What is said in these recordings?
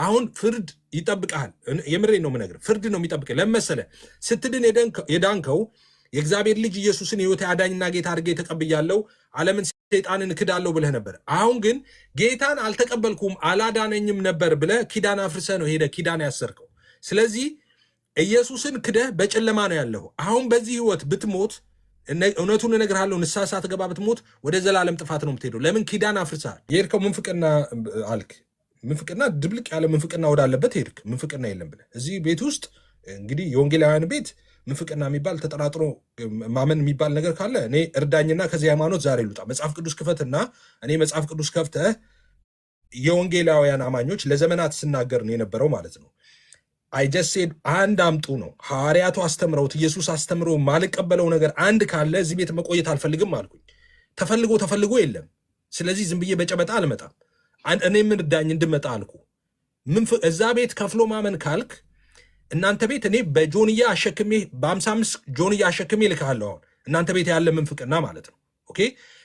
አሁን ፍርድ ይጠብቃል። የምሬን ነው የምነግርህ፣ ፍርድ ነው የሚጠብቅህ። ለመሰለ ስትድን የዳንከው የእግዚአብሔር ልጅ ኢየሱስን ሕይወቴ አዳኝና ጌታ አድርጌ ተቀብያለሁ፣ ዓለምን ሰይጣንን ክዳለሁ ብለህ ነበር። አሁን ግን ጌታን አልተቀበልኩም አላዳነኝም ነበር ብለህ ኪዳን አፍርሰህ ነው ሄደህ ኪዳን ያሰርከው። ስለዚህ ኢየሱስን ክደህ በጨለማ ነው ያለው። አሁን በዚህ ሕይወት ብትሞት እውነቱን እነግርሃለሁ፣ ንስሐ ሳትገባ ብትሞት ወደ ዘላለም ጥፋት ነው የምትሄደው። ለምን? ኪዳን አፍርሰሃል። የሄድከው ምንፍቅና አልክ። ምንፍቅና ድብልቅ ያለ ምንፍቅና ወዳለበት ሄድክ። ምንፍቅና የለም ብለህ እዚህ ቤት ውስጥ እንግዲህ የወንጌላውያን ቤት ምንፍቅና የሚባል ተጠራጥሮ ማመን የሚባል ነገር ካለ እኔ እርዳኝና ከዚህ ሃይማኖት ዛሬ ልውጣ። መጽሐፍ ቅዱስ ክፈትና እኔ መጽሐፍ ቅዱስ ከፍተህ የወንጌላውያን አማኞች ለዘመናት ስናገር ነው የነበረው ማለት ነው። አይጀሴድ አንድ አምጡ ነው ሐዋርያቱ አስተምረውት ኢየሱስ አስተምሮ ማልቀበለው ነገር አንድ ካለ እዚህ ቤት መቆየት አልፈልግም አልኩኝ። ተፈልጎ የለም። ስለዚህ ዝም ብዬ በጨበጣ አልመጣም። እኔ ምን እርዳኝ እንድመጣ አልኩ። እዛ ቤት ከፍሎ ማመን ካልክ እናንተ ቤት እኔ በጆንያ አሸክሜ በ55 ጆንያ አሸክሜ ልካለሁ። አሁን እናንተ ቤት ያለ ምንፍቅና ማለት ነው። ኦኬ።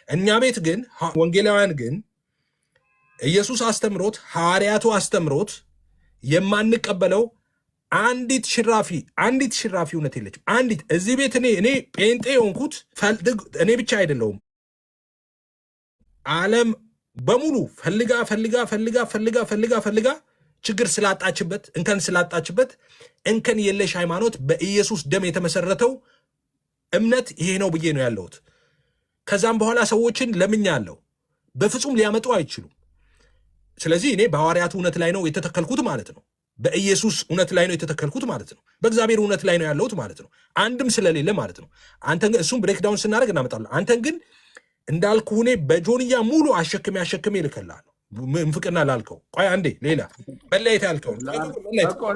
እኛ ቤት ግን ወንጌላውያን ግን ኢየሱስ አስተምሮት ሐዋርያቱ አስተምሮት የማንቀበለው አንዲት ሽራፊ እውነት የለችም። አንዲት እዚህ ቤት እኔ ጴንጤ ሆንኩት እኔ ብቻ አይደለሁም። ዓለም በሙሉ ፈልጋ ችግር ስላጣችበት እንከን የለሽ ሃይማኖት በኢየሱስ ደም የተመሰረተው እምነት ይሄ ነው ብዬ ነው ያለሁት። ከዛም በኋላ ሰዎችን ለምኛለሁ፣ በፍጹም ሊያመጡ አይችሉም። ስለዚህ እኔ በሐዋርያቱ እውነት ላይ ነው የተተከልኩት ማለት ነው። በኢየሱስ እውነት ላይ ነው የተተከልኩት ማለት ነው። በእግዚአብሔር እውነት ላይ ነው ያለሁት ማለት ነው። አንድም ስለሌለ ማለት ነው። አንተን ግን እሱም ብሬክዳውን ስናደርግ እናመጣለን። አንተን ግን እንዳልኩህ እኔ በጆንያ ሙሉ አሸክሜ ልከልሃለሁ። ምንፍቅና ላልከው ቆይ አንዴ ሌላ መለየት ያልከው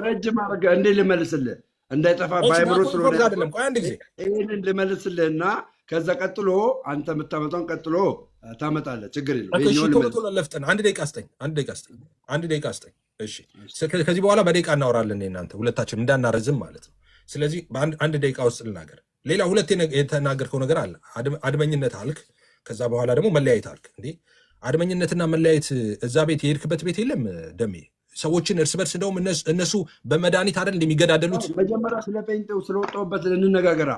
ረጅም አድርገህ እንዴ ልመልስልህ እንዳይጠፋ ባይብሮ ስለሆነ አይደለም። ቆይ አንድ ጊዜ ይሄንን ልመልስልህና ከዛ ቀጥሎ አንተ የምታመጣውን ቀጥሎ ታመጣለህ። ችግር የለም። አንድ ደቂቃ ስጠኝ። እሺ፣ ከዚህ በኋላ በደቂቃ እናወራለን እናንተ ሁለታችን እንዳናረዝም ማለት ነው። ስለዚህ በአንድ ደቂቃ ውስጥ ልናገር። ሌላ ሁለት የተናገርከው ነገር አለ። አድመኝነት አልክ፣ ከዛ በኋላ ደግሞ መለያየት አልክ። እንዴ አድመኝነትና መለያየት እዛ ቤት የሄድክበት ቤት የለም ደሜ። ሰዎችን እርስ በርስ እንደውም እነሱ በመድኃኒት አይደል እንደሚገዳደሉት። መጀመሪያ ስለ ጴንጤው ስለወጣሁበት እንነጋገራ።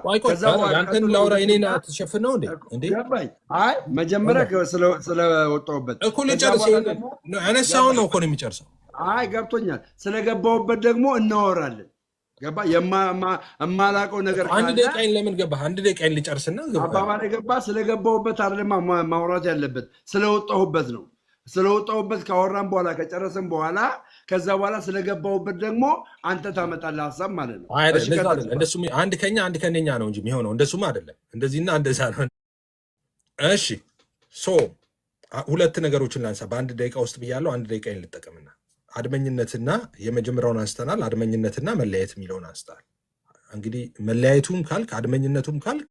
አንተን ላውራ እኔን አትሸፍን ነው እንዴ? አይ መጀመሪያ ስለወጣሁበት እኮ ልጨርስ። ያነሳውን ነው እኮ ነው የሚጨርሰው። አይ ገብቶኛል። ስለገባሁበት ደግሞ እናወራለን። ገባ የማላውቀው ነገር አንድ ደቂቃዬን ለምን ገባህ? አንድ ደቂቃዬን ልጨርስና አባባል ገባ። ስለገባሁበት አይደለም ማውራት ያለበት ስለወጣሁበት ነው። ስለወጣሁበት ካወራን በኋላ ከጨረስን በኋላ ከዛ በኋላ ስለገባሁበት ደግሞ አንተ ታመጣለህ ሀሳብ ማለት ነው። እንደሱ አንድ ከኛ አንድ ከነኛ ነው እንጂ የሚሆነው እንደሱም አይደለም። እንደዚህና እንደዛ ነው። እሺ ሁለት ነገሮችን ላንሳ በአንድ ደቂቃ ውስጥ ብያለሁ። አንድ ደቂቃዬን ልጠቀምና አድመኝነትና የመጀመሪያውን አንስተናል። አድመኝነትና መለያየት የሚለውን አንስተናል። እንግዲህ መለያየቱም ካልክ አድመኝነቱም ካልክ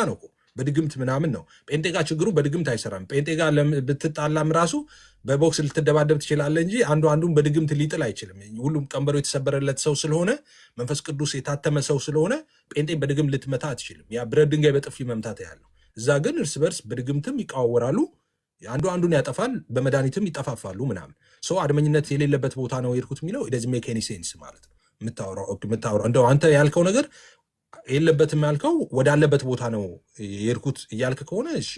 ነው በድግምት ምናምን ነው። ጴንጤ ጋር ችግሩ በድግምት አይሰራም። ጴንጤ ጋር ብትጣላም ራሱ በቦክስ ልትደባደብ ትችላለህ እንጂ አንዱን በድግምት ሊጥል አይችልም። ሁሉም ቀንበሩ የተሰበረለት ሰው ስለሆነ መንፈስ ቅዱስ የታተመ ሰው ስለሆነ ጴንጤን በድግምት ልትመታ አትችልም። ያ ብረት ድንጋይ በጥፊ መምታት ያለው። እዛ ግን እርስ በርስ በድግምትም ይቃወራሉ። አንዱን ያጠፋል፣ በመድኃኒትም ይጠፋፋሉ ምናምን። ሰው አድመኝነት የሌለበት ቦታ ነው የሄድኩት የሚለው ኢት ዶዝንት ሜክ ኤኒ ሴንስ ማለት ነው። የምታወራው እንደው አንተ ያልከው ነገር የለበትም ያልከው ወዳለበት ቦታ ነው የሄድኩት እያልክ ከሆነ እሺ፣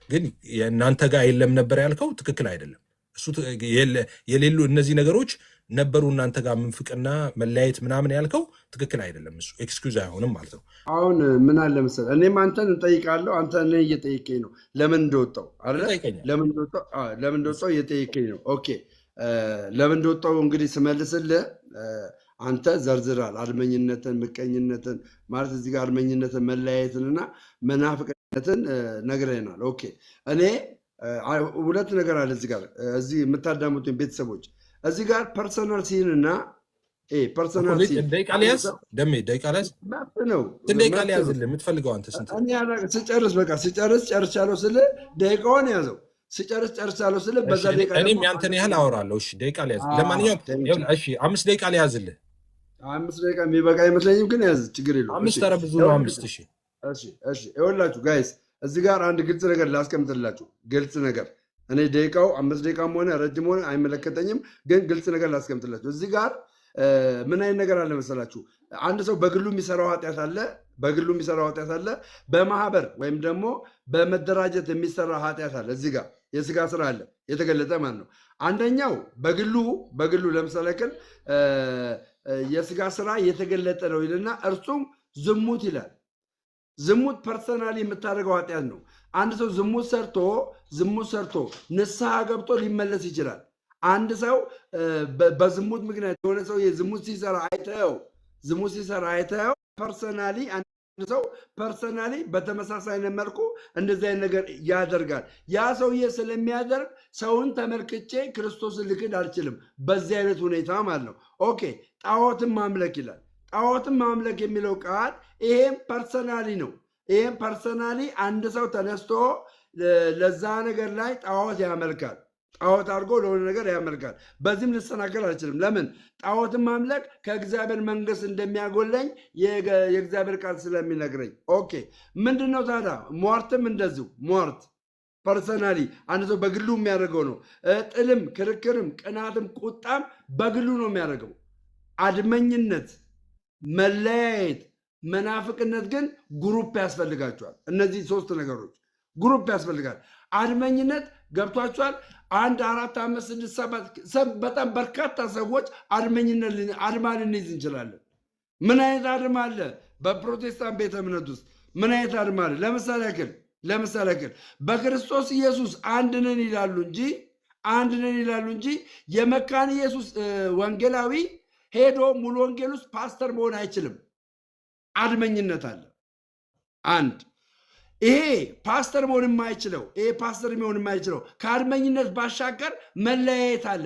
ግን የእናንተ ጋር የለም ነበር ያልከው ትክክል አይደለም። እሱ የሌሉ እነዚህ ነገሮች ነበሩ እናንተ ጋር ምንፍቅና መለያየት ምናምን ያልከው ትክክል አይደለም። እሱ ኤክስኪውዝ አይሆንም ማለት ነው። አሁን ምን አለ መሰለህ፣ እኔም አንተን እንጠይቃለሁ፣ አንተ እኔ እየጠየቀኝ ነው። ለምን እንደወጣው አይደል? ለምን እንደወጣው እየጠየቀኝ ነው። ኦኬ፣ ለምን እንደወጣው እንግዲህ ስመልስልህ አንተ ዘርዝራል። አድመኝነትን፣ ምቀኝነትን ማለት እዚህ ጋር አድመኝነትን፣ መለያየትንና መናፍቅነትን ነግረናል። ኦኬ፣ እኔ ሁለት ነገር አለ እዚህ ጋር እዚህ የምታዳምጡኝ ቤተሰቦች እዚህ ጋር ፐርሰናል ሲን እና ፐርሰናል ሲን ደቂቃ ሊያዝ ደሜ ደቂቃ ሊያዝ ነው። ደቂቃ ሊያዝልህ የምትፈልገው አንተ ስንት? ስጨርስ በቃ ስጨርስ ጨርሻለሁ ስል ደቂቃውን ያዘው። ስጨርስ ጨርሻለሁ ስል በዛ ደቂቃ እኔም ያንተን ያህል አወራለሁ። እሺ ደቂቃ ሊያዝ። ለማንኛውም እሺ 5 ደቂቃ ሊያዝልህ። 5 ደቂቃ የሚበቃ አይመስለኝም፣ ግን ያዝ፣ ችግር የለውም። 5 ኧረ ብዙ ነው 5። እሺ ይኸውላችሁ ጋይስ እዚህ ጋር አንድ ግልጽ ነገር ላስቀምጥላችሁ። ግልጽ ነገር እኔ ደቂቃው 5 ደቂቃም ሆነ ረጅም ሆነ አይመለከተኝም። ግን ግልጽ ነገር ላስቀምጥላችሁ። እዚህ ጋር ምን አይነት ነገር አለ መሰላችሁ? አንድ ሰው በግሉ የሚሰራው ኃጢአት አለ፣ በማህበር ወይም ደግሞ በመደራጀት የሚሰራ ኃጢአት አለ። እዚህ ጋር የስጋ ስራ አለ የተገለጠ ማለት ነው። አንደኛው በግሉ ለምሳሌ ያክል የስጋ ስራ የተገለጠ ነው ይልና እርሱም ዝሙት ይላል። ዝሙት ፐርሰናሊ የምታደርገው ኃጢአት ነው። አንድ ሰው ዝሙት ሰርቶ ንስሐ ገብቶ ሊመለስ ይችላል። አንድ ሰው በዝሙት ምክንያት የሆነ ሰው ዝሙት ሲሰራ አይተኸው ፐርሰናሊ በተመሳሳይ መልኩ እንደዚህ አይነት ነገር ያደርጋል። ያ ሰውዬ ስለሚያደርግ ሰውን ተመልክቼ ክርስቶስን ልክድ አልችልም፣ በዚህ አይነት ሁኔታ ማለት ነው። ኦኬ፣ ጣዖትን ማምለክ ይላል። ጣዖትን ማምለክ የሚለው ቃል ይሄም ፐርሰናሊ ነው። ይሄም ፐርሰናሊ አንድ ሰው ተነስቶ ለዛ ነገር ላይ ጣዖት ያመልካል። ጣዖት አድርጎ ለሆነ ነገር ያመልካል። በዚህም ልሰናከል አልችልም። ለምን? ጣዖትን ማምለክ ከእግዚአብሔር መንግስት እንደሚያጎለኝ የእግዚአብሔር ቃል ስለሚነግረኝ። ኦኬ፣ ምንድነው ታዲያ? ሟርትም እንደዚሁ ሟርት ፐርሰናሊ አንድ ሰው በግሉ የሚያደርገው ነው። ጥልም፣ ክርክርም፣ ቅናትም፣ ቁጣም በግሉ ነው የሚያደርገው። አድመኝነት፣ መለያየት፣ መናፍቅነት ግን ግሩፕ ያስፈልጋቸዋል። እነዚህ 3 ነገሮች ግሩፕ ያስፈልጋል። አድመኝነት ገብቷቸዋል። 1 4 5 6 7 በጣም በርካታ ሰዎች አድማ ልንይዝ እንችላለን። ምን አይነት አድማ አለ? በፕሮቴስታንት ቤተ እምነት ውስጥ ምን አይነት አድማ አለ? ለምሳሌ ያክል በክርስቶስ ኢየሱስ አንድ ነን ይላሉ እንጂ የመካነ ኢየሱስ ወንጌላዊ ሄዶ ሙሉ ወንጌል ውስጥ ፓስተር መሆን አይችልም። አድመኝነት አለ። አንድ ይሄ ፓስተር መሆን የማይችለው ከአድመኝነት ባሻገር መለያየት አለ።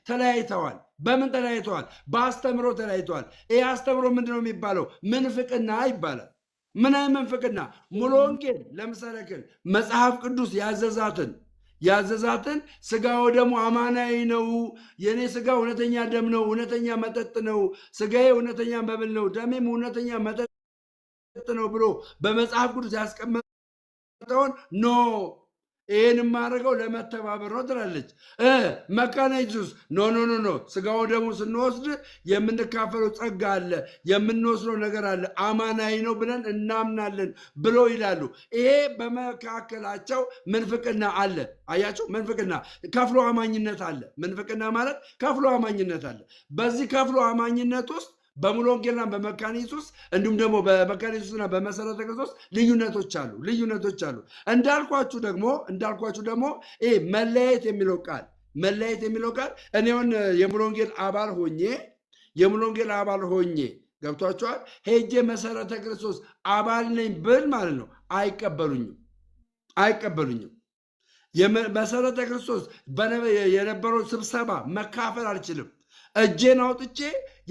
ተለያይተዋል። በምን ተለያይተዋል? በአስተምሮ ተለያይተዋል። ይሄ አስተምሮ ምንድነው የሚባለው? ምንፍቅና ይባላል። ምን አይነት ምንፍቅና? ሙሉ ወንጌል ለምሳሌ መጽሐፍ ቅዱስ ያዘዛትን ስጋ ወደሙ አማናዊ ነው፣ የኔ ስጋ እውነተኛ ደም ነው፣ እውነተኛ መጠጥ ነው፣ ስጋዬ እውነተኛ መብል ነው፣ ደሜም እውነተኛ መጠጥ ነው ብሎ በመጽሐፍ ቅዱስ ያስቀመጠውን ኖ ይህን የማደርገው ለመተባበር ነው ትላለች። መካነ ኢየሱስ ኖ ስጋው ደግሞ ስንወስድ የምንካፈለው ጸጋ አለ፣ የምንወስደው ነገር አለ፣ አማናዊ ነው ብለን እናምናለን ብሎ ይላሉ። ይሄ በመካከላቸው ምንፍቅና አለ። አያቸው፣ ምንፍቅና ከፍሎ አማኝነት አለ። ምንፍቅና ማለት ከፍሎ አማኝነት አለ። በዚህ ከፍሎ አማኝነት ውስጥ በሙሉ ወንጌልና በመካነ ኢየሱስ እንዲሁም ደግሞ በመካነ ኢየሱስና በመሰረተ ክርስቶስ ልዩነቶች አሉ። እንዳልኳችሁ ደግሞ ይሄ መለያየት የሚለው ቃል እኔውን የሙሉ ወንጌል አባል ሆኜ ገብቷቸዋል ሄጄ መሰረተ ክርስቶስ አባል ነኝ ብል ማለት ነው አይቀበሉኝም። የመሰረተ ክርስቶስ የነበረው ስብሰባ መካፈል አልችልም። እጄን አውጥቼ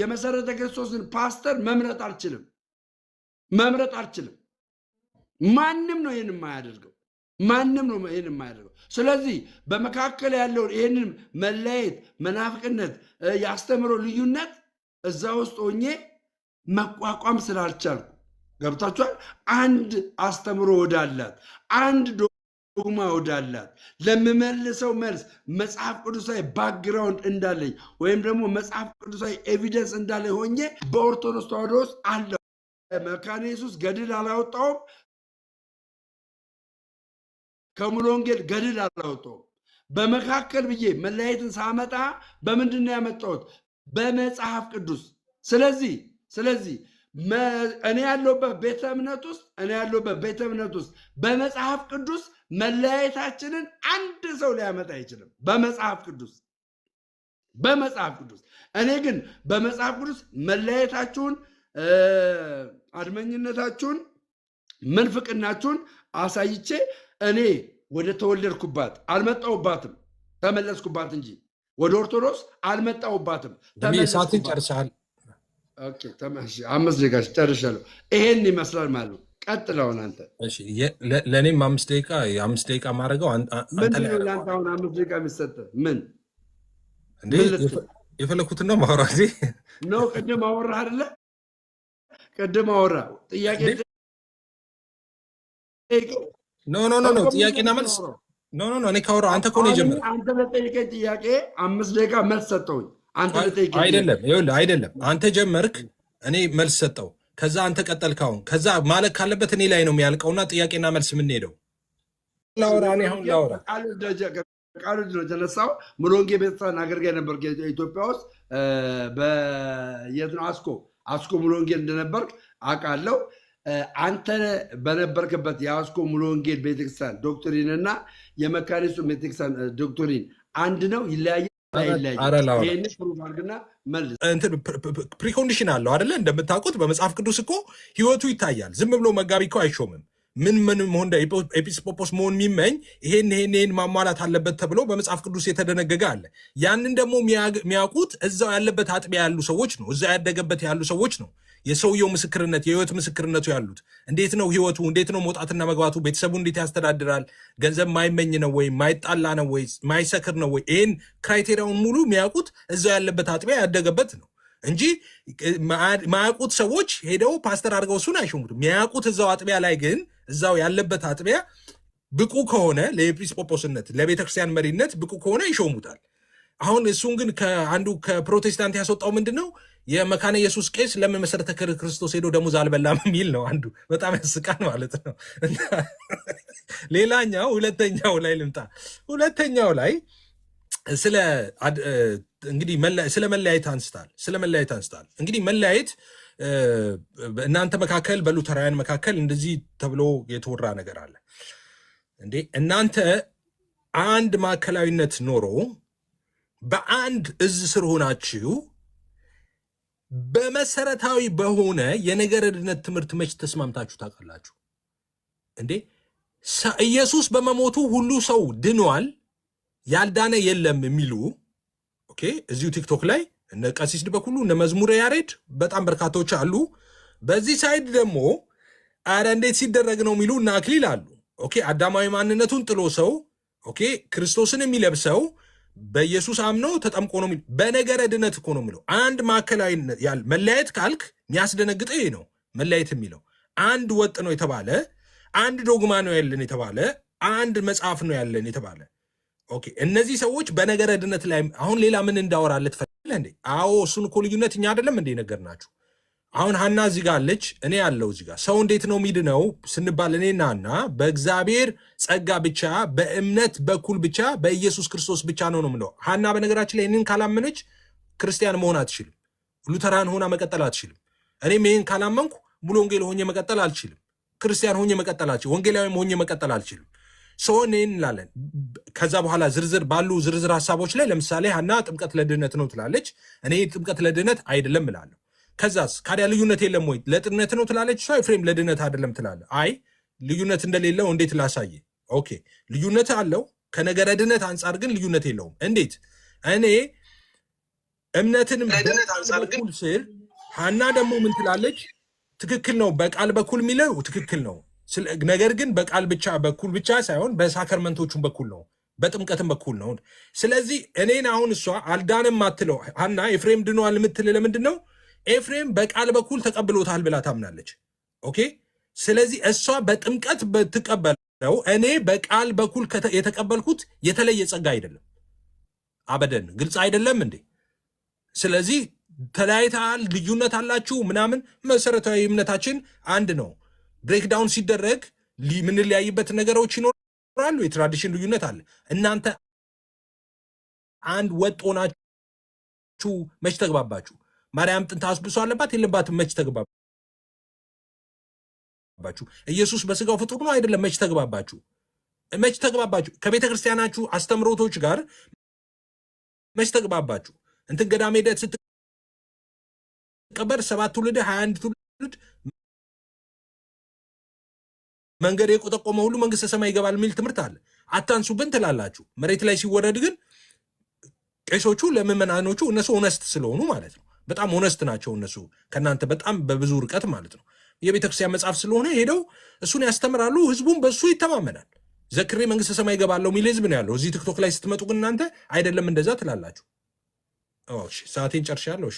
የመሰረተ ክርስቶስን ፓስተር መምረጥ አልችልም። ማንም ነው ይህን የማያደርገው። ስለዚህ በመካከል ያለውን ይህንን መለያየት፣ መናፍቅነት፣ የአስተምሮ ልዩነት እዛ ውስጥ ሆኜ መቋቋም ስላልቻልኩ ገብታችኋል። አንድ አስተምሮ ወዳላት አንድ ዶግማ ወዳላት ለምመልሰው መልስ መጽሐፍ ቅዱሳዊ ባክግራውንድ እንዳለኝ ወይም ደግሞ መጽሐፍ ቅዱሳዊ ኤቪደንስ እንዳለ ሆኜ በኦርቶዶክስ ተዋሕዶ ውስጥ አለው። መካነ ኢየሱስ ገድል አላወጣውም። ከሙሉ ወንጌል ገድል አላወጣውም። በመካከል ብዬ መለያየትን ሳመጣ በምንድን ነው ያመጣሁት? በመጽሐፍ ቅዱስ። ስለዚህ እኔ ያለሁበት ቤተ እምነት ውስጥ በመጽሐፍ ቅዱስ መለያየታችንን አንድ ሰው ሊያመጣ አይችልም። በመጽሐፍ ቅዱስ እኔ ግን በመጽሐፍ ቅዱስ መለያየታችሁን፣ አድመኝነታችሁን፣ ምንፍቅናችሁን አሳይቼ እኔ ወደ ተወለድኩባት አልመጣሁባትም፣ ተመለስኩባት እንጂ ወደ ኦርቶዶክስ አልመጣሁባትም። ሰዓትን ጨርሰሃል። 5 ደቂቃ ጨርሻለሁ። ይሄን ይመስላል ማለት ነው። ቀጥለውን አንተ። ለእኔም 5 ደቂቃ ማድረገው ምንድነው? ለአንተ አሁን 5 ደቂቃ የሚሰጥህ ምን የፈለኩትን ነው ማውራ ጊዜ ነው። ቅድም አወራህ አይደለ? ጥያቄ ኖ ጥያቄና መልስ ኖ እኔ ካወራሁ አንተ እኮ ነው የጀመርኩት። አንተ ለጠየቀኝ ጥያቄ 5 ደቂቃ መልስ ሰጠሁኝ። አንተ ለጠየቀኝ አይደለም፣ ይኸውልህ አይደለም፣ አንተ ጀመርክ፣ እኔ መልስ ሰጠው፣ ከዛ አንተ ቀጠልክ። አሁን ከዛ ማለት ካለበት እኔ ላይ ነው የሚያልቀውና ጥያቄና መልስ የምንሄደው። ላውራ እኔ አሁን ላውራ ቃሉ ነው የተነሳው። ሙሉ ወንጌል ቤተክርስቲያን አገልጋይ ነበር ኢትዮጵያ ውስጥ በየት ነው አስኮ ሙሉ ወንጌል እንደነበርክ አውቃለሁ። አንተ በነበርክበት የአስኮ ሙሉ ወንጌል ቤተክርስቲያን ዶክትሪን እና የመካኒሱ ቤተክርስቲያን ዶክትሪን አንድ ነው? ይለያያል? ፕሪኮንዲሽን አለው አይደለ? እንደምታውቁት በመጽሐፍ ቅዱስ እኮ ህይወቱ ይታያል። ዝም ብሎ መጋቢ እኮ አይሾምም። ምን መሆን ኤጲስቆጶስ መሆን የሚመኝ ይሄን ማሟላት አለበት ተብሎ በመጽሐፍ ቅዱስ የተደነገገ አለ። ያንን ደግሞ የሚያውቁት እዛው ያለበት አጥቢያ ያሉ ሰዎች ነው። እዛው ያደገበት ያሉ ሰዎች ነው። የሰውየው ምስክርነት የህይወት ምስክርነቱ ያሉት እንዴት ነው ህይወቱ፣ እንዴት ነው መውጣትና መግባቱ፣ ቤተሰቡ እንዴት ያስተዳድራል፣ ገንዘብ ማይመኝ ነው ወይ፣ ማይጣላ ነው ወይ፣ ማይሰክር ነው ወይ፣ ይህን ክራይቴሪያውን ሙሉ የሚያውቁት እዛው ያለበት አጥቢያ ያደገበት ነው እንጂ ማያውቁት ሰዎች ሄደው ፓስተር አድርገው እሱን አይሾሙትም። የሚያውቁት እዛው አጥቢያ ላይ ግን እዛው ያለበት አጥቢያ ብቁ ከሆነ ለኤጲስቆጶስነት ለቤተክርስቲያን መሪነት ብቁ ከሆነ ይሾሙታል። አሁን እሱን ግን ከአንዱ ከፕሮቴስታንት ያስወጣው ምንድን ነው? የመካነ ኢየሱስ ቄስ ለምን መሰረተ ክርስቶስ ሄዶ ደሞዝ አልበላም የሚል ነው። አንዱ በጣም ያስቃል ማለት ነው። ሌላኛው ሁለተኛው ላይ ልምጣ። ሁለተኛው ላይ እንግዲህ ስለ መለያየት አንስታል። እንግዲህ መለያየት እናንተ መካከል በሉተራውያን መካከል እንደዚህ ተብሎ የተወራ ነገር አለ እንዴ? እናንተ አንድ ማዕከላዊነት ኖሮ በአንድ እዝ ስር ሆናችሁ በመሰረታዊ በሆነ የነገረ ድነት ትምህርት መች ተስማምታችሁ ታውቃላችሁ እንዴ? ኢየሱስ በመሞቱ ሁሉ ሰው ድኗል፣ ያልዳነ የለም የሚሉ ኦኬ፣ እዚሁ ቲክቶክ ላይ እነ ቀሲስ በኩሉ እነ መዝሙረ ያሬድ በጣም በርካታዎች አሉ። በዚህ ሳይድ ደግሞ አረ እንዴት ሲደረግ ነው የሚሉ እና አክሊል አሉ። ኦኬ፣ አዳማዊ ማንነቱን ጥሎ ሰው ኦኬ ክርስቶስን የሚለብሰው በኢየሱስ አምኖ ተጠምቆ ነው የሚለው። በነገረ ድነት እኮ ነው የሚለው። አንድ ማዕከላዊ መለያየት ካልክ የሚያስደነግጠው ይሄ ነው። መለያየት የሚለው አንድ ወጥ ነው የተባለ፣ አንድ ዶግማ ነው ያለን የተባለ፣ አንድ መጽሐፍ ነው ያለን የተባለ ኦኬ። እነዚህ ሰዎች በነገረ ድነት ላይ አሁን ሌላ ምን እንዳወራለት ፈለህ እንዴ? አዎ እሱን እኮ ልዩነት እኛ አይደለም እንዴ ነገር ናችሁ። አሁን ሀና እዚህ ጋር አለች፣ እኔ ያለው እዚህ ጋር። ሰው እንዴት ነው ሚድነው ስንባል እኔና ሀና በእግዚአብሔር ጸጋ ብቻ በእምነት በኩል ብቻ በኢየሱስ ክርስቶስ ብቻ ነው የምለው። ሀና በነገራችን ላይ ይህንን ካላመነች ክርስቲያን መሆን አትችልም። ሉተራን ሆና መቀጠል አትችልም። እኔም ይህን ካላመንኩ ሙሉ ወንጌል ሆኜ መቀጠል አልችልም። ክርስቲያን ሆኜ መቀጠል አልችልም። ወንጌላዊም ሆኜ መቀጠል አልችልም። ሰው እኔን እንላለን። ከዛ በኋላ ዝርዝር ሀሳቦች ላይ ለምሳሌ ሀና ጥምቀት ለድህነት ነው ትላለች። እኔ ጥምቀት ለድህነት አይደለም እላለሁ። ከዛስ ካዲያ ልዩነት የለም ወይ? ለጥነት ነው ትላለች እሷ። ኤፍሬም ለድነት አይደለም ትላለ። አይ ልዩነት እንደሌለው እንዴት ላሳየ? ኦኬ ልዩነት አለው። ከነገረ ድነት አንጻር ግን ልዩነት የለውም። እንዴት? እኔ እምነትንም በኩል ስል ሀና ደግሞ ምን ትላለች? ትክክል ነው። በቃል በኩል የሚለው ትክክል ነው። ነገር ግን በቃል ብቻ በኩል ብቻ ሳይሆን በሳከርመንቶቹም በኩል ነው፣ በጥምቀትም በኩል ነው። ስለዚህ እኔን አሁን እሷ አልዳንም አትለው ሀና ኤፍሬም ድኗል የምትል ለምንድን ነው? ኤፍሬም በቃል በኩል ተቀብሎታል ብላ ታምናለች። ኦኬ ስለዚህ እሷ በጥምቀት ብትቀበለው እኔ በቃል በኩል የተቀበልኩት የተለየ ጸጋ አይደለም። አበደን ግልጽ አይደለም እንዴ? ስለዚህ ተለያይተሃል፣ ልዩነት አላችሁ ምናምን። መሰረታዊ እምነታችን አንድ ነው። ብሬክዳውን ሲደረግ የምንለያይበት ነገሮች ይኖራሉ። የትራዲሽን ልዩነት አለ። እናንተ አንድ ወጥ ሆናችሁ መች ተግባባችሁ? ማርያም ጥንት አስብሶ አለባት የለባትም? መች ተግባባችሁ? ኢየሱስ በስጋው ፍጡር ነው አይደለም? መች ተግባባችሁ? መች ተግባባችሁ? ከቤተ ክርስቲያናችሁ አስተምሮቶች ጋር መች ተግባባችሁ? እንትን ገዳም ሄደህ ስትቀበር 7 ትውልድ 21 ትውልድ መንገድ የቆጠቆመ ሁሉ መንግስተ ሰማይ ይገባል የሚል ትምህርት አለ። አታንሱብን ትላላችሁ። መሬት ላይ ሲወረድ ግን ቄሶቹ ለምዕመናኖቹ እነሱ ኦነስት ስለሆኑ ማለት ነው። በጣም ኦነስት ናቸው እነሱ ከእናንተ በጣም በብዙ ርቀት ማለት ነው። የቤተክርስቲያን መጽሐፍ ስለሆነ ሄደው እሱን ያስተምራሉ። ህዝቡም በሱ ይተማመናል። ዘክሬ መንግስተ ሰማይ ይገባለሁ የሚል ህዝብ ነው ያለው። እዚህ ቲክቶክ ላይ ስትመጡ ግን እናንተ አይደለም እንደዛ ትላላችሁ። እሺ ሰዓቴን ጨርሻለሁ።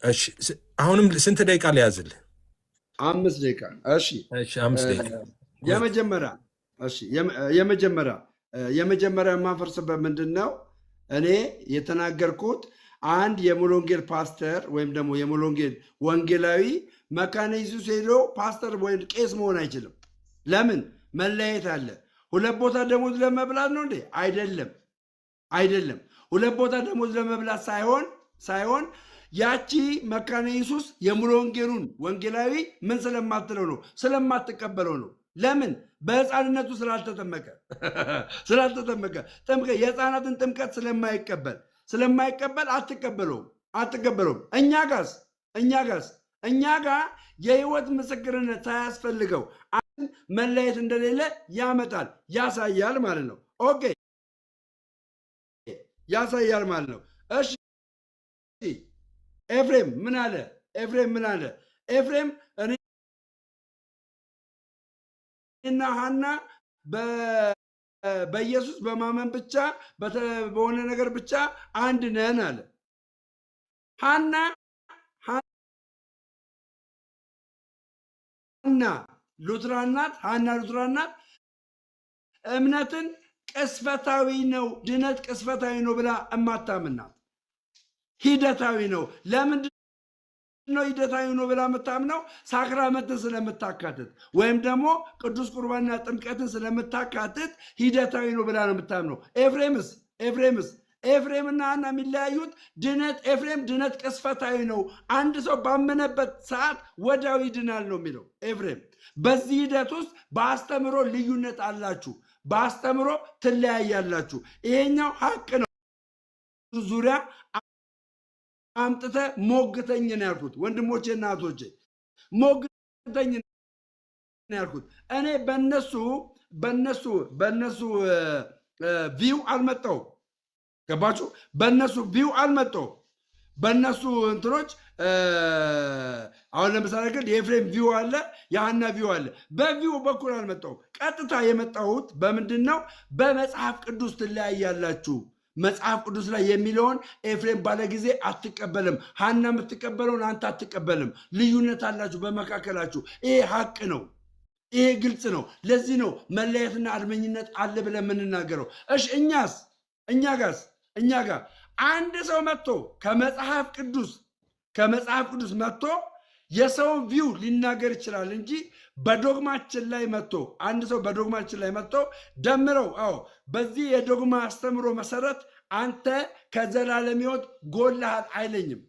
እሺ አሁንም ስንት ደቂቃ ሊያዝልህ? 5 ደቂቃ። እሺ 5 ደቂቃ። የመጀመሪያ እሺ የመጀመሪያ የማፈርስበት ምንድን ነው? እኔ የተናገርኩት አንድ የሙሉ ወንጌል ፓስተር ወይም ደግሞ የሙሉ ወንጌል ወንጌላዊ መካነ ኢየሱስ ሄዶ ፓስተር ወይም ቄስ መሆን አይችልም። ለምን? መለያየት አለ። ሁለት ቦታ ደሞዝ ለመብላት ነው እንዴ? አይደለም፣ አይደለም። ሁለት ቦታ ደሞዝ ለመብላት ሳይሆን ያቺ መካነ ኢየሱስ የሙሉ ወንጌሉን ወንጌላዊ ምን ስለማትለው ነው? ስለማትቀበለው ነው። ለምን? በሕፃንነቱ ስላልተጠመቀ የሕፃናትን ጥምቀት ስለማይቀበል አትቀበለውም። እኛ ጋር የህይወት ምስክርነት ሳያስፈልገው መለየት እንደሌለ ያሳያል ማለት ነው። ኦኬ፣ ያሳያል ማለት ነው። እሺ፣ ኤፍሬም ምን አለ? ኤፍሬም እኔና ሐና በኢየሱስ በማመን ብቻ በሆነ ነገር ብቻ አንድ ነን አለ። ሐና ሉትራን ናት። እምነትን ቅስፈታዊ ነው፣ ድነት ቅስፈታዊ ነው ብላ እማታምናት ሂደታዊ ነው። ለምንድን ነው ሂደታዊ ነው ብላ የምታምነው? ሳክራመንትን ስለምታካትት ወይም ደግሞ ቅዱስ ቁርባንና ጥምቀትን ስለምታካትት ሂደታዊ ነው ብላ ነው የምታምነው። ኤፍሬምና ሐና የሚለያዩት ኤፍሬም ድነት ቅስፈታዊ ነው፣ አንድ ሰው ባመነበት ሰዓት ወዲያው ይድናል ነው የሚለው ኤፍሬም። በዚህ ሂደት ውስጥ በአስተምሮ ልዩነት አላችሁ፣ በአስተምሮ ትለያያላችሁ። ይሄኛው ሀቅ ነው። ዙሪያ አምጥተ ሞግተኝ ነው ያልኩት። ወንድሞቼ እና እህቶቼ ሞግተኝ ነው ያልኩት። እኔ በነሱ ቪው አልመጣሁም። ገባችሁ? በእነሱ ቪው አልመጣሁም። በእነሱ እንትኖች አሁን ለምሳሌ ግን የኤፍሬም ቪው አለ፣ የሐና ቪው አለ። በቪው በኩል አልመጣሁም። ቀጥታ የመጣሁት በምንድን ነው? በመጽሐፍ ቅዱስ ትለያያላችሁ። መጽሐፍ ቅዱስ ላይ የሚለውን ኤፍሬም ባለ ጊዜ አትቀበልም፣ ሐና የምትቀበለውን አንተ አትቀበልም። ልዩነት አላችሁ በመካከላችሁ። ይሄ ሀቅ ነው። ይሄ ግልጽ ነው። ለዚህ ነው መለየትና አድመኝነት አለ ብለን የምንናገረው። እሺ እኛ ጋር አንድ ሰው መጥቶ ከመጽሐፍ ቅዱስ መጥቶ የሰውን ቪው ሊናገር ይችላል እንጂ በዶግማችን ላይ መጥቶ አንድ ሰው በዶግማችን ላይ መጥቶ ደምረው በዚህ የዶግማ አስተምሮ መሰረት አንተ ከዘላለም ሕይወት ጎልሃል አይለኝም።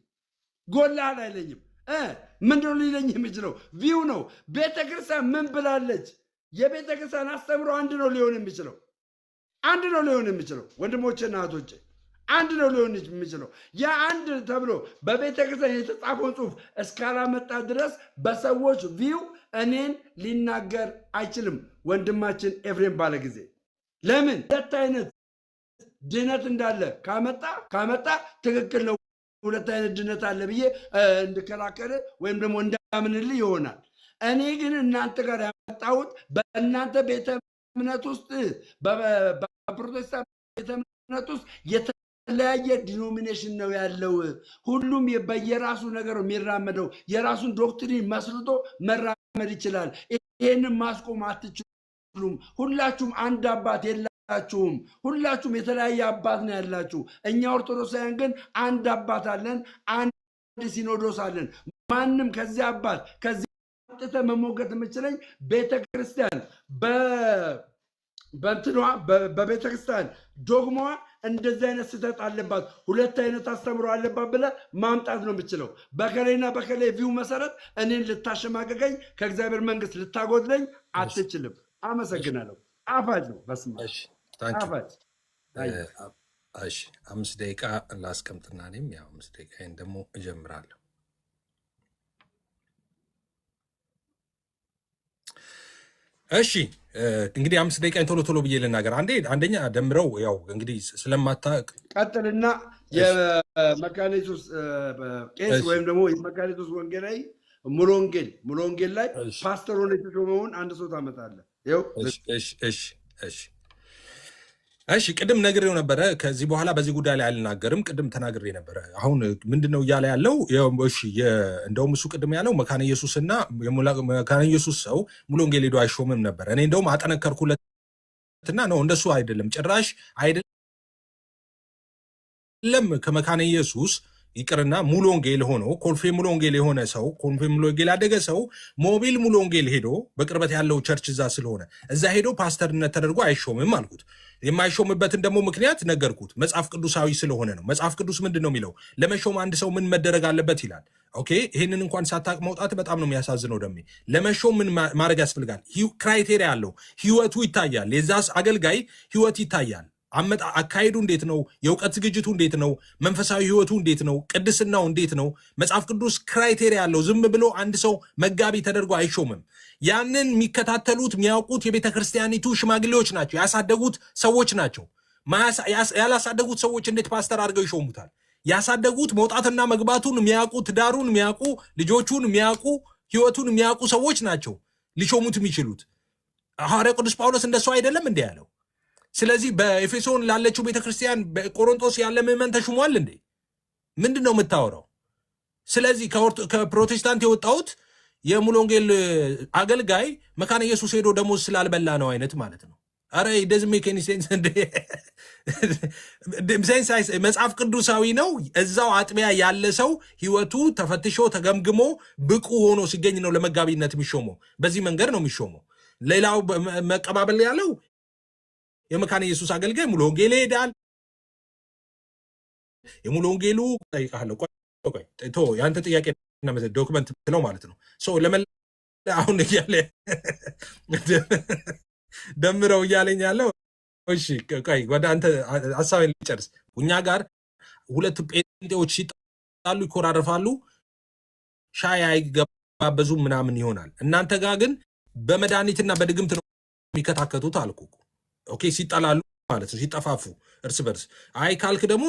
ምንድነው ሊለኝ የሚችለው? ቪው ነው። ቤተክርስቲያን ምን ብላለች? የቤተክርስቲያን አስተምሮ አንድ ነው ሊሆን የሚችለው ወንድሞቼና እህቶቼ፣ አንድ ነው ሊሆን የሚችለው። ያ አንድ ተብሎ በቤተክርስቲያን የተጻፈውን ጽሑፍ እስካላመጣ ድረስ በሰዎች ቪው እኔን ሊናገር አይችልም። ወንድማችን ኤፍሬም ባለ ጊዜ ለምን ሁለት አይነት ድነት እንዳለ ካመጣ ትክክል ነው። ሁለት አይነት ድነት አለ ብዬ እንድከላከል ወይም ደግሞ እንዳምንልህ ይሆናል። እኔ ግን እናንተ ጋር ያመጣሁት በእናንተ ቤተ እምነት ውስጥ በፕሮቴስታንት ቤተ እምነት ውስጥ የተለያየ ዲኖሚኔሽን ነው ያለው። ሁሉም በየራሱ ነገር የሚራመደው የራሱን ዶክትሪን መስርቶ መራመድ ይችላል። ይህንን ማስቆም አትችሉም። ሁላችሁም አንድ አባት የላችሁም። ሁላችሁም የተለያየ አባት ነው ያላችሁ። እኛ ኦርቶዶክሳውያን ግን አንድ አባት አለን፣ አንድ ሲኖዶስ አለን። ማንም ከዚህ አባት ከዚህ አምጥተ መሞገት የምችለኝ ቤተክርስቲያን በቤተክርስቲያን ዶግማዋ እንደዚህ አይነት ስህተት አለባት፣ ሁለት አይነት አስተምሮ አለባት ብለህ ማምጣት ነው የምችለው። በከሌና በከሌ ቪው መሰረት እኔን ልታሸማቀቀኝ ከእግዚአብሔር መንግስት ልታጎድለኝ አትችልም። አመሰግናለሁ። ጣፋጭ ነው። በስመ አብ ጣፋጭ። 5 ደቂቃ ላስቀምጥና እኔም ያው 5 ደቂቃዬን ደግሞ እጀምራለሁ። እሺ እንግዲህ 5 ደቂቃ ቶሎ ቶሎ ብዬ ልናገር። አንደኛ ደምረው ያው እንግዲህ ስለማታውቅ ቀጥልና የመካነ ኢየሱስ ቄስ ወይም ደግሞ የመካነ ኢየሱስ ወንጌላዊ ሙሉ ወንጌል ላይ ፓስተር ሆነ የተሾመውን አንድ ሰው ታመጣለህ። እሺ ቅድም ነግሬው ነበረ። ከዚህ በኋላ በዚህ ጉዳይ ላይ አልናገርም። ቅድም ተናግሬ ነበረ። አሁን ምንድነው እያለ ያለው? እንደውም እሱ ቅድም ያለው መካነ ኢየሱስና መካነ ኢየሱስ ሰው ሙሉ ወንጌል ሄዶ አይሾምም ነበር። እኔ እንደውም አጠነከርኩለት። እና ነው እንደሱ አይደለም፣ ጭራሽ አይደለም። ከመካነ ኢየሱስ ይቅርና ሙሉ ወንጌል ሆኖ ኮልፌ ሙሉ ወንጌል የሆነ ሰው ኮልፌ ሙሉ ወንጌል ያደገ ሰው ሞቢል ሙሉ ወንጌል ሄዶ በቅርበት ያለው ቸርች እዛ ስለሆነ እዛ ሄዶ ፓስተርነት ተደርጎ አይሾምም አልኩት። የማይሾምበትን ደግሞ ምክንያት ነገርኩት። መጽሐፍ ቅዱሳዊ ስለሆነ ነው። መጽሐፍ ቅዱስ ምንድን ነው የሚለው? ለመሾም አንድ ሰው ምን መደረግ አለበት ይላል። ኦኬ፣ ይህንን እንኳን ሳታቅ መውጣት በጣም ነው የሚያሳዝነው። ደሜ ለመሾም ምን ማድረግ ያስፈልጋል? ክራይቴሪያ አለው። ህይወቱ ይታያል። የዛስ አገልጋይ ህይወት ይታያል። አካሄዱ እንዴት ነው? የእውቀት ዝግጅቱ እንዴት ነው? መንፈሳዊ ህይወቱ እንዴት ነው? ቅድስናው እንዴት ነው? መጽሐፍ ቅዱስ ክራይቴሪያ አለው። ዝም ብሎ አንድ ሰው መጋቢ ተደርጎ አይሾምም። ያንን የሚከታተሉት የሚያውቁት የቤተ ክርስቲያኒቱ ሽማግሌዎች ናቸው፣ ያሳደጉት ሰዎች ናቸው። ያላሳደጉት ሰዎች እንዴት ፓስተር አድርገው ይሾሙታል? ያሳደጉት መውጣትና መግባቱን የሚያውቁ፣ ትዳሩን የሚያውቁ፣ ልጆቹን የሚያውቁ፣ ህይወቱን የሚያውቁ ሰዎች ናቸው ሊሾሙት የሚችሉት። ሐዋርያው ቅዱስ ጳውሎስ እንደሱ አይደለም እንዴ ያለው? ስለዚህ በኤፌሶን ላለችው ቤተክርስቲያን በቆሮንቶስ ያለ ምዕመን ተሹሟል እንዴ? ምንድን ነው የምታወራው? ስለዚህ ከፕሮቴስታንት የወጣሁት የሙሉ ወንጌል አገልጋይ መካነ ኢየሱስ ሄዶ ደሞዝ ስላልበላ ነው አይነት ማለት ነው። አረ ደዝሜ ኬኒሴንስ መጽሐፍ ቅዱሳዊ ነው። እዛው አጥቢያ ያለ ሰው ህይወቱ ተፈትሾ ተገምግሞ ብቁ ሆኖ ሲገኝ ነው ለመጋቢነት የሚሾመው። በዚህ መንገድ ነው የሚሾመው። ሌላው መቀባበል ያለው የመካነ ኢየሱስ አገልጋይ ሙሉ ወንጌል ይሄዳል። የሙሉ ወንጌሉ ጠይቃለሁ። ቆይ ያንተ ጥያቄ ዶክመንት ብለው ማለት ነው። አሁን እያለ ደምረው እያለኝ ያለው እሺ፣ ቆይ ወደ አንተ ሀሳቤን ልጨርስ። እኛ ጋር ሁለት ጴንጤዎች ሲጣሉ ይኮራረፋሉ፣ ሻይ አይገባበዙም ምናምን ይሆናል። እናንተ ጋር ግን በመድኃኒትና በድግምት ነው የሚከታከቱት አልኩ። ኦኬ፣ ሲጠላሉ ማለት ነው፣ ሲጠፋፉ እርስ በርስ። አይ ካልክ ደግሞ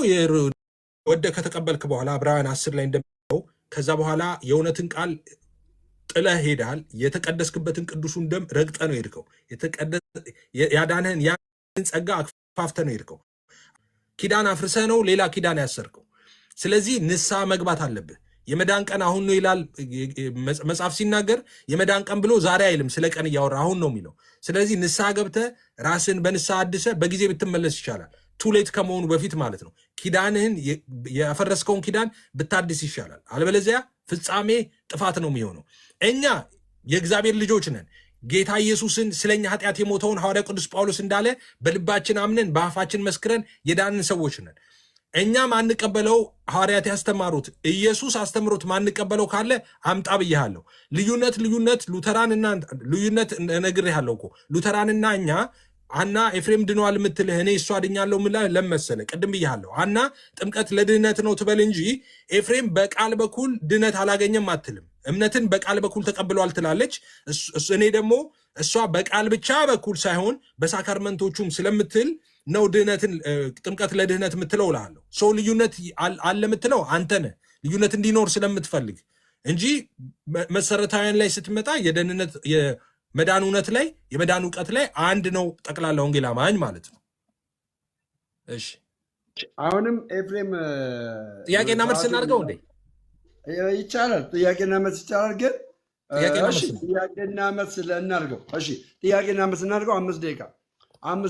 ወደ ከተቀበልክ በኋላ ዕብራውያን 10 ላይ እንደሚለው ከዛ በኋላ የእውነትን ቃል ጥለህ ሄዳል። የተቀደስክበትን ቅዱሱን ደም ረግጠ ነው ሄድከው። ያዳንህን ያን ጸጋ አክፋፍተ ነው ሄድከው። ኪዳን አፍርሰ ነው ሌላ ኪዳን ያሰርከው። ስለዚህ ንስሐ መግባት አለብህ። የመዳን ቀን አሁን ነው ይላል መጽሐፍ ሲናገር። የመዳን ቀን ብሎ ዛሬ አይልም፣ ስለ ቀን እያወራ አሁን ነው የሚለው። ስለዚህ ንስሐ ገብተ ራስን በንስሐ አድሰ በጊዜ ብትመለስ ይሻላል፣ ቱሌት ከመሆኑ በፊት ማለት ነው። ኪዳንህን ያፈረስከውን ኪዳን ብታድስ ይሻላል። አለበለዚያ ፍጻሜ ጥፋት ነው የሚሆነው። እኛ የእግዚአብሔር ልጆች ነን። ጌታ ኢየሱስን ስለኛ ኃጢአት የሞተውን ሐዋርያ ቅዱስ ጳውሎስ እንዳለ በልባችን አምነን በአፋችን መስክረን የዳንን ሰዎች ነን። እኛ ማንቀበለው ሐዋርያት ያስተማሩት ኢየሱስ አስተምሮት ማንቀበለው ካለ አምጣ ብያለሁ። ልዩነት ነግሬሃለሁ እኮ ሉተራንና እኛ አና ኤፍሬም ድኗል የምትልህ እኔ እሷ ድኛለሁ ምላ ለመሰለ ቅድም ብያለሁ። አና ጥምቀት ለድህነት ነው ትበል እንጂ ኤፍሬም በቃል በኩል ድህነት አላገኘም አትልም። እምነትን በቃል በኩል ተቀብሏል ትላለች። እኔ ደግሞ እሷ በቃል ብቻ በኩል ሳይሆን በሳክራመንቶቹም ስለምትል ነው ድህነትን ጥምቀት ለድህነት የምትለው እልሃለሁ። ሰው ልዩነት አለ የምትለው አንተ ነህ፣ ልዩነት እንዲኖር ስለምትፈልግ እንጂ መሰረታዊያን ላይ ስትመጣ የደህንነት የመዳን እውነት ላይ የመዳን እውቀት ላይ አንድ ነው ጠቅላላ ወንጌል አማኝ ማለት ነው። እሺ አሁንም ኤፍሬም ጥያቄና መልስ እናድርገው እንዴ? ይቻላል። ጥያቄና መልስ ይቻላል። ግን ጥያቄና መልስ እናድርገው። እሺ ጥያቄና መልስ እናድርገው። 5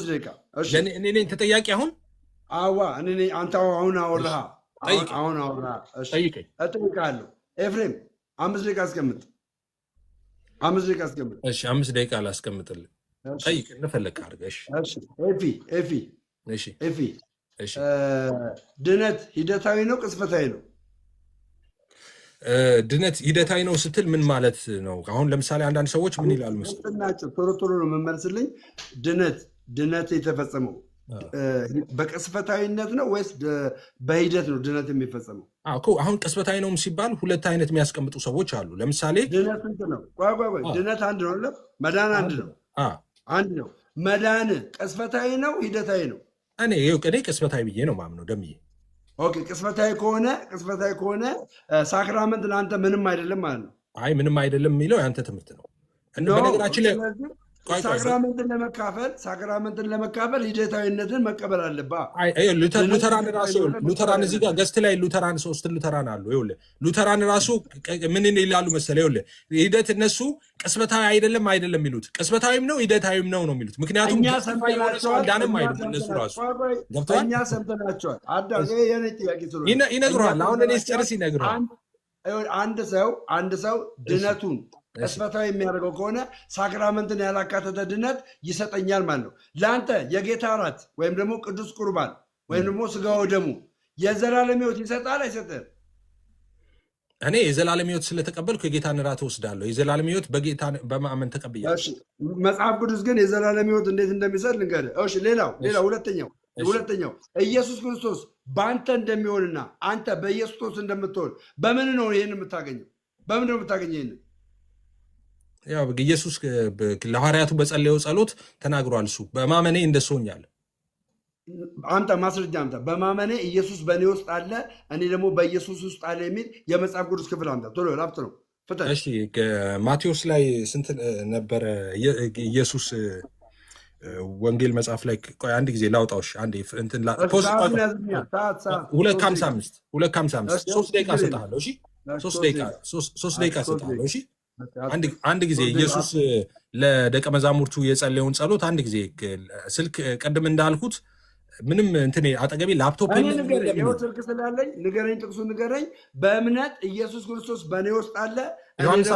ደቂቃ እሺ። እኔ ነኝ ተጠያቂ አሁን? አዋ እኔ አንተ አሁን አወራህ። እሺ እጠይቅሃለሁ። ኤፍሬም 5 ደቂቃ አስቀምጥ። 5 ደቂቃ አስቀምጥ። እሺ 5 ደቂቃ ላስቀምጥልህ። ጠይቅ እንደፈለክ አድርገህ። እሺ ኤፊ እሺ ድነት ሂደታዊ ነው ቅጽበታዊ ነው? ድነት ሂደታዊ ነው ስትል ምን ማለት ነው? አሁን ለምሳሌ አንዳንድ ሰዎች ምን ይላሉ መሰለህ? ቶሎ ነው የምመልስልኝ። ድነት የተፈጸመው በቅጽበታዊነት ነው ወይስ በሂደት ነው ድነት የሚፈጸመው? አሁን ቅጽበታዊ ነው ሲባል ሁለት አይነት የሚያስቀምጡ ሰዎች አሉ። ለምሳሌ ድነት ነው ድነት አንድ ነው፣ መዳን አንድ ነው። መዳን ቅጽበታዊ ነው ሂደታዊ ነው? እኔ ቅጽበታዊ ብዬ ነው ማምነው ደምዬ። ኦኬ ቅጽበታዊ ከሆነ ሳክራመንት ለአንተ ምንም አይደለም ማለት ነው? አይ ምንም አይደለም የሚለው ያንተ ትምህርት ነው። በነገራችን ላይ ሳክራመንትን ለመካፈል ሂደታዊነትን መቀበል አለብህ። ሉተራን ራሱ ሉተራን እዚህ ጋር ገስት ላይ ሉተራን 3 ሉተራን አሉ። ይኸውልህ ሉተራን ራሱ ምን ይላሉ መሰለህ? ይኸውልህ ሂደት እነሱ ቅስበታዊ አይደለም የሚሉት ቅስበታዊም ነው ሂደታዊም ነው የሚሉት። ምክንያቱም ዳንም አይሉት እነሱ ራሱ ገብቶሃል። እኛ ሰምተናቸዋል። ይነግሩሃል። አሁን እኔ ስጨርስ ይነግሩሃል። አንድ ሰው ድነቱን ቅስበታዊ የሚያደርገው ከሆነ ሳክራመንትን ያላካተተ ድነት ይሰጠኛል ማለት ነው። ለአንተ የጌታ እራት ወይም ደግሞ ቅዱስ ቁርባን ወይም ደግሞ ስጋው ደሙ የዘላለም ሕይወት ይሰጣል አይሰጥም? እኔ የዘላለም ሕይወት ስለተቀበልኩ የጌታን እራት እወስዳለሁ። የዘላለም ሕይወት በጌታ በማመን ተቀብያለሁ። መጽሐፍ ቅዱስ ግን የዘላለም ሕይወት እንዴት እንደሚሰጥ ልንገርህ። ሌላው ሁለተኛው ኢየሱስ ክርስቶስ በአንተ እንደሚሆንና አንተ በኢየሱስ ክርስቶስ እንደምትሆን በምን ነው ይህን የምታገኘው? በምን ነው የምታገኘው? ይህን ያው ኢየሱስ ለሐዋርያቱ በጸለየው ጸሎት ተናግሯል። እሱ በማመኔ እንደሱ ሆኛለሁ። አምጣ ማስረጃ አምጣ። በማመኔ ኢየሱስ በእኔ ውስጥ አለ፣ እኔ ደግሞ በኢየሱስ ውስጥ አለ የሚል የመጽሐፍ ቅዱስ ክፍል አምጣ። ቶሎ ላፍት ነው ፍጠን። እሺ ማቴዎስ ላይ ስንት ነበረ ኢየሱስ ወንጌል መጽሐፍ ላይ? ቆይ አንድ ጊዜ ላውጣውሽ። አንዴ እንትን 2:55 3 ደቂቃ እሰጥሃለሁ። እሺ 3 ደቂቃ እሰጥሃለሁ። እሺ አንድ ጊዜ ኢየሱስ ለደቀ መዛሙርቱ የጸለየውን ጸሎት አንድ ጊዜ ስልክ ቀድም እንዳልኩት ምንም እንትን አጠገቤ ላፕቶፕ ስልክ ስላለኝ ንገረኝ፣ ጥቅሱን ንገረኝ። በእምነት ኢየሱስ ክርስቶስ በእኔ ውስጥ አለ። ዮሐንስ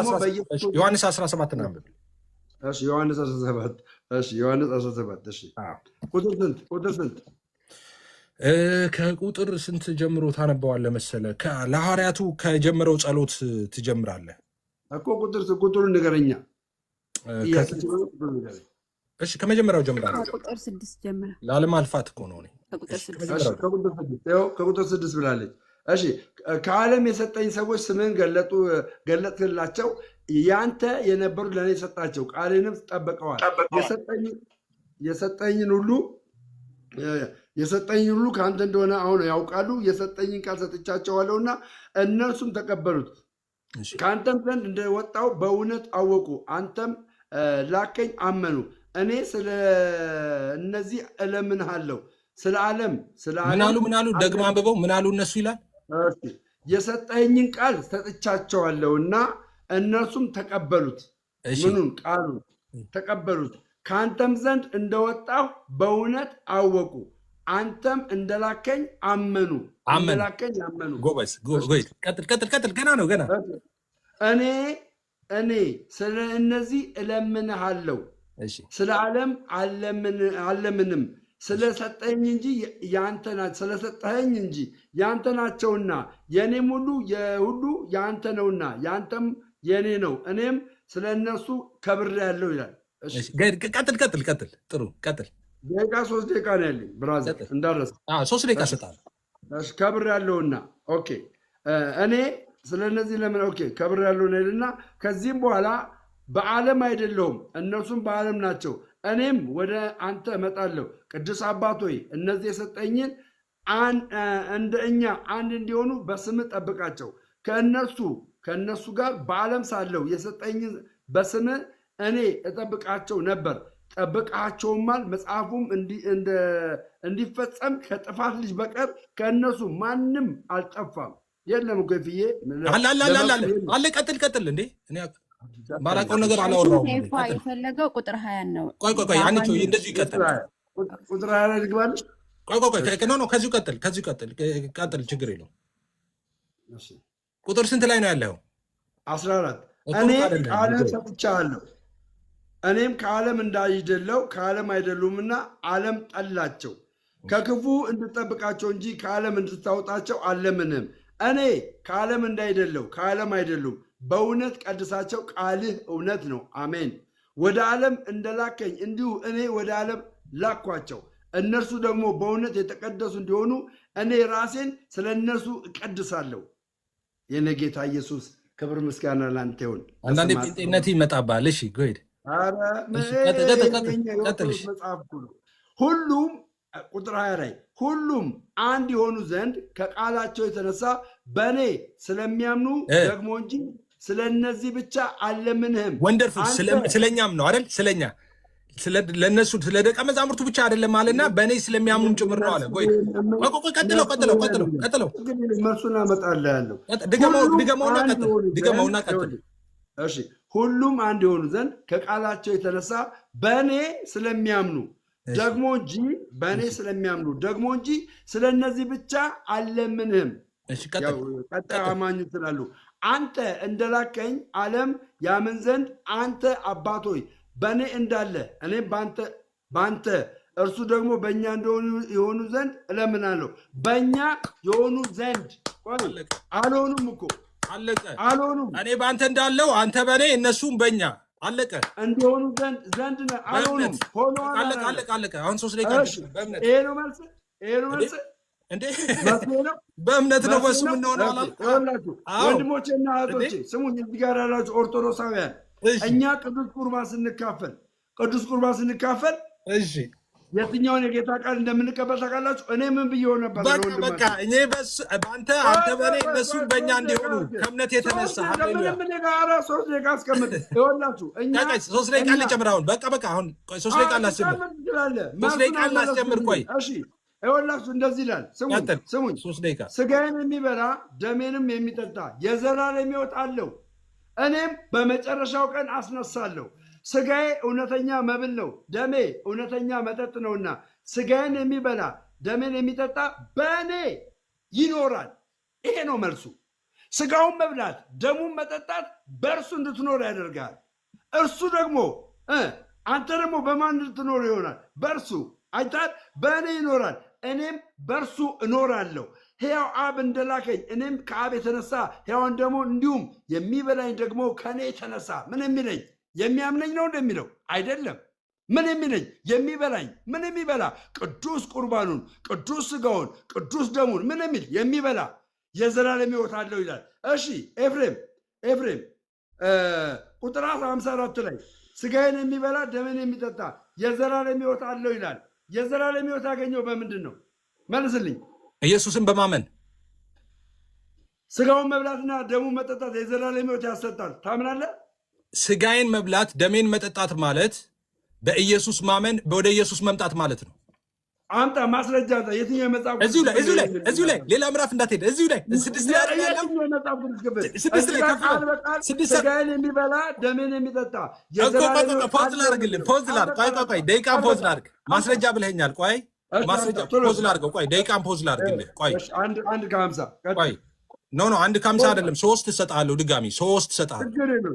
17 ነው። ዮሐንስ 17 ቁጥር ስንት? ከቁጥር ስንት ጀምሮ ታነባዋለህ መሰለህ? ለሐዋርያቱ ከጀመረው ጸሎት ትጀምራለህ እኮ። ቁጥሩን ንገረኛ። እሺ ከመጀመሪያው ጀምራለሁ። ከቁጥር 6 ጀምራ። ላለማልፋት እኮ ነው። ከቁጥር 6 ብላለች። እሺ ከዓለም የሰጠኝ ሰዎች ስምህን ገለጥክላቸው፣ ያንተ የነበሩ ለእኔ ሰጣቸው፣ ቃልንም ጠብቀዋል። የሰጠኝን ሁሉ ከአንተ እንደሆነ አሁን ያውቃሉ። የሰጠኝን ቃል ሰጥቻቸዋለሁና እነርሱም ተቀበሉት። ከአንተም ዘንድ እንደወጣው በእውነት አወቁ። አንተም ላከኝ አመኑ። እኔ ስለ እነዚህ እለምንሃለሁ። ስለ ዓለም ምናሉ ደግሞ አንብበው ምናሉ እነሱ ይላል። የሰጠኝን ቃል ሰጥቻቸዋለሁና እነርሱም ተቀበሉት። ምኑን? ቃሉን ተቀበሉት። ከአንተም ዘንድ እንደወጣሁ በእውነት አወቁ። አንተም እንደላከኝ አመኑ። እንደላከኝ አመኑ። ጎበዝ። ቀጥል። ገና ነው። እኔ ስለ እነዚህ እለምንሃለሁ። ስለ ዓለም አለምንም ስለሰጠኝ እንጂ ስለሰጠኸኝ እንጂ ያንተ ናቸውና የእኔም ሁሉ ያንተ ነውና ያንተም የእኔ ነው። እኔም ስለ እነሱ ከብሬአለሁ ይላል። ቀጥል። ጥሩ ቀጥል። ደቂቃ 3 ደቂቃ ነው ያለኝ ብራዘር፣ እንዳረስ 3 ደቂቃ ሰጣል። ከብሬአለሁና ኦኬ። እኔ ስለ እነዚህ ለምን ኦኬ ከብሬአለሁ ይልና ከዚህም በኋላ በዓለም አይደለሁም፣ እነርሱም በዓለም ናቸው፣ እኔም ወደ አንተ እመጣለሁ። ቅዱስ አባት ሆይ እነዚህ የሰጠኝን እንደ እኛ አንድ እንዲሆኑ በስምህ ጠብቃቸው። ከእነሱ ጋር በዓለም ሳለሁ የሰጠኝን በስምህ እኔ እጠብቃቸው ነበር። ጠብቃቸውማል። መጽሐፉም እንዲፈጸም ከጥፋት ልጅ በቀር ከእነሱ ማንም አልጠፋም። የለም እኮ ፍዬ አለ። ቀጥል እንዴ ማራቀው ነገር አላወራሁም። የፈለገው ቁጥር 20 ነው። ቆይ አንቺ እንደዚሁ ይቀጥል። ቁጥር 20 ላይ ልግባለሽ። ቆይ ከዚሁ ቀጥል፣ ችግር የለውም። ቁጥር ስንት ላይ ነው ያለው? 14 እኔ ቃልን ሰጥቻለሁ፣ እኔም ከዓለም እንዳይደለው ከዓለም አይደሉምና ዓለም ጠላቸው። ከክፉ እንድጠብቃቸው እንጂ ከዓለም እንድታወጣቸው አለምንም። እኔ ከዓለም እንዳይደለው ከዓለም አይደሉም። በእውነት ቀድሳቸው፣ ቃልህ እውነት ነው። አሜን። ወደ ዓለም እንደላከኝ እንዲሁ እኔ ወደ ዓለም ላኳቸው። እነርሱ ደግሞ በእውነት የተቀደሱ እንዲሆኑ እኔ ራሴን ስለ እነርሱ እቀድሳለሁ። የኔ ጌታ ኢየሱስ ክብር ምስጋና ላንተ ይሁን። አንዳንዴ ጴንጤነት ይመጣባል። እሺ ጎይድ መጽሐፍ ሁሉም ቁጥር 20 ላይ ሁሉም አንድ የሆኑ ዘንድ ከቃላቸው የተነሳ በእኔ ስለሚያምኑ ደግሞ እንጂ ስለ እነዚህ ብቻ አለምንህም። ወንደርፉል። ስለኛም ነው አይደል? ስለኛ ለነሱ ስለ ደቀ መዛሙርቱ ብቻ አይደለም አለና በእኔ ስለሚያምኑን ጭምር ነው አለ። ቆይ ቀጥለው መልሱን አመጣልሃለሁ። ድገመውና ቀጥል። እሺ ሁሉም አንድ የሆኑ ዘንድ ከቃላቸው የተነሳ በእኔ ስለሚያምኑ ደግሞ እንጂ በእኔ ስለሚያምኑ ደግሞ እንጂ ስለነዚህ ብቻ አልለምንህም። ቀጣይ አማኙ ስላሉ አንተ እንደላከኝ ዓለም ያምን ዘንድ አንተ አባት ሆይ በእኔ እንዳለ እኔም በአንተ እርሱ ደግሞ በእኛ እንደሆኑ የሆኑ ዘንድ እለምናለሁ። በእኛ የሆኑ ዘንድ አልሆኑም እኮ አልሆኑም። እኔ በአንተ እንዳለው አንተ በእኔ እነሱም በእኛ አለቀ። እንዲሆኑ ዘንድ አልሆኑም። አለቀ። አሁን 3 ደቂቃ በእምነት ይሄ ነው መልስ። ይሄ ነው መልስ እንዴ? በእምነት ነው በሱ የምንሆነው። ወንድሞቼና እህቶቼ ስሙኝ፣ እዚህ ጋር ያላችሁ ኦርቶዶክሳውያን እኛ ቅዱስ ቁርባን ስንካፈል እሺ የትኛውን የጌታ ቃል እንደምንቀበል ታውቃላችሁ? እኔ ምን ብዬ ነበር? በቃ እኔ በአንተ አንተ በእኔ እነሱ በእኛ እንዲሆኑ ከእምነት የተነሳ ጋራ 3 ደቂቃ አስቀምጥ። ይኸውላችሁ እኛ 3 ደቂቃ ልጨምር። አሁን በቃ አሁን 3 ደቂቃ ላስጀምር። 3 ደቂቃ ላስጀምር። ቆይ እሺ፣ ይኸውላችሁ እንደዚህ ይላል። ስሙኝ 3 ደቂቃ ስጋዬን የሚበላ ደሜንም የሚጠጣ የዘላለም ሕይወት አለው፣ እኔም በመጨረሻው ቀን አስነሳለሁ። ስጋዬ እውነተኛ መብል ነው፣ ደሜ እውነተኛ መጠጥ ነውና ስጋዬን የሚበላ ደሜን የሚጠጣ በእኔ ይኖራል። ይሄ ነው መልሱ። ስጋውን መብላት ደሙን መጠጣት በእርሱ እንድትኖር ያደርጋል። እርሱ ደግሞ አንተ ደግሞ በማን እንድትኖር ይሆናል? በእርሱ አይታል። በእኔ ይኖራል፣ እኔም በእርሱ እኖራለሁ። ሕያው አብ እንደላከኝ እኔም ከአብ የተነሳ ሕያዋን ደግሞ እንዲሁም የሚበላኝ ደግሞ ከእኔ የተነሳ ምን የሚለኝ የሚያምነኝ ነው እንደሚለው አይደለም። ምን የሚለኝ የሚበላኝ ምን የሚበላ ቅዱስ ቁርባኑን ቅዱስ ስጋውን ቅዱስ ደሙን ምን የሚል የሚበላ የዘላለም ሕይወት አለው ይላል። እሺ ኤፍሬም ቁጥር 54 ላይ ስጋዬን የሚበላ ደሜን የሚጠጣ የዘላለም ሕይወት አለው ይላል። የዘላለም ሕይወት ያገኘው በምንድን ነው? መልስልኝ። ኢየሱስን በማመን ስጋውን መብላትና ደሙን መጠጣት የዘላለም ሕይወት ያሰጣል። ታምናለህ? ስጋዬን መብላት ደሜን መጠጣት ማለት በኢየሱስ ማመን ወደ ኢየሱስ መምጣት ማለት ነው። አምጣ ማስረጃ። የትኛው መጽሐፍ? እዚሁ ላይ ሌላ ምዕራፍ እንዳትሄድ። እዚሁ ላይ 6 ላይ ስጋዬን የሚበላ ደሜን የሚጠጣ ፖዝ ላድርግልህ። ቆይ ደቂቃን ፖዝ ላድርግ። ማስረጃ ብለኸኛል። ቆይ ማስረጃ ፖዝ ላድርገው። ቆይ ደቂቃን ፖዝ ላድርግልህ። ቆይ 1:50 ቆይ ኖ 1:50 አይደለም፣ 3 እሰጥሃለሁ። ድጋሚ 3 እሰጥሃለሁ።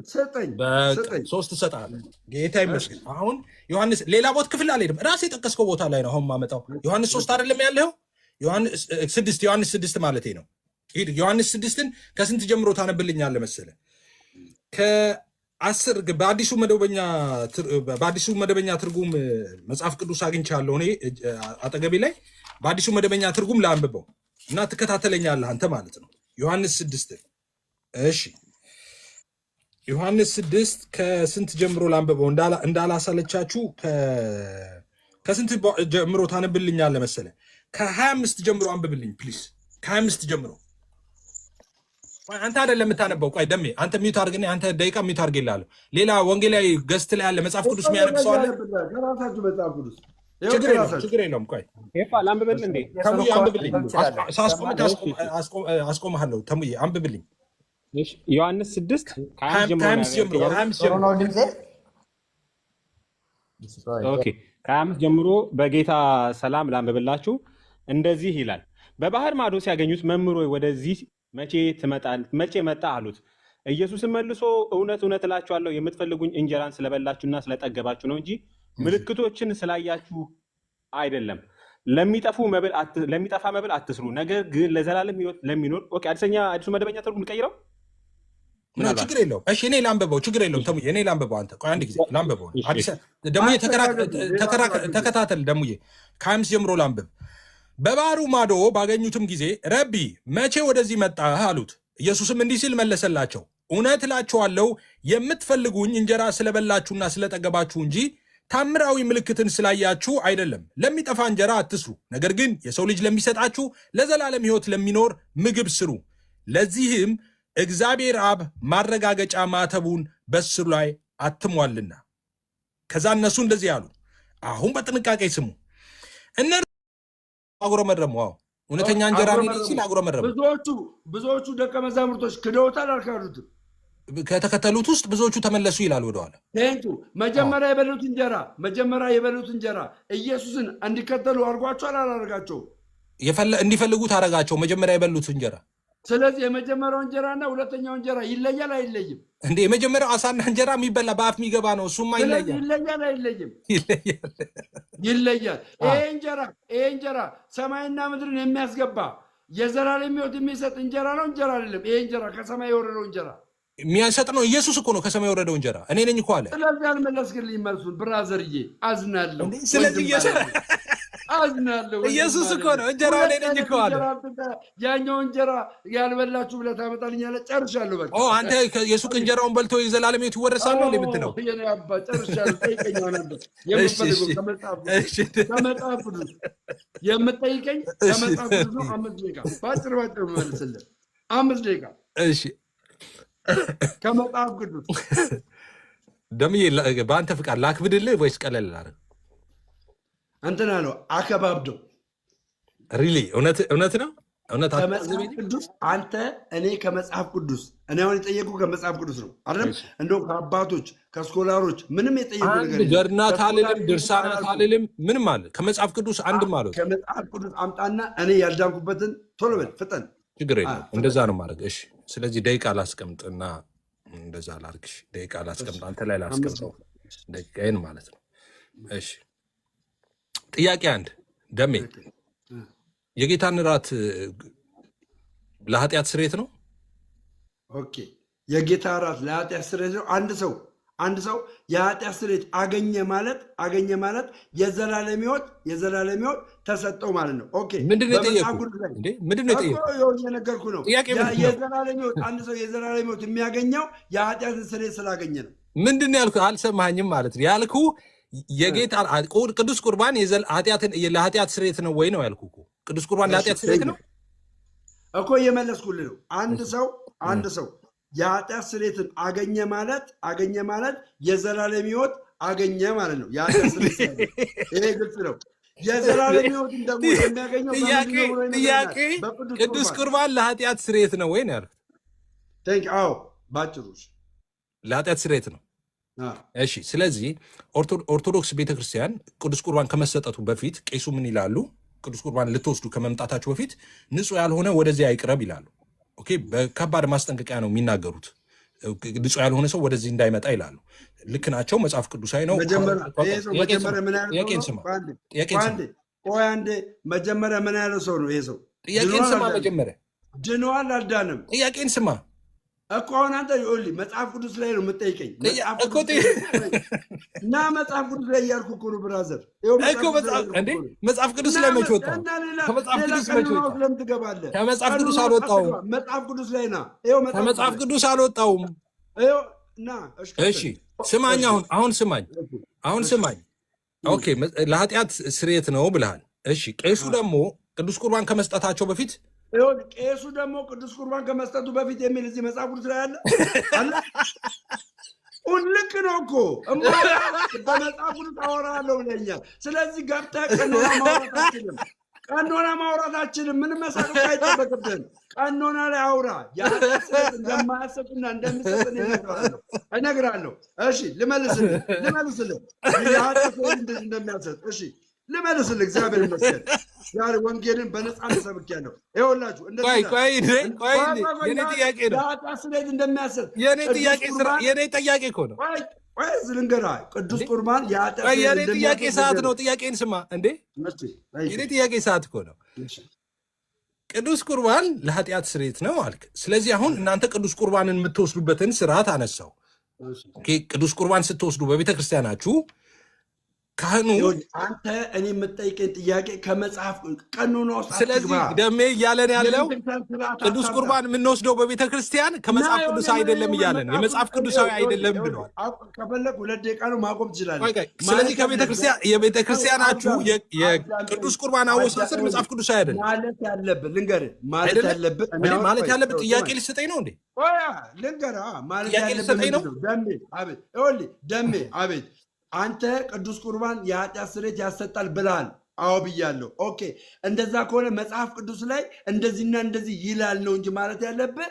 3 እሰጥሃለሁ። ጌታ ይመስገን። አሁን ዮሐንስ ሌላ ቦታ ክፍል አልሄድም፣ ራሴ የጠቀስከው ቦታ ላይ ነው አሁን ማመጣው። ዮሐንስ 3 አይደለም ያለው? ዮሐንስ 6 ማለቴ ነው። ሂድ ዮሐንስ 6ን ከስንት ጀምሮ ታነብልኛለህ መሰለህ? ከ10 በአዲሱ መደበኛ ትርጉም መጽሐፍ ቅዱስ አግኝቻለሁ እኔ አጠገቤ ላይ። በአዲሱ መደበኛ ትርጉም ላንብበው እና ትከታተለኛለህ አንተ ማለት ነው። ዮሐንስ 6 እሺ፣ ዮሐንስ 6 ከስንት ጀምሮ ላንብበው እንዳላሳለቻችሁ። ከስንት ጀምሮ ታነብልኛለህ መሰለህ? ከ25 ጀምሮ አንብብልኝ ፕሊዝ። ከ25 ጀምሮ አንተ አይደለም የምታነበው። ቆይ ደሜ አንተ ሚውት አድርግና አንተ ደቂቃ ሚውት አድርግልሃለሁ። ሌላ ወንጌላዊ ገስት ላይ ያለ መጽሐፍ ቅዱስ የሚያነብ ሰው አለ? ችግር የለውም። ቆይ ላንብብል እንዴ? ተሙዬ አንብብልኝ። አስቆምሃለሁ። ተሙዬ አንብብልኝ። ዮሐንስ 6 ከ25 ጀምሮ በጌታ ሰላም ላንብብላችሁ። እንደዚህ ይላል። በባህር ማዶ ሲያገኙት መምህር ሆይ ወደዚህ መቼ መጣ አሉት። ኢየሱስም መልሶ እውነት እውነት እላችኋለሁ የምትፈልጉኝ እንጀራን ስለበላችሁና ስለጠገባችሁ ነው እንጂ ምልክቶችን ስላያችሁ አይደለም። ለሚጠፋ መብል አትስሩ፣ ነገር ግን ለዘላለም ሕይወት ለሚኖር። አዲሱ መደበኛ ትርጉም ልቀይረው? ችግር የለውም። እሺ እኔ ላንብበው። ችግር የለውም። ተሙዬ እኔ ላንብበው። አንተ ቆይ አንድ ጊዜ ላንብበው። ደሙዬ ተከታተል። ደሙዬ ከ25 ጀምሮ ላንብብ። በባህሩ ማዶ ባገኙትም ጊዜ ረቢ መቼ ወደዚህ መጣህ አሉት። ኢየሱስም እንዲህ ሲል መለሰላቸው፣ እውነት እላችኋለሁ የምትፈልጉኝ እንጀራ ስለበላችሁና ስለጠገባችሁ እንጂ ታምራዊ ምልክትን ስላያችሁ አይደለም። ለሚጠፋ እንጀራ አትስሩ፣ ነገር ግን የሰው ልጅ ለሚሰጣችሁ ለዘላለም ሕይወት ለሚኖር ምግብ ስሩ። ለዚህም እግዚአብሔር አብ ማረጋገጫ ማተቡን በስሩ ላይ አትሟልና። ከዛ እነሱ እንደዚህ ያሉ። አሁን በጥንቃቄ ስሙ። እነርሱ አጉረመረሙ። እውነተኛ እንጀራ ሲል አጉረመረሙ። ብዙዎቹ ደቀ መዛሙርቶች ክደውታል፣ አልካዱትም። ከተከተሉት ውስጥ ብዙዎቹ ተመለሱ ይላል ወደኋላ። መጀመሪያ የበሉት እንጀራ ኢየሱስን እንዲከተሉ አድርጓቸዋል፣ አላደርጋቸውም? እንዲፈልጉት አደረጋቸው መጀመሪያ የበሉት እንጀራ። ስለዚህ የመጀመሪያው እንጀራና ሁለተኛው እንጀራ ይለያል አይለይም? እንዴ የመጀመሪያው አሳና እንጀራ የሚበላ በአፍ የሚገባ ነው። እሱማ ይለያል አይለይም? ይለያል። ይሄ እንጀራ ሰማይና ምድርን የሚያስገባ የዘላለም ሕይወት የሚሰጥ እንጀራ ነው፣ እንጀራ አይደለም። ይሄ እንጀራ ከሰማይ የወረደው እንጀራ የሚያሰጥ ነው። ኢየሱስ እኮ ነው ከሰማይ የወረደው እንጀራ፣ እኔ ነኝ እኮ አለ። ስለዚህ አልመለስክልኝ መልሱን ብራዘርዬ፣ አዝናለሁ። ስለዚህ አዝናለሁ። ኢየሱስ እኮ ነው እንጀራ፣ እኔ ነኝ እኮ አለ። ያኛው እንጀራ ያልበላችሁ ብለህ ታመጣልኛለህ። ጨርሻለሁ። በቃ አንተ የሱቅ እንጀራውን በልቶ የዘላለም ሕይወት ይወረሳል ነው የምትለው? የኔ አባ ጨርሻለሁ። ጠይቀኝ ነበር የምትፈልገው ከመጽሐፍ ቅዱስ የምትጠይቀኝ ከመጽሐፍ ቅዱስ ነው። 5 ደቂቃ ባጭር መልስልህ። 5 ደቂቃ እሺ። ከመጽሐፍ ቅዱስ ደምዬ በአንተ ፍቃድ ላክብድልህ ወይስ ቀለል ላድርግ? እንትን አለው አከባብደው። ሪሊ እውነት ነው። ከመጽሐፍ ቅዱስ አንተ እኔ ከመጽሐፍ ቅዱስ እኔ አሁን የጠየቁ ከመጽሐፍ ቅዱስ ነው አይደለም? እንደውም ከአባቶች ከስኮላሮች ምንም የጠየቁ ነገር ገድናት አልልም፣ ድርሳናት አልልም፣ ምንም አለ ከመጽሐፍ ቅዱስ አንድም አለ። ከመጽሐፍ ቅዱስ አምጣና እኔ ያልዳንኩበትን ቶሎ በል ፍጠን። ችግር የለም እንደዛ ነው ማድረግ። እሺ ስለዚህ ደቂቃ ላስቀምጥና እንደዛ ላድርግሽ። ደቂቃ ላስቀምጥ፣ አንተ ላይ ላስቀምጠው ደቂቃዬን ማለት ነው። እሺ ጥያቄ 1 ደሜ የጌታን እራት ለኃጢአት ስርየት ነው? ኦኬ የጌታ እራት ለኃጢአት ስርየት ነው። አንድ ሰው የኃጢአት ስርየት አገኘ ማለት የዘላለም ሕይወት ተሰጠው ማለት ነው። ኦኬ ምንድነው የጠየቁት? የነገርኩ ነው። የዘላለም ሕይወት አንድ ሰው የዘላለም ሕይወት የሚያገኘው የኃጢአትን ስርየት ስላገኘ ነው። ምንድን ነው ያልኩህ? አልሰማኝም ማለት ነው ያልኩ የጌታ ቅዱስ ቁርባን ለኃጢአት ስርየት ነው ወይ ነው ያልኩህ። ቅዱስ ቁርባን ለኃጢአት ስርየት ነው እኮ እየመለስኩልህ ነው። አንድ ሰው የኃጢአት ስርየትን አገኘ ማለት የዘላለም ሕይወት አገኘ ማለት ነው። የኃጢአት ስርየት ይሄ ግልጽ ነው። የዘላለም ሕይወትን ደግሞ የሚያገኘው ጥያቄ ቅዱስ ቁርባን ለኃጢአት ስርየት ነው ወይ ነው ያልኩት። አዎ ባጭሩ ለኃጢአት ስርየት ነው። እሺ ስለዚህ ኦርቶዶክስ ቤተክርስቲያን ቅዱስ ቁርባን ከመሰጠቱ በፊት ቄሱ ምን ይላሉ? ቅዱስ ቁርባን ልትወስዱ ከመምጣታችሁ በፊት ንጹሕ ያልሆነ ወደዚህ አይቅረብ ይላሉ። ኦኬ በከባድ ማስጠንቀቂያ ነው የሚናገሩት። ንጹሕ ያልሆነ ሰው ወደዚህ እንዳይመጣ ይላሉ። ልክ ናቸው፣ መጽሐፍ ቅዱሳዊ ነው። መጀመሪያ ምን ያለው ሰው ነው ይሄ ሰው? ጥያቄን ስማ። መጀመሪያ ድነዋል አልዳንም? ጥያቄን ስማ እኮ አሁን አንተ መጽሐፍ ቅዱስ ላይ ነው የምጠይቀኝ። እና መጽሐፍ ቅዱስ ላይ እያልኩ እኮ ነው ብራዘር። መጽሐፍ ቅዱስ ላይ መች ወጣ? ለምን ትገባለህ? ከመጽሐፍ ቅዱስ አልወጣውም። መጽሐፍ ቅዱስ ላይ ና። ከመጽሐፍ ቅዱስ አልወጣውም። እሺ ስማኝ፣ አሁን ስማኝ። ኦኬ ለኃጢአት ስርየት ነው ብልሃል። እሺ ቄሱ ደግሞ ቅዱስ ቁርባን ከመስጠታቸው በፊት ቄሱ ደግሞ ቅዱስ ቁርባን ከመስጠቱ በፊት የሚል እዚህ መጽሐፍ ቅዱስ ላይ አለ። ልክ ነው እኮ በመጽሐፍ ቅዱስ አወራለሁ ብለኛል። ስለዚህ ገብተህ ቀኖና ማውራት አችልም። ምን መሳቀቅ አይጠበቅብህም። ቀኖና ላይ አውራ። የኃጢአት ስርየት እንደማያሰጥና እንደሚሰጥ እነግርሃለሁ። እሺ ልመልስልህ። የኃጢአት ስርየት እንደዚህ እንደሚያሰጥ እሺ ልመልስልህ። እግዚአብሔር ይመስገን ዛሬ ወንጌልን በነፃነት ሰብኬያለሁ። ይኸውላችሁ የኔ ጥያቄ ነው። ለኃጢአት ስርየት እንደሚያሰጥ የኔ ጥያቄ እኮ ነው። ልንገርህ ቅዱስ ቁርባን የኔ ጥያቄ ሰዓት ነው። ጥያቄን ስማ እንዴ። የኔ ጥያቄ ሰዓት እኮ ነው። ቅዱስ ቁርባን ለኃጢአት ስርየት ነው አልክ። ስለዚህ አሁን እናንተ ቅዱስ ቁርባንን የምትወስዱበትን ስርዓት አነሳው። ቅዱስ ቁርባን ስትወስዱ በቤተክርስቲያናችሁ ካህኑ አንተ እኔ የምጠይቀኝ ጥያቄ ከመጽሐፍ ቀኖና ውስጥ ስለዚህ ደሜ እያለን ያለው ቅዱስ ቁርባን የምንወስደው በቤተ ክርስቲያን ከመጽሐፍ ቅዱስ አይደለም እያለ ነው። የመጽሐፍ ቅዱሳዊ አይደለም ብለዋል። ከፈለግ 2 ደቂቃ ነው ማቆም ትችላለህ። ስለዚህ የቤተ ክርስቲያናችሁ የቅዱስ ቁርባን አወሳሰድ መጽሐፍ ቅዱሳዊ አይደለም ማለት ያለብህ ልንገርህ። ማለት ያለብህ ጥያቄ ልትሰጠኝ ነው እንዴ? ልንገርህ ማለት ያለብህ ነው። ደሜ አቤት አንተ ቅዱስ ቁርባን የኃጢአት ስርየት ያሰጣል ብለሃል። አዎ ብያለሁ። ኦኬ እንደዛ ከሆነ መጽሐፍ ቅዱስ ላይ እንደዚህና እንደዚህ ይላል ነው እንጂ ማለት ያለብህ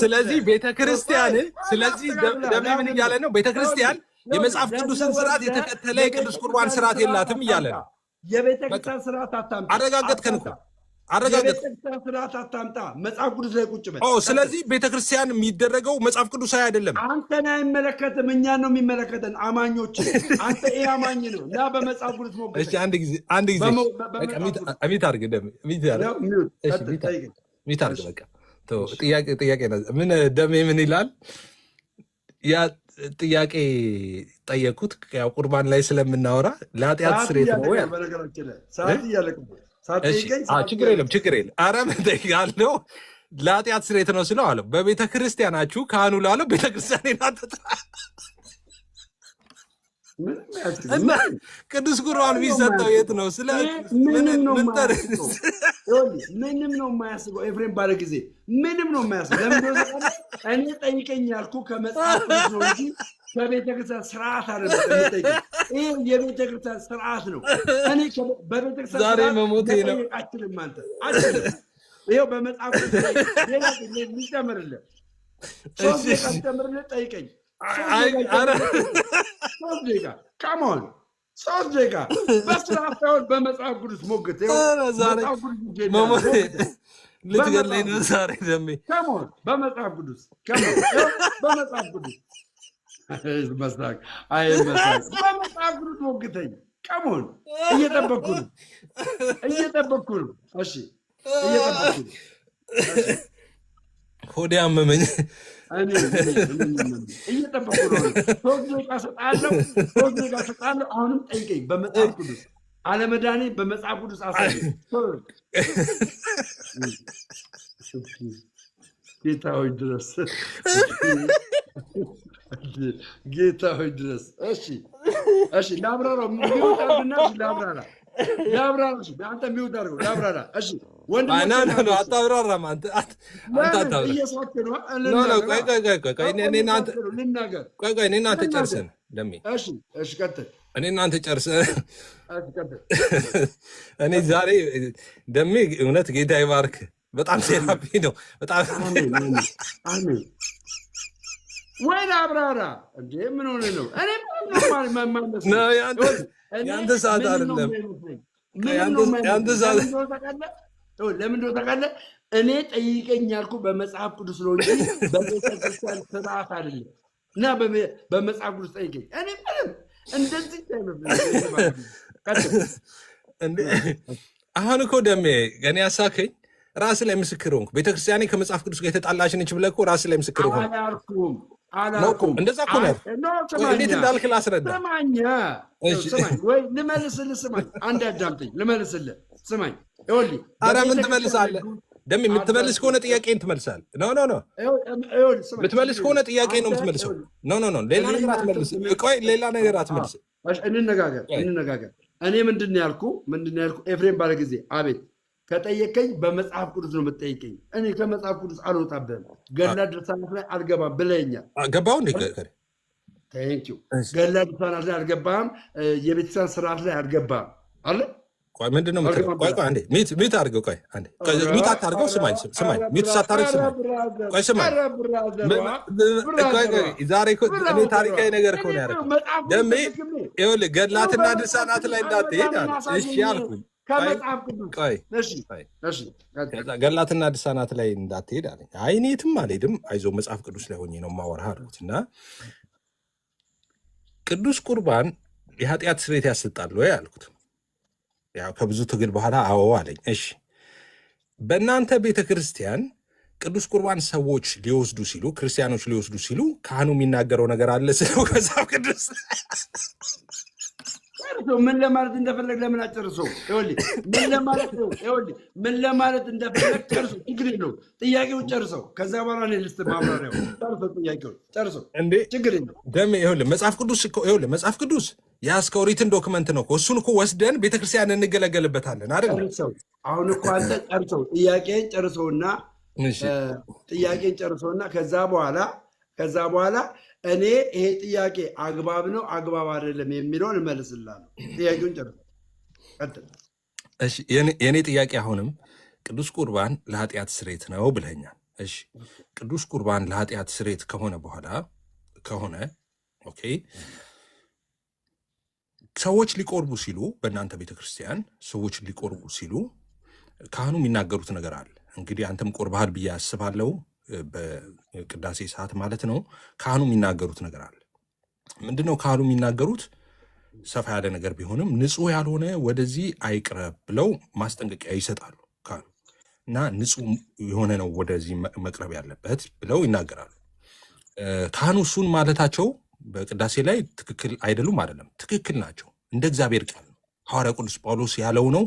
ስለዚህ ቤተክርስቲያን ስለዚህ ደም ምን እያለ ነው? ቤተክርስቲያን የመጽሐፍ ቅዱስን ስርዓት የተከተለ የቅዱስ ቁርባን ስርዓት የላትም እያለ ነው። የቤተክርስቲያን ስርዓት አታምጣ። አረጋገጥከን እኮ የቤተክርስቲያን ስርዓት አታምጣ። መጽሐፍ ቅዱስ ላይ ቁጭ በል። ስለዚህ ቤተክርስቲያን የሚደረገው መጽሐፍ ቅዱሳዊ አይደለም። አንተን አይመለከትም፣ እኛን ነው የሚመለከተን አማኞች። አንተ ይሄ አማኝ ነው እና በመጽሐፍ ቅዱስ ሞገስ። እሺ አንድ ጊዜ ሚት አድርግ ደም ሚት አድርግ። በቃ ጥያቄ ምን ደሜ ምን ይላል? ያ ጥያቄ ጠየኩት። ያው ቁርባን ላይ ስለምናወራ ለኃጢአት ስርየት ነው ወይ? ችግር የለም ችግር የለም። ኧረ ምን ጠይቃለሁ? ለኃጢአት ስርየት ነው ስለው አለው በቤተ ክርስቲያናችሁ ካህኑ ላለው ቤተክርስቲያን ናጠጣ እና ቅዱስ ቁርባን የሚሰጠው የት ነው? ስለ ምንም ነው የማያስበው። ኤፍሬም ባለ ጊዜ ምንም ነው የማያስበው። ለምን እኔ ጠይቀኝ ያልኩ ከመጽሐፍ ነው እንጂ ከቤተክርስቲያን ስርዓት አይደለም። ይህ የቤተክርስቲያን ስርዓት ነው። እኔ በቤተክርስቲያን ዛሬ መሞቴ ነው። አችልም አንተ አችልም። ይኸው በመጽሐፍ ሌላ ሊጨምርልህ 3 ደቂቃ ሊጨምርልህ ጠይቀኝ። 3 ደቂቃ ካሞን 3 ደቂቃ በስርዓት ሳይሆን በመጽሐፍ ቅዱስ ሞግት። ልትገለኝ ነው ዛሬ ደሜ። ካሞን በመጽሐፍ ቅዱስ በመጽሐፍ ቅዱስ መስራቅ አይ መስራቅ በመጽሐፍ ቅዱስ ሞግተኝ። ካሞን እየጠበቅኩ ነው። እሺ እየጠበቅኩ ነው። ሆዴ አመመኝ። እየጠበቅኩ ነው። 3 ደቂቃ ሰጣለሁ። አሁንም ጠይቀኝ በመጽሐፍ ቅዱስ አለመዳኔ በመጽሐፍ ቅዱስ አሳይ። ጌታ ሆይ ድረስ እሺ ላብራራው። አንተ ሚውት አድርገው ላብራራ። እሺ አታብራራም አንተ እኔ እናንተ ጨርሰን ደሜ። እሺ ቀጥል። እኔ እናንተ ጨርሰን እኔ ዛሬ ደሜ እውነት ጌታ ይባርክ። በጣም ቴራፒ ነው። በጣም ወይ አብራራ እንዴ! ምን ሆነ ነው? እኔ ያንተ ሰዓት አይደለም። ለምን እንደው ታውቃለህ? እኔ ጠይቀኝ ያልኩ በመጽሐፍ ቅዱስ ነው እንጂ በቤተክርስቲያን ስርዓት አይደለም። እና በመጽሐፍ ቅዱስ ጠይቀኝ። እኔ ምንም እንደዚህ አሁን እኮ ደሜ እኔ ያሳከኝ ራስ ላይ ምስክር ሆንኩ። ቤተክርስቲያኔ ከመጽሐፍ ቅዱስ ጋር የተጣላች ነች ብለህ እኮ ራስ ላይ ምስክር ሆንኩ። እንደዛ እኮ ነው። እንዴት እንዳልክ ላስረዳ። ስማኝ ወይ ልመልስልህ። ስማኝ አንድ አዳምጠኝ፣ ልመልስልህ። ስማኝ ይኸውልህ። ኧረ ምን ትመልሳለህ ደሜ? የምትመልስ ከሆነ ጥያቄን ትመልሳለህ። ኖ የምትመልስ ከሆነ ጥያቄ ነው የምትመልሰው። ኖ ሌላ ነገር አትመልስ። ቆይ ሌላ ነገር አትመልስ። እንነጋገር። እኔ ምንድን ነው ያልኩ? ኤፍሬም ባለ ጊዜ አቤት ከጠየቀኝ በመጽሐፍ ቅዱስ ነው የምትጠይቀኝ። እኔ ከመጽሐፍ ቅዱስ አልወጣብህም። ገድላ ድርሳናት ላይ አልገባም ብለኸኛል። ገባሁ እንዴ? ቴንኪው። ገድላ ድርሳናት ላይ አልገባህም። የቤተክርስቲያን ስርዓት ላይ አልገባህም አለ። ቆይ ምንድን ነው ቆይ አንዴ ሚት አድርገው። ቆይ አንዴ ሚት አታድርገው። ስማኝ ሚት ሳታደርግ ስማኝ። ቆይ ስማኝ። ዛሬ እኔ ታሪካዊ ነገር እኮ ነው ያደረገው ደሜ። ይኸውልህ ገድላትና ድርሳናት ላይ እንዳትሄድ አለ። እሺ አልኩኝ። ገድላትና ድርሳናት ላይ እንዳትሄድ አለኝ። አይ እኔ የትም አልሄድም፣ አይዞህ መጽሐፍ ቅዱስ ላይ ሆኜ ነው የማወራህ አልኩት። እና ቅዱስ ቁርባን የኃጢአት ስርየት ያሰጣል ወይ አልኩት። ያው ከብዙ ትግል በኋላ አዎ አለኝ። እሺ በእናንተ ቤተ ክርስቲያን ቅዱስ ቁርባን ሰዎች ሊወስዱ ሲሉ፣ ክርስቲያኖች ሊወስዱ ሲሉ ካህኑ የሚናገረው ነገር አለ ስለው መጽሐፍ ቅዱስ ምን ለማለት እንደፈለግ ለምን አጨርሰው? ምን ለማለት እንደፈለግ ጨርሰው። ችግር የለውም። ጥያቄውን ጨርሰው። ከዛ በኋላ እኔ ልስጥ ማብራሪያው። ጨርሰው፣ ጥያቄውን ጨርሰው። ችግር የለውም። ደሜ ይኸውልህ መጽሐፍ ቅዱስ የያዝከው ሪትን ዶክመንት ነው። እሱን እኮ ወስደን ቤተክርስቲያን እንገለገልበታለን አይደል? አሁን እኮ አንተ ጨርሰው፣ ጥያቄን ጨርሰውና ከዛ በኋላ ከዛ በኋላ እኔ ይሄ ጥያቄ አግባብ ነው አግባብ አይደለም የሚለውን እመልስልሃለሁ። ጥያቄውን ጨርስ። እሺ የኔ ጥያቄ አሁንም ቅዱስ ቁርባን ለኃጢአት ስሬት ነው ብለኛል። እሺ ቅዱስ ቁርባን ለኃጢአት ስሬት ከሆነ በኋላ ከሆነ ኦኬ ሰዎች ሊቆርቡ ሲሉ በእናንተ ቤተክርስቲያን ሰዎች ሊቆርቡ ሲሉ ካህኑ የሚናገሩት ነገር አለ። እንግዲህ አንተም ቆርባሃል ብዬ አስባለሁ፣ በቅዳሴ ሰዓት ማለት ነው። ካህኑ የሚናገሩት ነገር አለ። ምንድነው ካህኑ የሚናገሩት? ሰፋ ያለ ነገር ቢሆንም ንጹሕ ያልሆነ ወደዚህ አይቅረብ ብለው ማስጠንቀቂያ ይሰጣሉ ካህኑ እና ንጹሕ የሆነ ነው ወደዚህ መቅረብ ያለበት ብለው ይናገራሉ። ካህኑ እሱን ማለታቸው በቅዳሴ ላይ ትክክል አይደሉም አይደለም፣ ትክክል ናቸው። እንደ እግዚአብሔር ቃል ነው። ሐዋርያ ቅዱስ ጳውሎስ ያለው ነው፣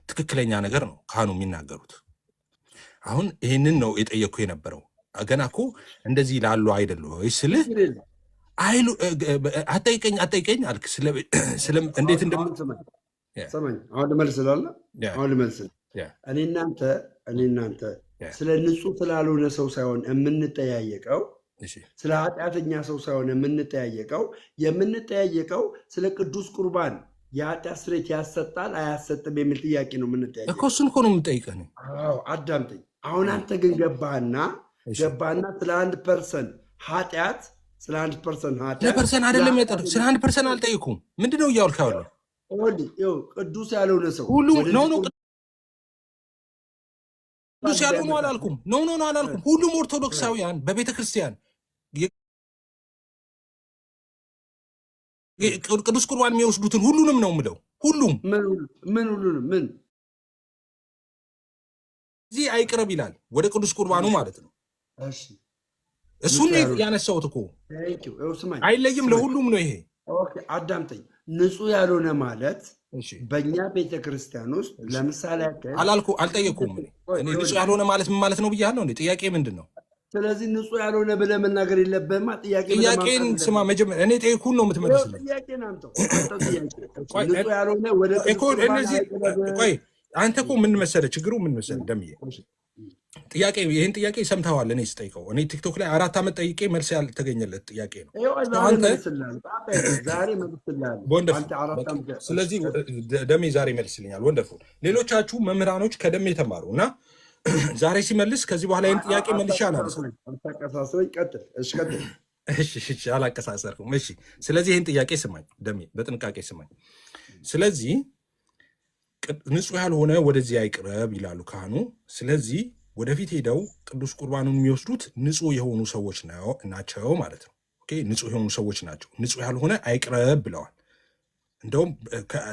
ትክክለኛ ነገር ነው ካህኑ የሚናገሩት። አሁን ይህንን ነው የጠየቅኩ የነበረው። ገና እኮ እንደዚህ ላሉ አይደሉ ወይ ስልህ አይሉ አጠይቀኝ አልክ። እንዴት ሰማኝ። አሁን ልመልስልህ አሁን ልመልስልህ። እኔ እናንተ ስለ ንጹሕ ስላልሆነ ሰው ሳይሆን የምንጠያየቀው፣ ስለ ኃጢአተኛ ሰው ሳይሆን የምንጠያየቀው ስለ ቅዱስ ቁርባን የኃጢአት ስርየት ያሰጣል አያሰጥም የሚል ጥያቄ ነው የምንጠያየቀው እኮ። እሱን እኮ ነው የምጠይቀህ ነው። አዳምጠኝ። አሁን አንተ ግን ገባህና ስለ 1% ኃጢአት ስለ 1% ኃጢአት ለፐርሰን አይደለም ያጠር ስለ 1% አልጠይኩም። ምንድነው እያልክ ያለው? ቅዱስ ያልሆነ ሰው ሁሉም ነው ቅዱስ ያልሆኑ አላልኩም። ኖ አላልኩም። ሁሉም ኦርቶዶክሳውያን በቤተ ክርስቲያን ቅዱስ ቁርባን የሚወስዱትን ሁሉንም ነው የምለው። ሁሉም ምን እዚህ አይቅረብ ይላል ወደ ቅዱስ ቁርባኑ ማለት ነው። እሱን ያነሳሁት እኮ አይለይም፣ ለሁሉም ነው ይሄ። አዳምጠኝ። ንጹሕ ያልሆነ ማለት በእኛ ቤተክርስቲያን ውስጥ ለምሳሌ አልጠየኩም። እኔ ንጹሕ ያልሆነ ማለት ምን ማለት ነው ብያለሁ እንዴ? ጥያቄ ምንድን ነው? ስለዚህ ንጹሕ ያልሆነ ብለህ መናገር የለብህማ። ጥያቄን ስማ መጀመሪያ። እኔ ጠይኩን ነው የምትመልስልኝ። ንጹሕ ያልሆነ ወደ ቆይ አንተ እኮ ምን መሰለህ ችግሩ ምን መሰለህ ደምዬ፣ ይህን ጥያቄ ሰምተዋል። እኔ ስጠይቀው እኔ ቲክቶክ ላይ 4 ዓመት ጠይቄ መልስ ያልተገኘለት ጥያቄ ነው። ስለዚህ ደሜ ዛሬ መልስልኛል። ወንደርፉል። ሌሎቻችሁ መምህራኖች ከደሜ የተማሩ እና ዛሬ ሲመልስ ከዚህ በኋላ ይህን ጥያቄ መልሻ አላቀሳሰርኩም። እሺ፣ ስለዚህ ይህን ጥያቄ ስማኝ ደሜ፣ በጥንቃቄ ስማኝ። ስለዚህ ንጹሕ ያልሆነ ወደዚህ አይቅረብ ይላሉ ካህኑ። ስለዚህ ወደፊት ሄደው ቅዱስ ቁርባኑን የሚወስዱት ንጹሕ የሆኑ ሰዎች ናቸው ማለት ነው። ንጹሕ የሆኑ ሰዎች ናቸው። ንጹሕ ያልሆነ አይቅረብ ብለዋል። እንደውም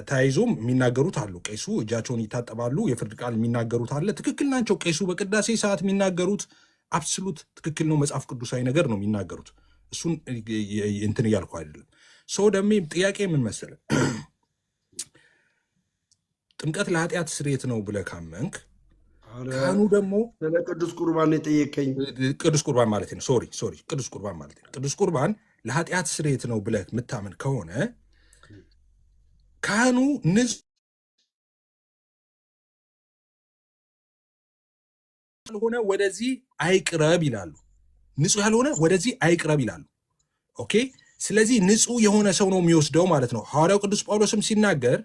ተያይዞም የሚናገሩት አሉ። ቄሱ እጃቸውን ይታጠባሉ፣ የፍርድ ቃል የሚናገሩት አለ። ትክክል ናቸው። ቄሱ በቅዳሴ ሰዓት የሚናገሩት አብስሉት ትክክል ነው። መጽሐፍ ቅዱሳዊ ነገር ነው የሚናገሩት። እሱን እንትን እያልኩ አይደለም። ሰው ደሜ ጥያቄ ምን መሰለህ፣ ጥምቀት ለኃጢአት ስርየት ነው ብለህ ካመንክ ካህኑ ደግሞ ስለ ቅዱስ ቁርባን የጠየቀኝ ቅዱስ ቁርባን ማለት ነው። ሶሪ ቅዱስ ቁርባን ማለት ነው። ቅዱስ ቁርባን ለኃጢአት ስርየት ነው ብለህ የምታመን ከሆነ ካህኑ ንጹሕ ያልሆነ ወደዚህ አይቅረብ ይላሉ። ንጹሕ ያልሆነ ወደዚህ አይቅረብ ይላሉ። ኦኬ። ስለዚህ ንጹሕ የሆነ ሰው ነው የሚወስደው ማለት ነው። ሐዋርያው ቅዱስ ጳውሎስም ሲናገር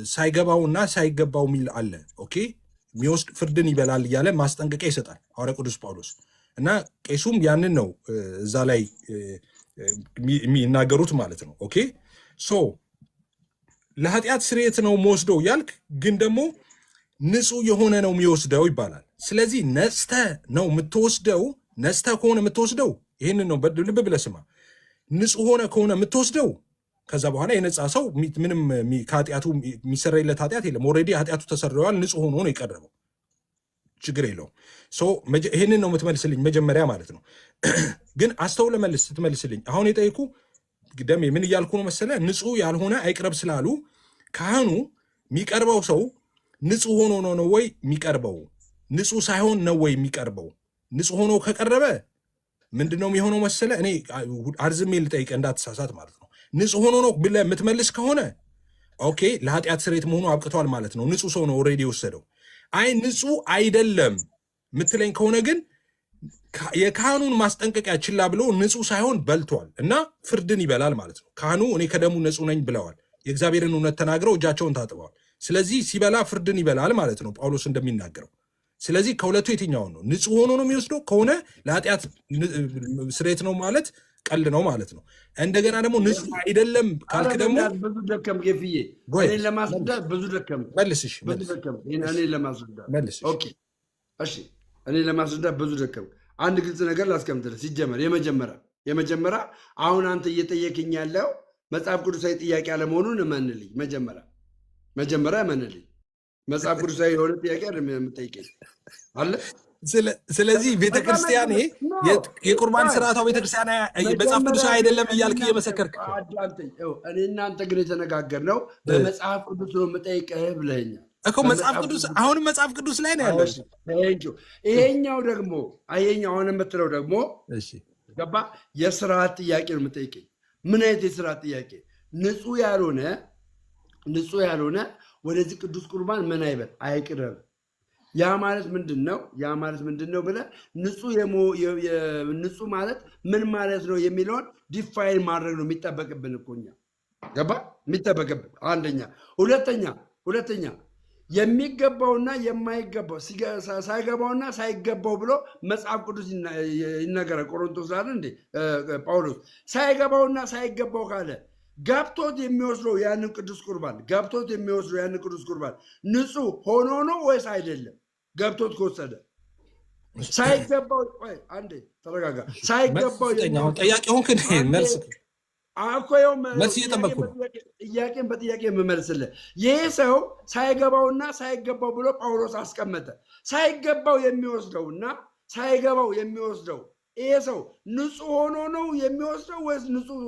ሳይገባውና ሳይገባው የሚል አለ። ኦኬ። የሚወስድ ፍርድን ይበላል እያለ ማስጠንቀቂያ ይሰጣል ሐዋርያው ቅዱስ ጳውሎስ እና ቄሱም ያንን ነው እዛ ላይ የሚናገሩት ማለት ነው። ኦኬ። ሶ ለኃጢአት ስርየት ነው መወስደው ያልክ፣ ግን ደግሞ ንጹሕ የሆነ ነው የሚወስደው ይባላል። ስለዚህ ነጽተ ነው የምትወስደው። ነጽተ ከሆነ የምትወስደው ይህንን ነው። ልብ ብለህ ስማ። ንጹሕ ሆነ ከሆነ የምትወስደው ከዛ በኋላ የነጻ ሰው ምንም ከኃጢአቱ የሚሰረይለት ኃጢአት የለም። ኦልሬዲ ኃጢአቱ ተሰርዋል። ንጹሕ ሆኖ ነው የቀረበው። ችግር የለውም። ይህንን ነው የምትመልስልኝ መጀመሪያ ማለት ነው። ግን አስተውለህ መልስ ስትመልስልኝ። አሁን የጠየኩ ደሜ ምን እያልኩ ነው መሰለህ? ንጹሕ ያልሆነ አይቅረብ ስላሉ ካህኑ የሚቀርበው ሰው ንጹሕ ሆኖ ነው ወይ የሚቀርበው? ንጹሕ ሳይሆን ነው ወይ የሚቀርበው? ንጹሕ ሆኖ ከቀረበ ምንድነው የሚሆነው መሰለህ? እኔ አርዝሜ ልጠይቅህ እንዳትሳሳት ማለት ነው። ንጹሕ ሆኖ ነው ብለህ የምትመልስ ከሆነ ኦኬ፣ ለኃጢአት ስርየት መሆኑ አብቅቷል ማለት ነው። ንጹሕ ሰው ነው ኦልሬዲ የወሰደው። አይ ንጹሕ አይደለም የምትለኝ ከሆነ ግን የካህኑን ማስጠንቀቂያ ችላ ብሎ ንጹህ ሳይሆን በልቷል እና ፍርድን ይበላል ማለት ነው። ካህኑ እኔ ከደሙ ንጹህ ነኝ ብለዋል። የእግዚአብሔርን እውነት ተናግረው እጃቸውን ታጥበዋል። ስለዚህ ሲበላ ፍርድን ይበላል ማለት ነው ጳውሎስ እንደሚናገረው። ስለዚህ ከሁለቱ የትኛውን ነው? ንጹህ ሆኖ ነው የሚወስደው ከሆነ ለኃጢአት ስርየት ነው ማለት ቀልድ ነው ማለት ነው። እንደገና ደግሞ ንጹህ አይደለም ካልክ ደግሞ ብዙ ደከም ገፍዬ እኔን ለማስረዳት ብዙ ደከም መልስሽ እኔን ለማስረዳት ኦኬ እሺ እኔን ለማስረዳት ብዙ ደከም። አንድ ግልጽ ነገር ላስቀምጥልህ። ሲጀመር የመጀመሪያ አሁን አንተ እየጠየቅኝ ያለው መጽሐፍ ቅዱሳዊ ጥያቄ አለመሆኑን እመንልኝ። መጀመሪያ እመንልኝ። መጽሐፍ ቅዱሳዊ የሆነ ጥያቄ የምጠይቀኝ አለ። ስለዚህ ቤተክርስቲያን የቁርባን ስርዓቷ ቤተክርስቲያን መጽሐፍ ቅዱሳዊ አይደለም እያልክ እየመሰከርክ እኔ እናንተ ግን የተነጋገርነው በመጽሐፍ ቅዱስ ነው የምጠይቀህ ብለኸኛል እኮ። መጽሐፍ ቅዱስ አሁንም መጽሐፍ ቅዱስ ላይ ነው ያለው። ይሄኛው ደግሞ አሁን የምትለው ደግሞ ገባ የስርዓት ጥያቄ ነው የምጠይቀኝ። ምን አይነት የስርዓት ጥያቄ? ንጹህ ያልሆነ ወደዚህ ቅዱስ ቁርባን ምን አይበል አይቅረብ። ያ ማለት ምንድን ነው ብለህ ንጹህ ማለት ምን ማለት ነው የሚለውን ዲፋይን ማድረግ ነው የሚጠበቅብን እኮ እኛ። ገባ የሚጠበቅብን አንደኛ። ሁለተኛ የሚገባውና የማይገባው ሳይገባውና ሳይገባው ብሎ መጽሐፍ ቅዱስ ይናገራል። ቆሮንቶስ አለ እንዴ ጳውሎስ ሳይገባውና ሳይገባው ካለ ገብቶት የሚወስደው ያንን ቅዱስ ቁርባን ንጹህ ሆኖ ነው ወይስ አይደለም? ገብቶት ከወሰደ ሳይገባው አንዴ ተረጋጋ። ሳይገባው ጥያቄውን መልስ እየጠበቅኩ ነው። ጥያቄን በጥያቄ የምመልስልህ ይህ ሰው ሳይገባውና ሳይገባው ብሎ ጳውሎስ አስቀመጠ። ሳይገባው የሚወስደው ይሄ ሰው ንጹህ ሆኖ ነው የሚወስደው ወይስ ንጹህ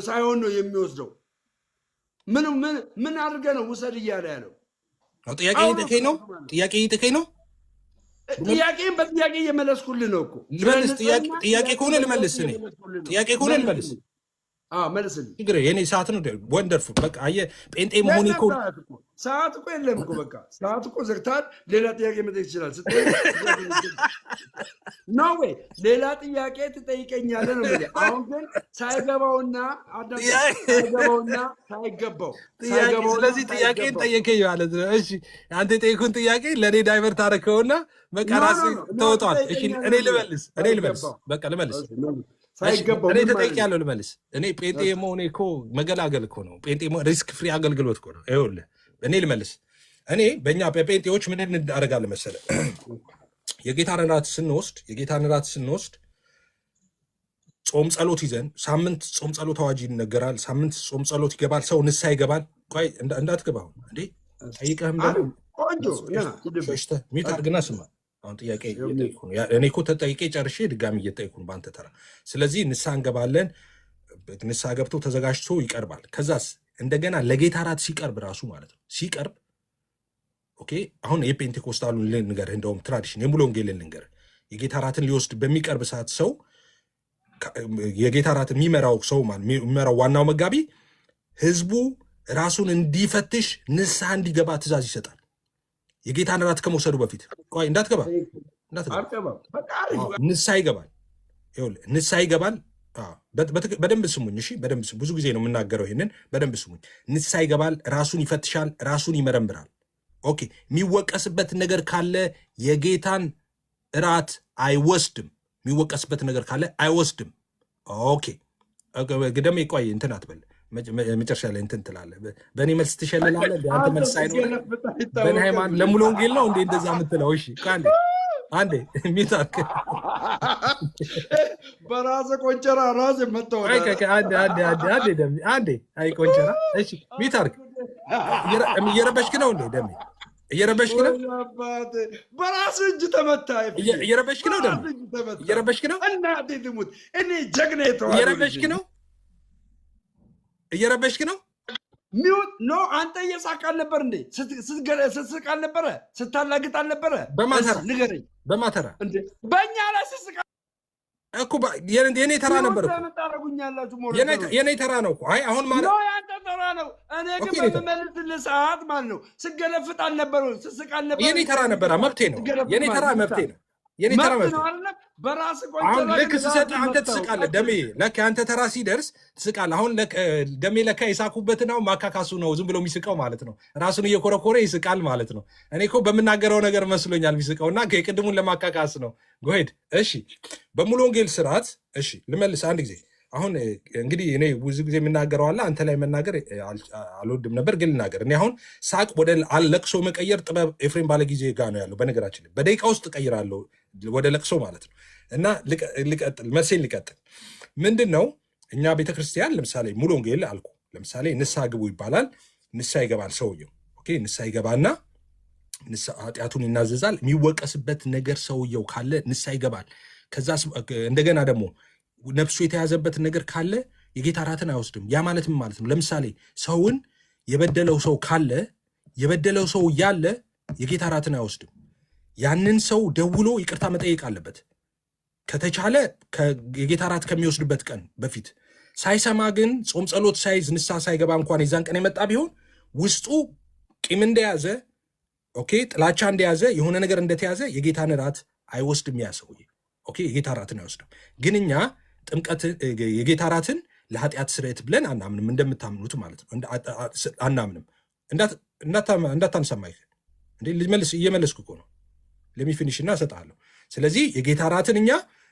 ሳይሆን ነው የሚወስደው? ምን አድርገህ ነው ውሰድ እያለ ያለው? ጥያቄ እየጠየቀኝ ነው። ጥያቄን በጥያቄ እየመለስኩልህ ነው እኮ። ጥያቄ ከሆነ ልመልስ። መልስልኝ። ችግር የኔ ሰዓት ነው። ወንደርፉል። በቃ አየህ ጴንጤ መሆን እኮ ሰዓት እኮ የለም እኮ በቃ ሰዓት እኮ ዘግተሃል። ሌላ ጥያቄ መጠየቅ ትችላለህ። ነው ወይ ሌላ ጥያቄ ትጠይቀኛለህ ነው። አሁን ግን ሳይገባውና ሳይገባው ስለዚህ ጥያቄን ጠየቀኝ ማለት ነው። እሺ አንተ የጠየኩህን ጥያቄ ለእኔ ዳይቨርት አደረከውና በቃ ራስህ ተወጧል። እኔ ልመልስ በቃ ልመልስ እኔ ተጠይቄያለሁ ልመልስ። እኔ ጴንጤ መሆኔ እኮ መገላገል እኮ ነው። ጴንጤ ሪስክ ፍሪ አገልግሎት እኮ ነው። ይኸውልህ እኔ ልመልስ። እኔ በእኛ በጴንጤዎች ምን እናደርጋለን መሰለህ? የጌታን እራት ስንወስድ ጾም ጸሎት ይዘን ሳምንት ጾም ጸሎት አዋጅ ይነገራል። ሳምንት ጾም ጸሎት ይገባል። ሰው ንስሐ ይገባል። ቆይ እንዳትገባ አሁን እንዴ ጠይቀህም ደግሞ ሚት አድርግና ስማ። አሁን ጥያቄ እየጠየኩ ነው። እኔ እኮ ተጠይቄ ጨርሼ ድጋሚ እየጠየኩ ነው በአንተ ተራ። ስለዚህ ንስሐ እንገባለን። ንስሐ ገብቶ ተዘጋጅቶ ይቀርባል። ከዛስ እንደገና ለጌታ እራት ሲቀርብ ራሱ ማለት ነው ሲቀርብ ኦኬ። አሁን የፔንቴኮስታሉን ልንገርህ፣ እንደውም ትራዲሽን የሙሉ ወንጌልን ልንገርህ። የጌታ እራትን ሊወስድ በሚቀርብ ሰዓት ሰው የጌታ እራትን የሚመራው ዋናው መጋቢ ህዝቡ ራሱን እንዲፈትሽ ንስሐ እንዲገባ ትእዛዝ ይሰጣል። የጌታን እራት ከመውሰዱ በፊት ቆይ እንዳትገባ ንስሐ ይገባል። ንስሐ ይገባል። በደንብ ስሙኝ እሺ፣ በደንብ ብዙ ጊዜ ነው የምናገረው ይሄንን። በደንብ ስሙኝ። ንስሐ ይገባል፣ ራሱን ይፈትሻል፣ ራሱን ይመረምራል። ኦኬ። የሚወቀስበት ነገር ካለ የጌታን እራት አይወስድም። የሚወቀስበት ነገር ካለ አይወስድም። ኦኬ። ግደም ቆይ እንትን አትበል። መጨረሻ ላይ እንትን ትላለህ። በእኔ መልስ ትሸልላለህ። አንተ መልስ አይኖር። በእኔ ሃይማኖት ለሙሉ ወንጌል ነው እንዴ እንደዛ የምትለው? እሺ አንዴ ሚታክ በራስህ ቆንጨራ ራስህ መተው አንዴ አይ ቆንጨራ። እሺ ሚታርክ እየረበሽክ ነው እንዴ? ደሜ እየረበሽክ ነው። በራስህ እጅ ተመታ። እየረበሽክ ነው። ደሜ እየረበሽክ ነው። እናቴ ትሙት እኔ ጀግና የተዋለ እየረበሽክ ነው። እየረበሽክ ነው። ሚውት ኖ አንተ እየሳቅ አልነበር እንዴ? ስትስቅ አልነበረ? ስታላግጥ አልነበረ? በማተራ ንገረኝ። በማተራ እንዴ በእኛ ላይ ስትስቅ እኮ የኔ ተራ ነበር እኮ። የኔ ተራ ነው እኮ። አይ አሁን ማለት ነው ያንተ ተራ ነው። እኔ ግን በምመልስልህ ሰዓት ማለት ነው ስገለፍጥ አልነበረ? ስስቅ አልነበረ? የኔ ተራ ነበር። መብቴ ነው። የኔ ተራ መብቴ ነው። የኔ ተራ መብት ነው አይደለም? በራስ አሁን ልክ ስሰጥ አንተ ትስቃለህ። ደሜ ለካ አንተ ተራ ሲደርስ ትስቃለህ። አሁን ደሜ ለካ የሳኩበትን አሁን ማካካሱ ነው ዝም ብሎ የሚስቀው ማለት ነው። ራሱን እየኮረኮረ ይስቃል ማለት ነው። እኔ እኮ በምናገረው ነገር መስሎኛል የሚስቀውና የቅድሙን ለማካካስ ነው። ጎሄድ እሺ፣ በሙሉ ወንጌል ስርዓት እሺ፣ ልመልስ አንድ ጊዜ። አሁን እንግዲህ እኔ ብዙ ጊዜ የምናገረው አለ፣ አንተ ላይ መናገር አልወድም ነበር ግን ልናገር። እኔ አሁን ሳቅ ወደ ለቅሶ መቀየር ጥበብ ኤፍሬም ባለጊዜ ጋር ነው ያለው። በነገራችን ላይ በደቂቃ ውስጥ እቀይራለሁ ወደ ለቅሶ ማለት ነው። እና ልቀጥል መሴን ልቀጥል። ምንድን ነው እኛ ቤተክርስቲያን ለምሳሌ ሙሉ ወንጌል አልኩ፣ ለምሳሌ ንስሐ ግቡ ይባላል። ንስሐ ይገባል ሰውየው። ኦኬ፣ ንስሐ ይገባና ኃጢአቱን ይናዘዛል። የሚወቀስበት ነገር ሰውየው ካለ ንስሐ ይገባል። ከዛ እንደገና ደግሞ ነፍሱ የተያዘበት ነገር ካለ የጌታ እራትን አይወስድም። ያ ማለት ምን ማለት ነው? ለምሳሌ ሰውን የበደለው ሰው ካለ የበደለው ሰው እያለ የጌታ እራትን አይወስድም። ያንን ሰው ደውሎ ይቅርታ መጠየቅ አለበት። ከተቻለ የጌታ እራት ከሚወስድበት ቀን በፊት። ሳይሰማ ግን ጾም ጸሎት ሳይዝ ንስሐ ሳይገባ እንኳን የዛን ቀን የመጣ ቢሆን ውስጡ ቂም እንደያዘ ኦኬ፣ ጥላቻ እንደያዘ የሆነ ነገር እንደተያዘ የጌታን እራት አይወስድም ያ ሰውዬ። ኦኬ፣ የጌታ እራትን አይወስድም። ግን እኛ ጥምቀት የጌታ እራትን ለኃጢአት ስርየት ብለን አናምንም፣ እንደምታምኑት ማለት ነው። አናምንም። እንዳታንሰማኝ እንዴ፣ ልመልስ እየመለስኩ እኮ ነው። ለሚፊኒሽና እሰጥሃለሁ። ስለዚህ የጌታ እራትን እኛ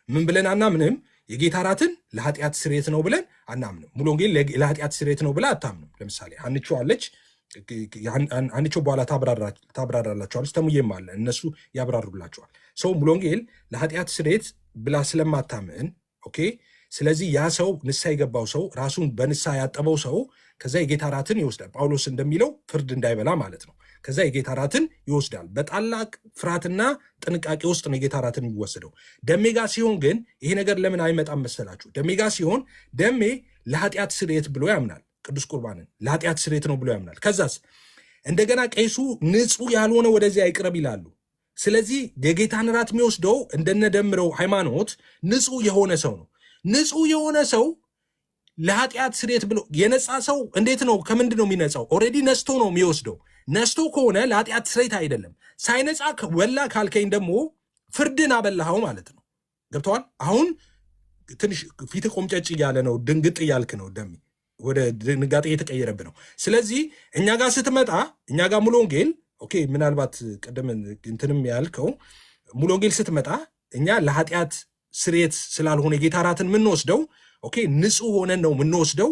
ምን ብለን አናምንም? የጌታ እራትን ለኃጢአት ስርየት ነው ብለን አናምንም። ሙሉ ወንጌል ለኃጢአት ስርየት ነው ብላ አታምንም። ለምሳሌ አንቾ አለች። አንቾ በኋላ ታብራራላቸዋለች። ተሙዬም አለ፣ እነሱ ያብራሩላቸዋል። ሰው ሙሉ ወንጌል ለኃጢአት ስርየት ብላ ስለማታምን ኦኬ። ስለዚህ ያ ሰው ንስሐ የገባው ሰው ራሱን በንስሐ ያጠበው ሰው ከዛ የጌታ እራትን ይወስዳል። ጳውሎስ እንደሚለው ፍርድ እንዳይበላ ማለት ነው። ከዛ የጌታ እራትን ይወስዳል። በታላቅ ፍርሃትና ጥንቃቄ ውስጥ ነው የጌታ እራትን የሚወስደው። ደሜ ጋ ሲሆን ግን ይሄ ነገር ለምን አይመጣም መሰላችሁ? ደሜ ጋ ሲሆን ደሜ ለኃጢአት ስርየት ብሎ ያምናል። ቅዱስ ቁርባንን ለኃጢአት ስርየት ነው ብሎ ያምናል። ከዛስ እንደገና ቄሱ ንጹሕ ያልሆነ ወደዚህ አይቅረብ ይላሉ። ስለዚህ የጌታን እራት የሚወስደው እንደነደምረው ሃይማኖት ንጹሕ የሆነ ሰው ነው። ንጹሕ የሆነ ሰው ለኃጢአት ስርየት ብሎ የነጻ ሰው እንዴት ነው? ከምንድን ነው የሚነጻው? ኦልሬዲ ነስቶ ነው የሚወስደው። ነስቶ ከሆነ ለኃጢአት ስርየት አይደለም። ሳይነጻ ወላ ካልከኝ ደግሞ ፍርድን አበላኸው ማለት ነው። ገብተዋል? አሁን ትንሽ ፊት ቆምጨጭ እያለ ነው፣ ድንግጥ እያልክ ነው፣ ደሜ ወደ ድንጋጤ እየተቀየረብህ ነው። ስለዚህ እኛ ጋር ስትመጣ እኛ ጋር ሙሉ ወንጌል ኦኬ፣ ምናልባት ቅድም እንትንም ያልከው ሙሉ ወንጌል ስትመጣ እኛ ለኃጢአት ስርየት ስላልሆነ የጌታ እራትን የምንወስደው ኦኬ፣ ንጹሕ ሆነን ነው የምንወስደው።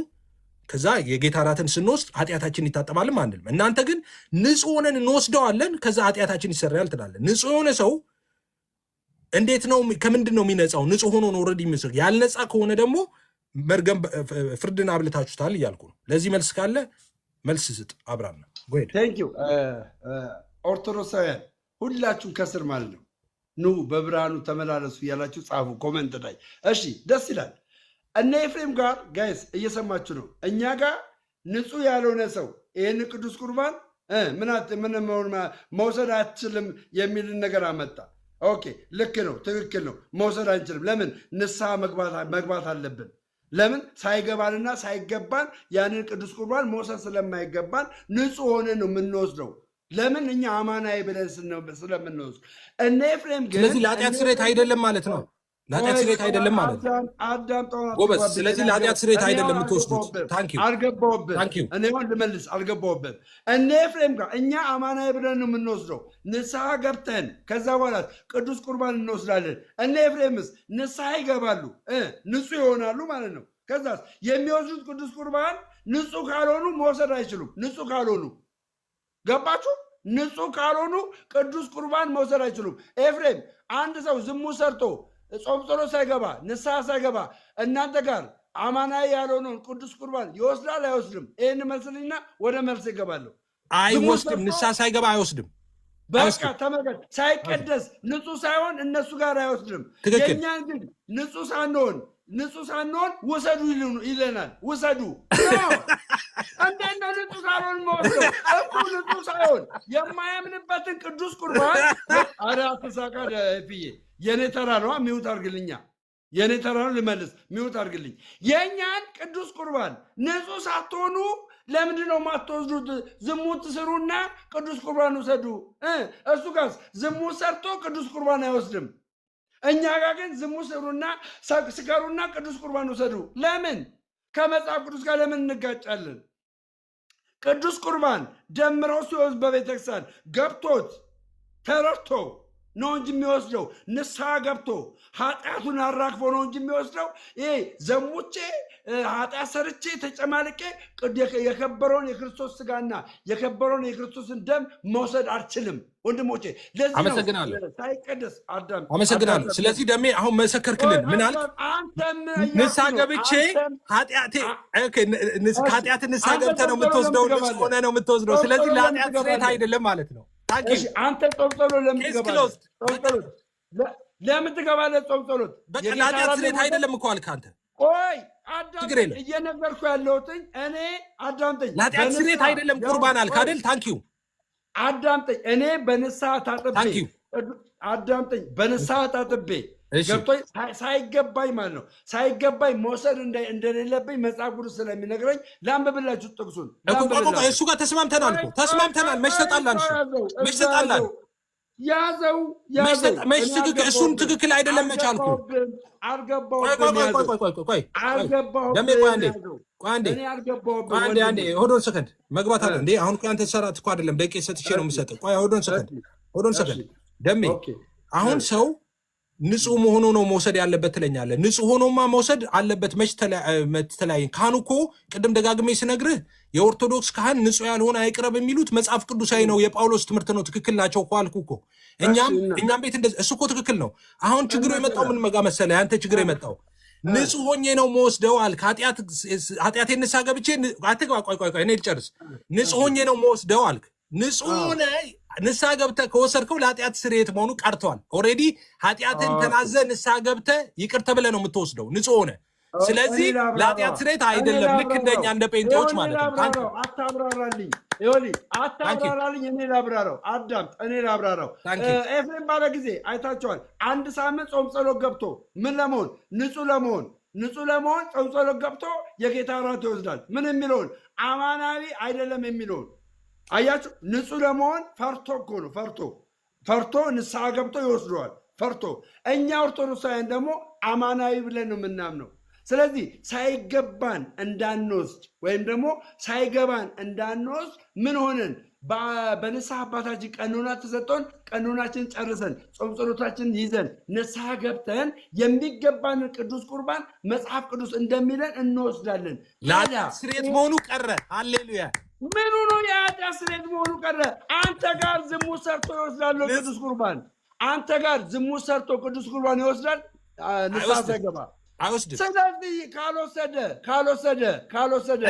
ከዛ የጌታ እራትን ስንወስድ ኃጢአታችን ይታጠባልም አንልም። እናንተ ግን ንጹሕ ሆነን እንወስደዋለን፣ ከዛ ኃጢአታችን ይሰራል ትላለን። ንጹሕ የሆነ ሰው እንዴት ነው? ከምንድን ነው የሚነጻው? ንጹሕ ሆኖ ነው ኦልሬዲ የሚሰራው። ያልነጻ ከሆነ ደግሞ መርገም ፍርድን አብልታችሁታል እያልኩ ነው። ለዚህ መልስ ካለ መልስ ስጥ። አብራና ቴንኪው። ኦርቶዶክሳውያን ሁላችሁም ከስር ማለት ነው ኑ በብርሃኑ ተመላለሱ እያላችሁ ጻፉ ኮመንት ላይ። እሺ ደስ ይላል። እነ ኤፍሬም ጋር ጋይስ እየሰማችሁ ነው። እኛ ጋር ንጹሕ ያልሆነ ሰው ይህን ቅዱስ ቁርባን ምን መውሰድ አትችልም የሚልን ነገር አመጣ። ኦኬ ልክ ነው፣ ትክክል ነው። መውሰድ አንችልም። ለምን? ንስሐ መግባት አለብን። ለምን? ሳይገባንና ሳይገባን ያንን ቅዱስ ቁርባን መውሰድ ስለማይገባን ንጹሕ ሆነን ነው የምንወስደው። ለምን? እኛ አማናዊ ብለን ስለምንወስድ። እነ ኤፍሬም ግን ስለዚህ ለኃጢአት ስርየት አይደለም ማለት ነው። ለኃጢአት ስርየት አይደለም ማለት ነው ጎበዝ። ስለዚህ ለኃጢአት ስርየት አይደለም የምትወስዱት። አልገባሁብህም። እኔ ሆን ልመልስ አልገባሁብህም። እነ ኤፍሬም ጋር እኛ አማናዊ ብለን ነው የምንወስደው። ንስሐ ገብተን ከዛ በኋላ ቅዱስ ቁርባን እንወስዳለን። እነ ኤፍሬምስ ንስሐ ይገባሉ፣ ንጹሕ ይሆናሉ ማለት ነው። ከዛስ የሚወስዱት ቅዱስ ቁርባን ንጹሕ ካልሆኑ መውሰድ አይችሉም። ንጹሕ ካልሆኑ ገባችሁ? ንጹሕ ካልሆኑ ቅዱስ ቁርባን መውሰድ አይችሉም። ኤፍሬም አንድ ሰው ዝሙት ሰርቶ ጾም ጸሎት ሳይገባ ንስሐ ሳይገባ እናንተ ጋር አማናዊ ያልሆነውን ቅዱስ ቁርባን ይወስዳል አይወስድም? ይህን መልስልኝና ወደ መልስ ይገባለሁ። አይወስድም። ንስሐ ሳይገባ አይወስድም። በቃ ተመልከት። ሳይቀደስ ንጹሕ ሳይሆን እነሱ ጋር አይወስድም። የእኛን ግን ንጹሕ ሳንሆን ውሰዱ ይለናል። ውሰዱ እንዴት ነው ንጹሕ ሳልሆን መወስደው? እሱ ንጹሕ ሳይሆን የማያምንበትን ቅዱስ ቁርባን አረ አትሳቃ ፍዬ፣ የኔ ተራ ነዋ። ሚውት አድርግልኛ። የኔ ተራ ነው ልመልስ። ሚውት አድርግልኝ። የእኛን ቅዱስ ቁርባን ንጹሕ ሳትሆኑ ለምንድን ነው የማትወስዱት? ዝሙት ስሩና ቅዱስ ቁርባን ውሰዱ። እሱ ጋር ዝሙት ሰርቶ ቅዱስ ቁርባን አይወስድም። እኛ ጋር ግን ዝሙት ስሩና ስከሩና ቅዱስ ቁርባን ውሰዱ። ለምን ከመጽሐፍ ቅዱስ ጋር ለምን እንጋጫለን? ቅዱስ ቁርባን ደምረው ሲወስድ በቤተክርስቲያን ገብቶት ተረድቶ ነው እንጂ የሚወስደው ንስሐ ገብቶ ኃጢአቱን አራግፎ ነው እንጂ የሚወስደው። ይሄ ዘሙቼ ኃጢአት ሰርቼ ተጨማልቄ የከበረውን የክርስቶስ ስጋና የከበረውን የክርስቶስን ደም መውሰድ አልችልም ወንድሞቼ። ለዚህ ነው ሳይቀደስ አዳም። አመሰግናለሁ። ስለዚህ ደሜ አሁን መሰከርክልን። ምን አልክ? ንስሐ ገብቼ ከኃጢአት ንስሐ ገብተህ ነው የምትወስደው፣ ንጹህ ሆነህ ነው የምትወስደው። ስለዚህ ለኃጢአት ስርየት አይደለም ማለት ነው። አንተ ጾም ጸሎት ለምን ትገባለህ? ጾም ጸሎት በቃ ለኃጢአት ስርየት አይደለም እኮ አልክ አንተ። ቆይ አዳምጠኝ፣ እየነገርኩ ያለሁትኝ እኔ አዳምጠኝ። ለኃጢአት ስርየት አይደለም ቁርባን አልክ አይደል? ታንኪዩ አዳምጠኝ። እኔ በንስሐ ታጥቤ አዳምጠኝ፣ በንስሐ ታጥቤ ገብቶኝ ሳይገባኝ ማለት ነው ሳይገባኝ መውሰድ እንደሌለብኝ መጽሐፍ ቅዱስ ስለሚነግረኝ ላንብብላችሁ ጥቅሱን። እሱ ጋር ተስማምተናል እኮ ተስማምተናል። መች ተጣላን? መች ተጣላን? ያዘው እሱን ትክክል አይደለም መች አልኩ። ሆዶን ሰከንድ መግባት አለ እንዴ? አሁን አንተ ሰራት እኮ አይደለም ደቂቃ ሰጥቼ ነው የምሰጠው። ሆዶን ሰከንድ ደሜ አሁን ሰው ንጹህ መሆኑ ነው መውሰድ ያለበት ትለኛለህ። ንጹህ ሆኖማ መውሰድ አለበት። መች ተለያየን? ካህኑ እኮ ቅድም ደጋግሜ ስነግርህ የኦርቶዶክስ ካህን ንጹህ ያልሆነ አይቅረብ የሚሉት መጽሐፍ ቅዱሳዊ ነው፣ የጳውሎስ ትምህርት ነው። ትክክል ናቸው እኮ አልኩህ እኮ። እኛም ቤት እንደዚህ እሱ እኮ ትክክል ነው። አሁን ችግሩ የመጣው ምን መጋ መሰለህ? ያንተ ችግር የመጣው ንጹህ ሆኜ ነው መወስደው አልክ። ኃጢአቴን ንስሐ ገብቼ አትግባ። ቆይ እኔ ልጨርስ። ንጹህ ሆኜ ነው መወስደው አልክ። ንጹህ ሆነ ንስሐ ገብተህ ከወሰድከው ለኃጢአት ስርየት መሆኑ ቀርቷል። ኦልሬዲ ኃጢአትን ተናዘህ ንስሐ ገብተህ ይቅር ተብለህ ነው የምትወስደው ንጹህ ሆነ። ስለዚህ ለኃጢአት ስርየት አይደለም። ልክ እንደኛ እንደ ጴንጤዎች ማለት ነው። አታብራራልኝ፣ አታብራራልኝ። እኔ ላብራራው፣ አዳምጥ፣ እኔ ላብራራው። ኤፍሬም ባለ ጊዜ አይታቸዋል። አንድ ሳምንት ጾም ጸሎት ገብቶ ምን ለመሆን ንጹህ ለመሆን ጾም ጸሎት ገብቶ የጌታ እራት ይወስዳል። ምን የሚለውን አማናዊ አይደለም የሚለውን አያችሁ። ንጹህ ለመሆን ፈርቶ እኮ ነው። ፈርቶ ንስሐ ገብቶ ይወስደዋል። ፈርቶ እኛ ኦርቶዶክሳውያን ደግሞ አማናዊ ብለን ነው የምናምነው። ስለዚህ ሳይገባን እንዳንወስድ ወይም ደግሞ ሳይገባን እንዳንወስድ ምን ሆነን በንስሐ አባታችን ቀኖና ተሰጥቶን ቀኖናችን ጨርሰን ጾም ጸሎታችን ይዘን ንስሐ ገብተን የሚገባንን ቅዱስ ቁርባን መጽሐፍ ቅዱስ እንደሚለን እንወስዳለን። ለኃጢአት ስርየት መሆኑ ቀረ። ሃሌሉያ። ምኑ ነው የኃጢአት ስርየት መሆኑ ቀረ? አንተ ጋር ዝሙት ሰርቶ ይወስዳል ቅዱስ ቁርባን። አንተ ጋር ዝሙት ሰርቶ ቅዱስ ቁርባን ይወስዳል ንስሐ ሳይገባ አይወስድም። ስለዚህ ካልወሰደ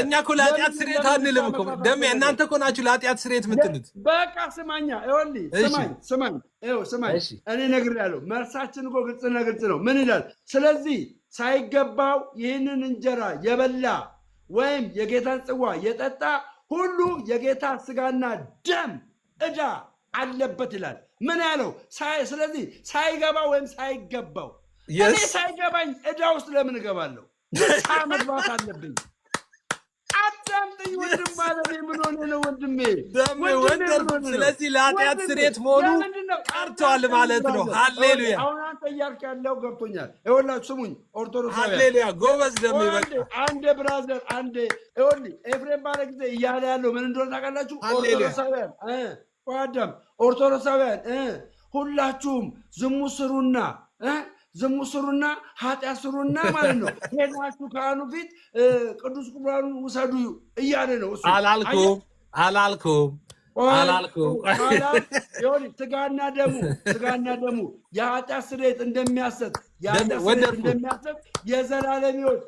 እኛ እኮ ለኃጢአት ስርየት አንልም እኮ ደሜ። እናንተ እኮ ናችሁ ለኃጢአት ስርየት የምትሉት። በቃ ስማኛ፣ ስማኝ። እኔ ነግሬሃለሁ። መልሳችን እኮ ግልጽ ነው። ምን ይላል? ስለዚህ ሳይገባው ይህንን እንጀራ የበላ ወይም የጌታን ጽዋ የጠጣ ሁሉ የጌታ ስጋና ደም ዕዳ አለበት ይላል። ምን ያለው? ስለዚህ ሳይገባ ወይም ሳይገባው እኔ ሳይገባኝ ዕዳ ውስጥ ለምን እገባለሁ? ንስሐ መግባት አለብኝ። አዳምጠኝ ወንድም ማለት ምን ሆነ ነው ወንድሜ? ስለዚህ ለኃጢአት ስርየት መሆኑ ቀርቷል ማለት ነው። ሃሌሉያ። አሁን አንተ እያልክ ያለው ገብቶኛል። ይኸውላችሁ ስሙኝ ኦርቶዶክሳውያን። ሃሌሉያ ጎበዝ ደሜ። በቃ አንዴ ብራዘር፣ አንዴ ይኸውልህ ኤፍሬም ባለ ጊዜ እያለ ያለው ምን እንደሆነ ታውቃላችሁ? ኦርቶዶክሳውያን ኦርቶዶክሳውያን ሁላችሁም ዝሙት ስሩና ኃጢአት ስሩና ማለት ነው። ሄዳችሁ ካህኑ ፊት ቅዱስ ቁርባኑን ውሰዱ እያለ ነው እሱ። አላልኩም። ስጋና ደሙ የኃጢአት ስርየት እንደሚያሰጥ የዘላለም ሕይወት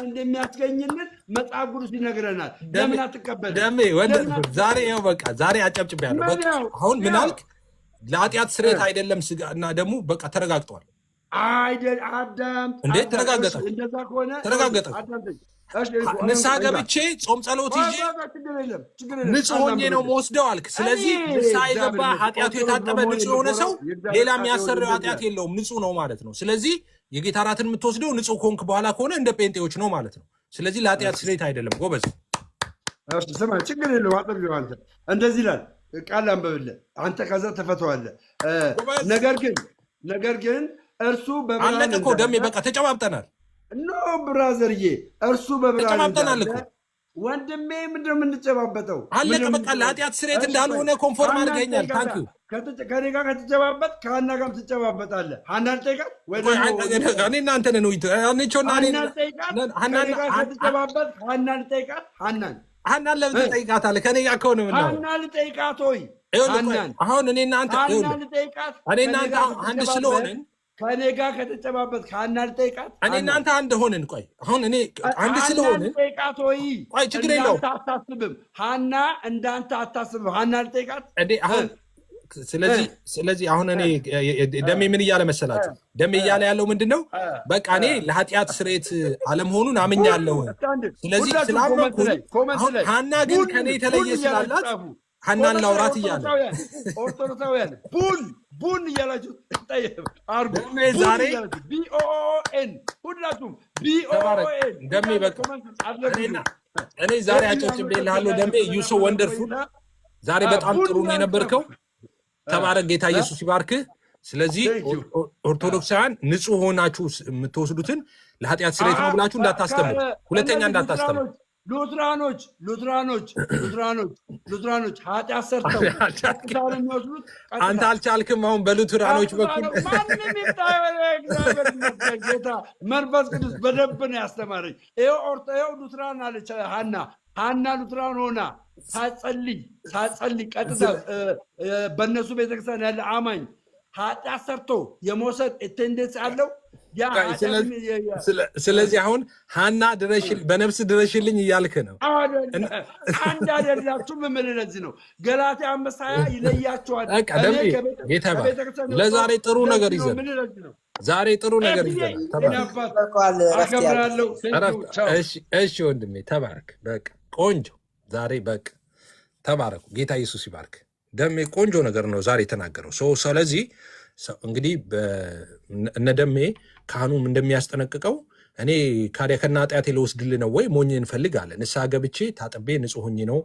እንደሚያስገኝልን መጽሐፍ ቅዱስ ይነግረናል። ለምን አትቀበል? ዛሬ ይኸው በቃ ዛሬ አጨብጭቤያለሁ። አሁን ምን አልክ? ለኃጢአት ስርየት አይደለም ስጋና ደሙ። በቃ ተረጋግጧል። እንዴት ተረጋገጠ? ተረጋገጠ። ንስሐ ገብቼ ጾም ጸሎት ይዤ ንጹህ ሆኜ ነው መወስደው አልክ። ስለዚህ ንስሐ የገባ ኃጢአቱ የታጠበ ንጹህ የሆነ ሰው ሌላ የሚያሰረው ኃጢአት የለውም፣ ንጹህ ነው ማለት ነው። ስለዚህ የጌታ እራትን የምትወስደው ንጹህ ከሆንክ በኋላ ከሆነ እንደ ጴንጤዎች ነው ማለት ነው። ስለዚህ ለኃጢአት ስርየት አይደለም። ጎበዝ ስማ፣ ችግር የለውም። አጥብ አንተ እንደዚህ ይላል ቃል አንበብልህ አንተ ከዛ ተፈተዋለህ። ነገር ግን እርሱ በብርሃን አለቀ እኮ ደሜ፣ በቃ ተጨባብጠናል። ኖ ብራዘርዬ፣ እርሱ በብርሃን ተጨባብጠናል እኮ ወንድሜ። ምንድን ነው የምንጨባበጠው? አለቀ በቃ። ለኃጢአት ስርየት እንዳልሆነ ኮንፎርም አድርገኛል። ታንኪዩ። ከኔ ጋር ከተጨባበጥ ከሀና ጋርም ትጨባበጣለህ። ሀናን ጠይቃት ወይ እኔ እናንተ ነን ወይ አንቾና ሀናን ከተጨባበጥ ሀናን ጠይቃት። ሀናን ለምን ትጠይቃታለህ? ከኔ ጋር ከሆነ ምን ነው ሀናን ጠይቃት ወይ አሁን እኔ እናንተ ሀናን ጠይቃት። እኔ እናንተ አንድ ስለሆንን ከኔ ጋር ከተጨባበጥ ከሀና ልጠይቃት። እኔ እናንተ አንድ ሆንን። ቆይ አሁን እኔ አንድ ስለሆንን ልጠይቃት ወይ? ቆይ ችግር የለውም። አታስብም ሀና እንዳንተ አታስብም። ሀና ልጠይቃት እንዴ አሁን። ስለዚህ አሁን እኔ ደሜ ምን እያለ መሰላችሁ? ደሜ እያለ ያለው ምንድን ነው? በቃ እኔ ለኃጢአት ስርየት አለመሆኑን አምኛለሁ። ስለዚህ ስላመንኩኝ አሁን ሀና ግን ከኔ የተለየ ስላላት ሀናን ላውራት እያለ ኦርቶዶክሳውያን ቡን እያላችሁ አርጉ። ዛሬ ቢኦኤን ሁላችሁም ቢኦኤን ደሜ በቃ እኔ ዛሬ አጨብጭቤልሃለሁ ደሜ። ዩ ሶ ወንደርፉል። ዛሬ በጣም ጥሩ ነው የነበርከው። ተባረክ። ጌታ ኢየሱስ ይባርክህ። ስለዚህ ኦርቶዶክሳውያን ንጹህ ሆናችሁ የምትወስዱትን ለኃጢአት ስርየት ነው ብላችሁ እንዳታስተምሩ፣ ሁለተኛ እንዳታስተምሩ። ሉትራኖች ኃጢአት ሰርተው የሚወስዱት አንተ አልቻልክም። አሁን በሉትራኖች በኩል ጌታ መንፈስ ቅዱስ በደንብ ነው ያስተማረኝ። ይኸው ሉትራን አለች ሀና ሉትራን ሆና ሳጸልይ ቀጥታ በእነሱ ቤተክርስቲያን ያለ አማኝ ኃጢአት ሰርቶ የመውሰድ ቴንደንስ አለው። ስለዚህ አሁን ሀና በነፍስ ድረሽልኝ እያልክ ነው። አንድ አይደላችሁም። ምን ለዚህ ነው ገላትያ 5:20 ይለያችኋል። ለዛሬ ጥሩ ነገር ይዘን ዛሬ ጥሩ ነገር ይዘን እሺ ወንድሜ ተባረክ። በቃ ቆንጆ ዛሬ በቃ ተባረኩ። ጌታ ኢየሱስ ይባርክ። ደሜ ቆንጆ ነገር ነው ዛሬ የተናገረው ሰው። ስለዚህ እንግዲህ እነ ደሜ ካህኑም እንደሚያስጠነቅቀው እኔ ካዲያ ከና ኃጢአቴ ልወስድልህ ነው ወይ? ሞኝ እንፈልግ አለ። ንስሐ ገብቼ ታጥቤ ንጹህ ሆኜ ነው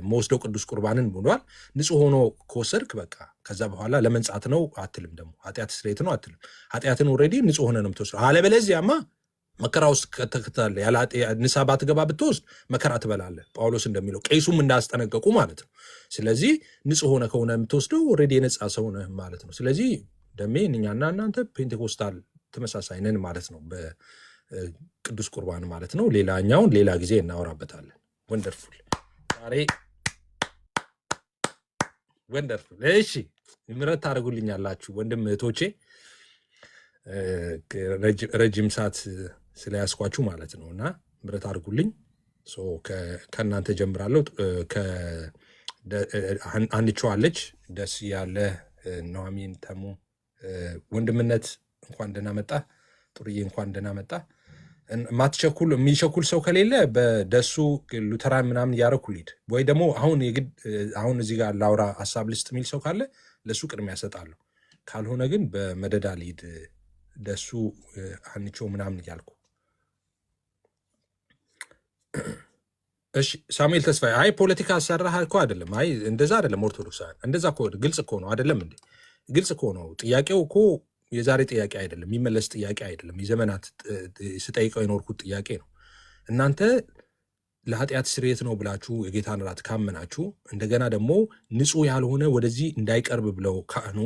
መወስደው ቅዱስ ቁርባንን ብሏል። ንጹህ ሆኖ ከወሰድክ በቃ ከዛ በኋላ ለመንጻት ነው አትልም። ደግሞ ኃጢአት ስርየት ነው አትልም። ኃጢአትን ኦልሬዲ ንጹህ ሆነ ነው የምትወስደው። አለበለዚያማ መከራ ውስጥ ከተከታለ ንስሐ ባትገባ ብትወስድ መከራ ትበላለህ። ጳውሎስ እንደሚለው ቄሱም እንዳስጠነቀቁ ማለት ነው። ስለዚህ ንጹህ ሆነ ከሆነ የምትወስደው ኦልሬዲ የነጻ ሰው ነህ ማለት ነው። ስለዚህ ደሜ እኛና እናንተ ፔንቴኮስታል ተመሳሳይ ነን ማለት ነው፣ በቅዱስ ቁርባን ማለት ነው። ሌላኛውን ሌላ ጊዜ እናወራበታለን። ወንደርፉል ዛሬ ወንደርፉል። እሺ ምሕረት ታደርጉልኛላችሁ ወንድም እህቶቼ፣ ረጅም ሰዓት ስለያዝኳችሁ ማለት ነው እና ምሕረት አድርጉልኝ። ከእናንተ ጀምራለሁ። አንችዋለች ደስ ያለ ኑሐሚን ተሙ ወንድምነት እንኳን ደህና መጣ። ጥሩዬ እንኳን ደህና መጣ። የሚቸኩል ሰው ከሌለ በደሱ ሉተራን ምናምን እያደረኩ ልሂድ፣ ወይ ደግሞ አሁን እዚህ ጋር ላውራ ሀሳብ ልስጥ የሚል ሰው ካለ ለእሱ ቅድሚያ እሰጣለሁ። ካልሆነ ግን በመደዳ ልሂድ ደሱ አንቾ ምናምን እያልኩ። እሺ ሳሙኤል ተስፋዬ፣ አይ ፖለቲካ አሰራህ እኮ አይደለም። አይ እንደዛ አይደለም። ኦርቶዶክሳውያን እንደዛ እኮ ግልጽ እኮ ነው አይደለም እንዴ? ግልጽ እኮ ነው። ጥያቄው እኮ የዛሬ ጥያቄ አይደለም፣ የሚመለስ ጥያቄ አይደለም። የዘመናት ስጠይቀው የኖርኩት ጥያቄ ነው። እናንተ ለኃጢአት ስርየት ነው ብላችሁ የጌታን ራት ካመናችሁ እንደገና ደግሞ ንጹህ ያልሆነ ወደዚህ እንዳይቀርብ ብለው ካህኑ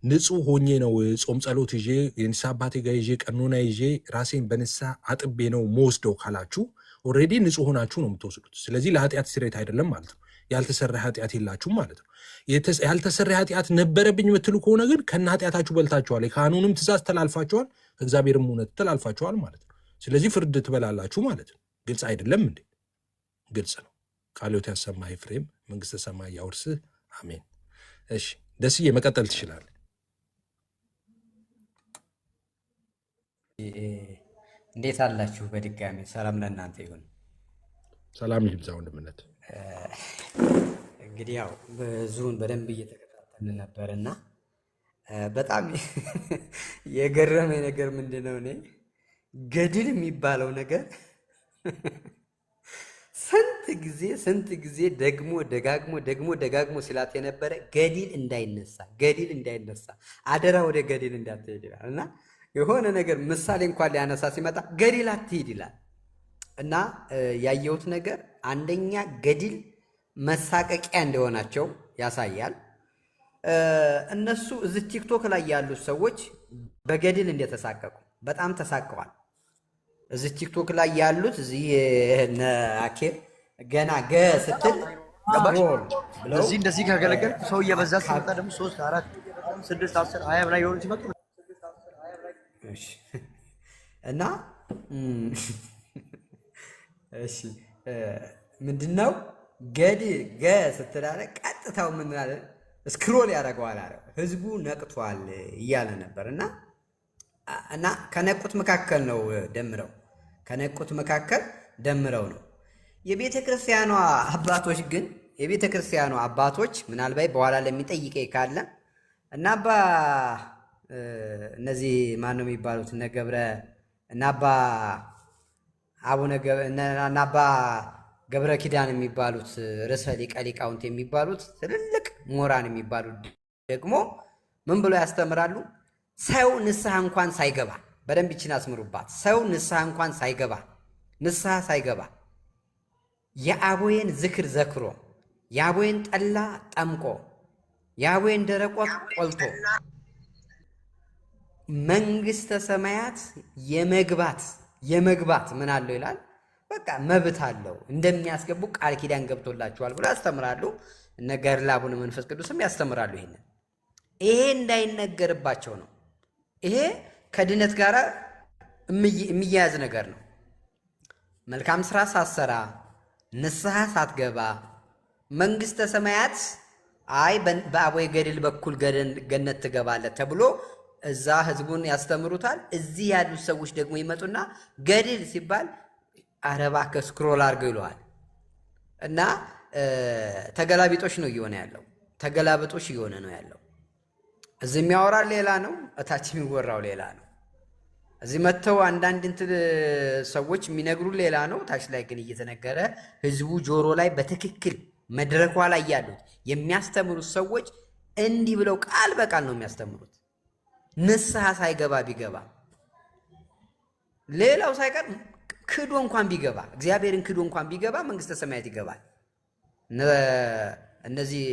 ንጹህ ሆኜ ነው ጾም ጸሎት ይዤ የንስሐ አባቴ ጋር ይዤ ቀኖና ይዤ ራሴን በንስሐ አጥቤ ነው መወስደው ካላችሁ ኦልሬዲ ንጹህ ሆናችሁ ነው የምትወስዱት። ስለዚህ ለኃጢአት ስርየት አይደለም ማለት ነው። ያልተሰራ ኃጢአት የላችሁም ማለት ነው። ያልተሰራ ኃጢአት ነበረብኝ የምትሉ ከሆነ ግን ከነ ኃጢአታችሁ በልታችኋል። የካህኑንም ትእዛዝ ተላልፋችኋል፣ ከእግዚአብሔርም እውነት ተላልፋችኋል ማለት ነው። ስለዚህ ፍርድ ትበላላችሁ ማለት ነው። ግልጽ አይደለም እንዴ? ግልጽ ነው። ቃልዮት ያሰማ ኤፍሬም መንግስተ ሰማይ ያውርስህ። አሜን። እሺ ደስዬ መቀጠል ትችላለህ። እንዴት አላችሁ? በድጋሚ ሰላም ለእናንተ ይሁን። ሰላም ይብዛ ወንድምነት። እንግዲህ ያው ብዙውን በደንብ እየተከታተልን ነበር እና በጣም የገረመኝ ነገር ምንድን ነው፣ እኔ ገድል የሚባለው ነገር ስንት ጊዜ ደግሞ ደጋግሞ ሲላት የነበረ ገዲል እንዳይነሳ አደራ ወደ ገዲል እንዳትሄድ ይላል እና የሆነ ነገር ምሳሌ እንኳን ሊያነሳ ሲመጣ ገዲል አትሄድ ይላል እና ያየሁት ነገር አንደኛ ገዲል መሳቀቂያ እንደሆናቸው ያሳያል። እነሱ እዚህ ቲክቶክ ላይ ያሉት ሰዎች በገድል እንደተሳቀቁ በጣም ተሳቀዋል። እዚህ ቲክቶክ ላይ ያሉት እዚህ ነአኬ ገና ገ ስትል እንደዚህ ካገለገል ሰው እየበዛ ሲመጣ ደግሞ 3 4 6 10 20 ላይ የሆኑ ሲመጡ እና እሺ ምንድነው ገ ስትላለ ቀጥታው ምን አለ ስክሮል ያደርገዋል አለ ህዝቡ ነቅቷል እያለ ነበር እና ከነቁት መካከል ነው ደምረው ነው የቤተ ክርስቲያኗ አባቶች ምናልባት በኋላ ለሚጠይቀኝ ካለ እና እነዚህ ማን ነው የሚባሉት እነ ገብረ እና አባ ገብረ ኪዳን የሚባሉት ርዕሰ ሊቃውንት የሚባሉት ትልልቅ ምሁራን የሚባሉት ደግሞ ምን ብለው ያስተምራሉ? ሰው ንስሐ እንኳን ሳይገባ በደንብ ይችን አስምሩባት። ሰው ንስሐ እንኳን ሳይገባ የአቦዬን ዝክር ዘክሮ የአቦዬን ጠላ ጠምቆ የአቦዬን ደረቆት ቆልቶ መንግስተ ሰማያት የመግባት ምን አለው ይላል። በቃ መብት አለው እንደሚያስገቡ ቃል ኪዳን ገብቶላቸዋል ብሎ ያስተምራሉ። እነ ገድለ አቡነ መንፈስ ቅዱስም ያስተምራሉ። ይሄ እንዳይነገርባቸው ነው። ይሄ ከድነት ጋር የሚያያዝ ነገር ነው። መልካም ስራ ሳትሰራ ንስሐ ሳትገባ መንግስተ ሰማያት በአቦዬ ገድል በኩል ገነት ትገባለህ ተብሎ እዛ ህዝቡን ያስተምሩታል። እዚህ ያሉት ሰዎች ደግሞ ይመጡና ገድል ሲባል አረባ ከስክሮል አድርገው ይለዋል እና ተገላቢጦሽ ነው እየሆነ ያለው። ተገላብጦሽ እየሆነ ነው ያለው። እዚህ የሚያወራ ሌላ ነው፣ እታች የሚወራው ሌላ ነው። እዚህ መጥተው አንዳንድ ሰዎች የሚነግሩ ሌላ ነው፣ ታች ላይ ግን እየተነገረ ህዝቡ ጆሮ ላይ በትክክል መድረኳ ላይ ያሉት የሚያስተምሩት ሰዎች እንዲህ ብለው ቃል በቃል ነው የሚያስተምሩት። ንስሐ ሳይገባ ቢገባ ሌላው ሳይቀር ክዶ እንኳን ቢገባ እግዚአብሔርን ክዶ እንኳን ቢገባ መንግስተ ሰማያት ይገባል። እነዚህ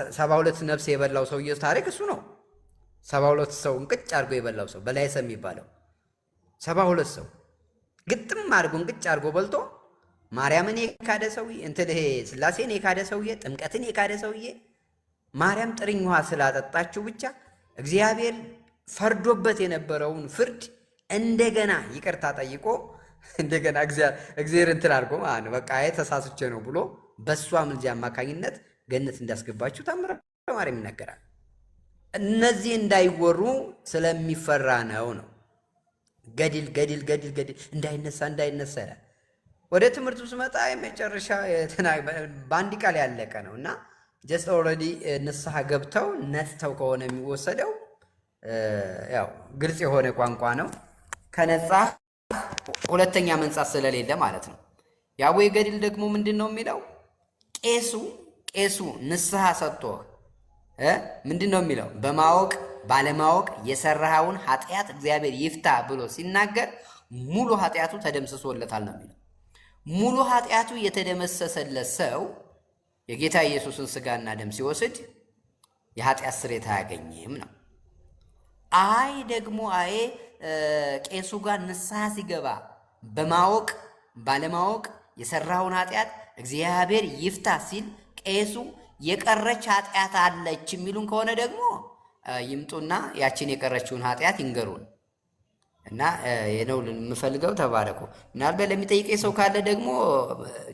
72 ነፍስ የበላው ሰውዬ ታሪክ እሱ ነው። 72 ሰው እንቅጭ አድርጎ የበላው ሰው በላይ ሰም የሚባለው 72 ሰው ግጥም አድርጎ እንቅጭ አድርጎ በልቶ ማርያምን የካደ ሰውዬ ይሄ ስላሴን የካደ ሰውዬ ጥምቀትን የካደ ሰውዬ ማርያም ጥርኝ ውሃ ስላጠጣችው ብቻ እግዚአብሔር ፈርዶበት የነበረውን ፍርድ እንደገና ይቅርታ ጠይቆ እንደገና እግዚአብሔር እንትን አድርጎ ማለት በቃ ተሳስቼ ነው ብሎ በሷ ምልጃ አማካኝነት ገነት እንዳስገባችሁ ታምረ ማርያም ይናገራል። እነዚህ እንዳይወሩ ስለሚፈራ ነው። ገድል እንዳይነሳ ይላል። ወደ ትምህርቱ ስመጣ የመጨረሻ በአንድ ቃል ያለቀ ነው እና ጀስት ኦልሬዲ ንስሐ ገብተው ነጽተው ከሆነ የሚወሰደው ያው ግልጽ የሆነ ቋንቋ ነው። ከነጻ ሁለተኛ መንጻት ስለሌለ ማለት ነው። የአቦዬ ገድል ደግሞ ምንድን ነው የሚለው? ቄሱ ንስሐ ሰጥቶህ ምንድን ነው የሚለው? በማወቅ ባለማወቅ የሰራኸውን ኃጢአት እግዚአብሔር ይፍታ ብሎ ሲናገር ሙሉ ኃጢአቱ ተደምስሶለታል ነው የሚለው። ሙሉ ኃጢአቱ የተደመሰሰለት ሰው የጌታ ኢየሱስን ስጋና ደም ሲወስድ የኃጢአት ስርየት አያገኝም ነው። ደግሞ ቄሱ ጋር ንስሐ ሲገባ በማወቅ ባለማወቅ የሰራውን ኃጢአት እግዚአብሔር ይፍታ ሲል ቄሱ የቀረች ኃጢአት አለች የሚሉን ከሆነ ደግሞ ይምጡና ያችን የቀረችውን ኃጢአት ይንገሩን እና የነው የምፈልገው። ተባረኩ። ምናልባት ለሚጠይቀኝ ሰው ካለ ደግሞ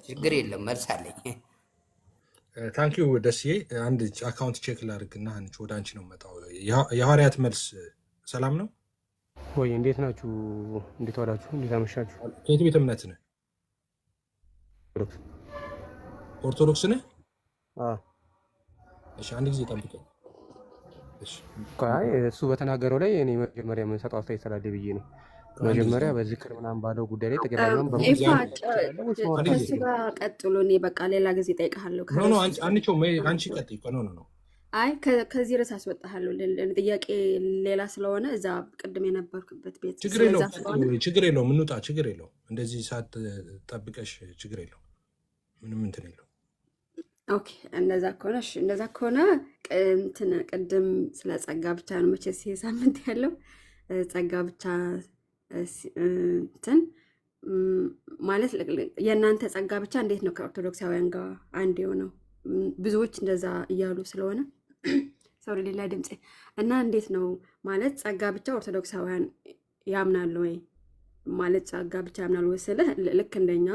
ችግር የለም መልስ አለኝ። ታንኪዩ ደስዬ። አንድ አካውንት ቼክ ላድርግና ወደ አንቺ ነው መጣው። የሐዋርያት መልስ ሰላም ነው ወይ? እንዴት ናችሁ? እንዴት ዋላችሁ? እንዴት አመሻችሁ? ከየት ቤተ እምነት ነህ? ኦርቶዶክስ ነህ? እሺ፣ አንድ ጊዜ ጠብቀኝ። እሺ፣ እሱ በተናገረው ላይ እኔ መጀመሪያ የምንሰጠው አስተያየት ስላለ ብዬ ነው። መጀመሪያ በዝክር ምናምን ባለው ጉዳይ ላይ ጠቅላላውን ኤፋ ከእሱ ጋር ቀጥሎ እኔ በቃ ሌላ ጊዜ እጠይቅሃለሁ። አንቺ ቀጥይ። ነው አይ ከዚህ ርዕስ አስወጣሃለሁ። ጥያቄ ሌላ ስለሆነ እዛ ቅድም የነበርክበት ቤት ችግር የለውም። እንውጣ፣ ችግር የለውም። እንደዚህ ሰዓት ጠብቀሽ ችግር የለውም። ምንም እንትን የለውም። ኦኬ፣ እንደዛ ከሆነ እሺ፣ እንደዛ ከሆነ ቅድም ስለ ጸጋ ብቻ ነው መቼስ ይሄ ሳምንት ያለው ጸጋ ብቻ እንትን ማለት የእናንተ ጸጋ ብቻ እንዴት ነው ከኦርቶዶክሳውያን ጋር አንድ የሆነው? ብዙዎች እንደዛ እያሉ ስለሆነ ሰው ሌላ ድምፅ እና እንዴት ነው ማለት ጸጋ ብቻ ኦርቶዶክሳውያን ያምናሉ ወይ ማለት ጸጋ ብቻ ያምናሉ ወይ ስልህ ልክ እንደኛ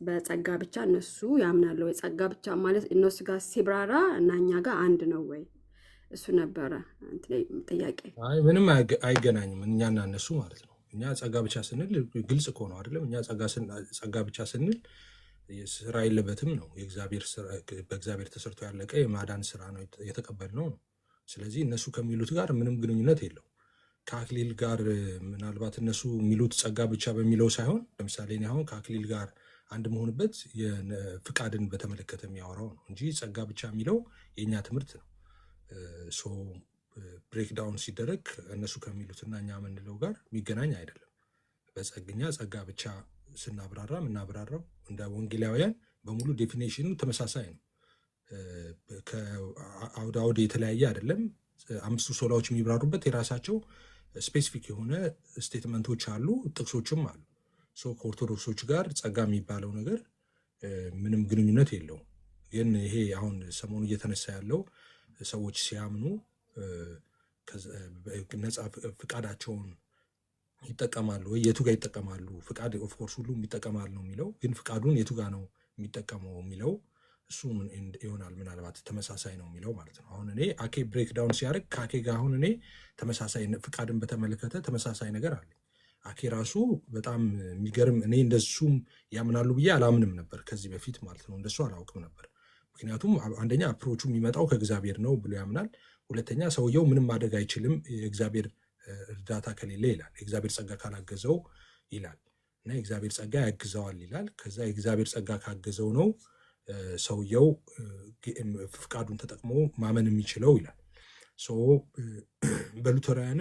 በጸጋ ብቻ እነሱ ያምናሉ ወይ? ጸጋ ብቻ ማለት እነሱ ጋር ሲብራራ እና እኛ ጋር አንድ ነው ወይ? እሱ ነበረ ጥያቄ። ምንም አይገናኝም እኛና እነሱ ማለት ነው። እኛ ጸጋ ብቻ ስንል ግልጽ እኮ ነው አይደለም? እኛ ጸጋ ብቻ ስንል ስራ የለበትም ነው። በእግዚአብሔር ተሰርቶ ያለቀ የማዳን ስራ ነው የተቀበልነው ነው። ስለዚህ እነሱ ከሚሉት ጋር ምንም ግንኙነት የለው። ከአክሊል ጋር ምናልባት እነሱ የሚሉት ጸጋ ብቻ በሚለው ሳይሆን ለምሳሌ እኔ አሁን ከአክሊል ጋር አንድ መሆንበት ፍቃድን በተመለከተ የሚያወራው ነው እንጂ ጸጋ ብቻ የሚለው የእኛ ትምህርት ነው። ብሬክዳውን ሲደረግ እነሱ ከሚሉትና እኛ የምንለው ጋር የሚገናኝ አይደለም። በጸግኛ ጸጋ ብቻ ስናብራራ የምናብራራው እንደ ወንጌላውያን በሙሉ ዴፊኔሽኑ ተመሳሳይ ነው። ከአውደ አውድ የተለያየ አይደለም። አምስቱ ሶላዎች የሚብራሩበት የራሳቸው ስፔሲፊክ የሆነ ስቴትመንቶች አሉ፣ ጥቅሶችም አሉ። ከኦርቶዶክሶች ጋር ጸጋ የሚባለው ነገር ምንም ግንኙነት የለውም። ግን ይሄ አሁን ሰሞኑ እየተነሳ ያለው ሰዎች ሲያምኑ ነፃ ፍቃዳቸውን ይጠቀማሉ ወይ? የቱ ጋር ይጠቀማሉ? ፍቃድ ኦፍኮርስ ሁሉም ይጠቀማል ነው የሚለው፣ ግን ፍቃዱን የቱ ጋር ነው የሚጠቀመው የሚለው እሱ ይሆናል ምናልባት ተመሳሳይ ነው የሚለው ማለት ነው። አሁን እኔ አኬ ብሬክዳውን ሲያደርግ ከአኬ ጋር አሁን እኔ ተመሳሳይ ፍቃድን በተመለከተ ተመሳሳይ ነገር አለ። አኬ ራሱ በጣም የሚገርም እኔ እንደሱም ያምናሉ ብዬ አላምንም ነበር ከዚህ በፊት ማለት ነው። እንደሱ አላውቅም ነበር። ምክንያቱም አንደኛ አፕሮቹ የሚመጣው ከእግዚአብሔር ነው ብሎ ያምናል። ሁለተኛ ሰውየው ምንም ማድረግ አይችልም የእግዚአብሔር እርዳታ ከሌለ ይላል። የእግዚአብሔር ጸጋ ካላገዘው ይላል እና የእግዚአብሔር ጸጋ ያግዘዋል ይላል። ከዛ የእግዚአብሔር ጸጋ ካገዘው ነው ሰውየው ፍቃዱን ተጠቅሞ ማመን የሚችለው ይላል። በሉተራውያን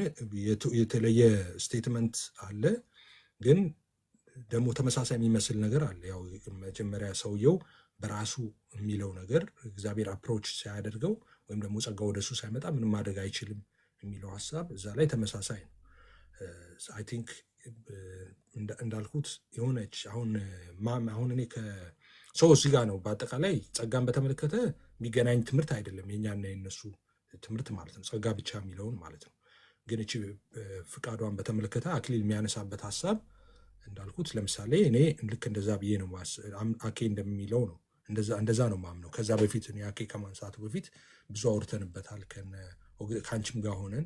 የተለየ ስቴትመንት አለ፣ ግን ደግሞ ተመሳሳይ የሚመስል ነገር አለ። ያው መጀመሪያ ሰውየው በራሱ የሚለው ነገር እግዚአብሔር አፕሮች ሳያደርገው ወይም ደግሞ ጸጋ ወደሱ ሳይመጣ ምንም ማድረግ አይችልም የሚለው ሀሳብ እዛ ላይ ተመሳሳይ ነው። አይ ቲንክ እንዳልኩት የሆነች አሁን እኔ ሰው እዚህ ጋር ነው። በአጠቃላይ ጸጋን በተመለከተ የሚገናኝ ትምህርት አይደለም የኛና የነሱ ትምህርት ማለት ነው፣ ጸጋ ብቻ የሚለውን ማለት ነው። ግን እቺ ፍቃዷን በተመለከተ አክሊል የሚያነሳበት ሀሳብ እንዳልኩት ለምሳሌ እኔ ልክ እንደዛ ብዬ ነው አኬ እንደሚለው ነው እንደዛ ነው ማምነው። ከዛ በፊት እኔ አኬ ከማንሳቱ በፊት ብዙ አውርተንበታል። ከአንቺም ጋር ሆነን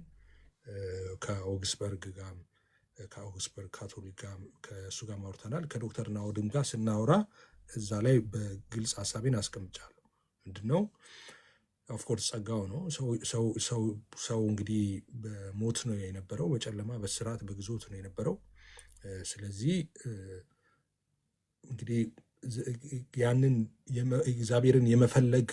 ከኦግስበርግ ካቶሊክ ጋር ከእሱ ጋር አውርተናል። ከዶክተር ናኦድም ጋር ስናወራ እዛ ላይ በግልጽ ሀሳቤን አስቀምጫለሁ። ምንድነው ኦፍኮርስ ጸጋው ነው። ሰው እንግዲህ በሞት ነው የነበረው፣ በጨለማ በስርዓት በግዞት ነው የነበረው። ስለዚህ እንግዲህ ያንን እግዚአብሔርን የመፈለግ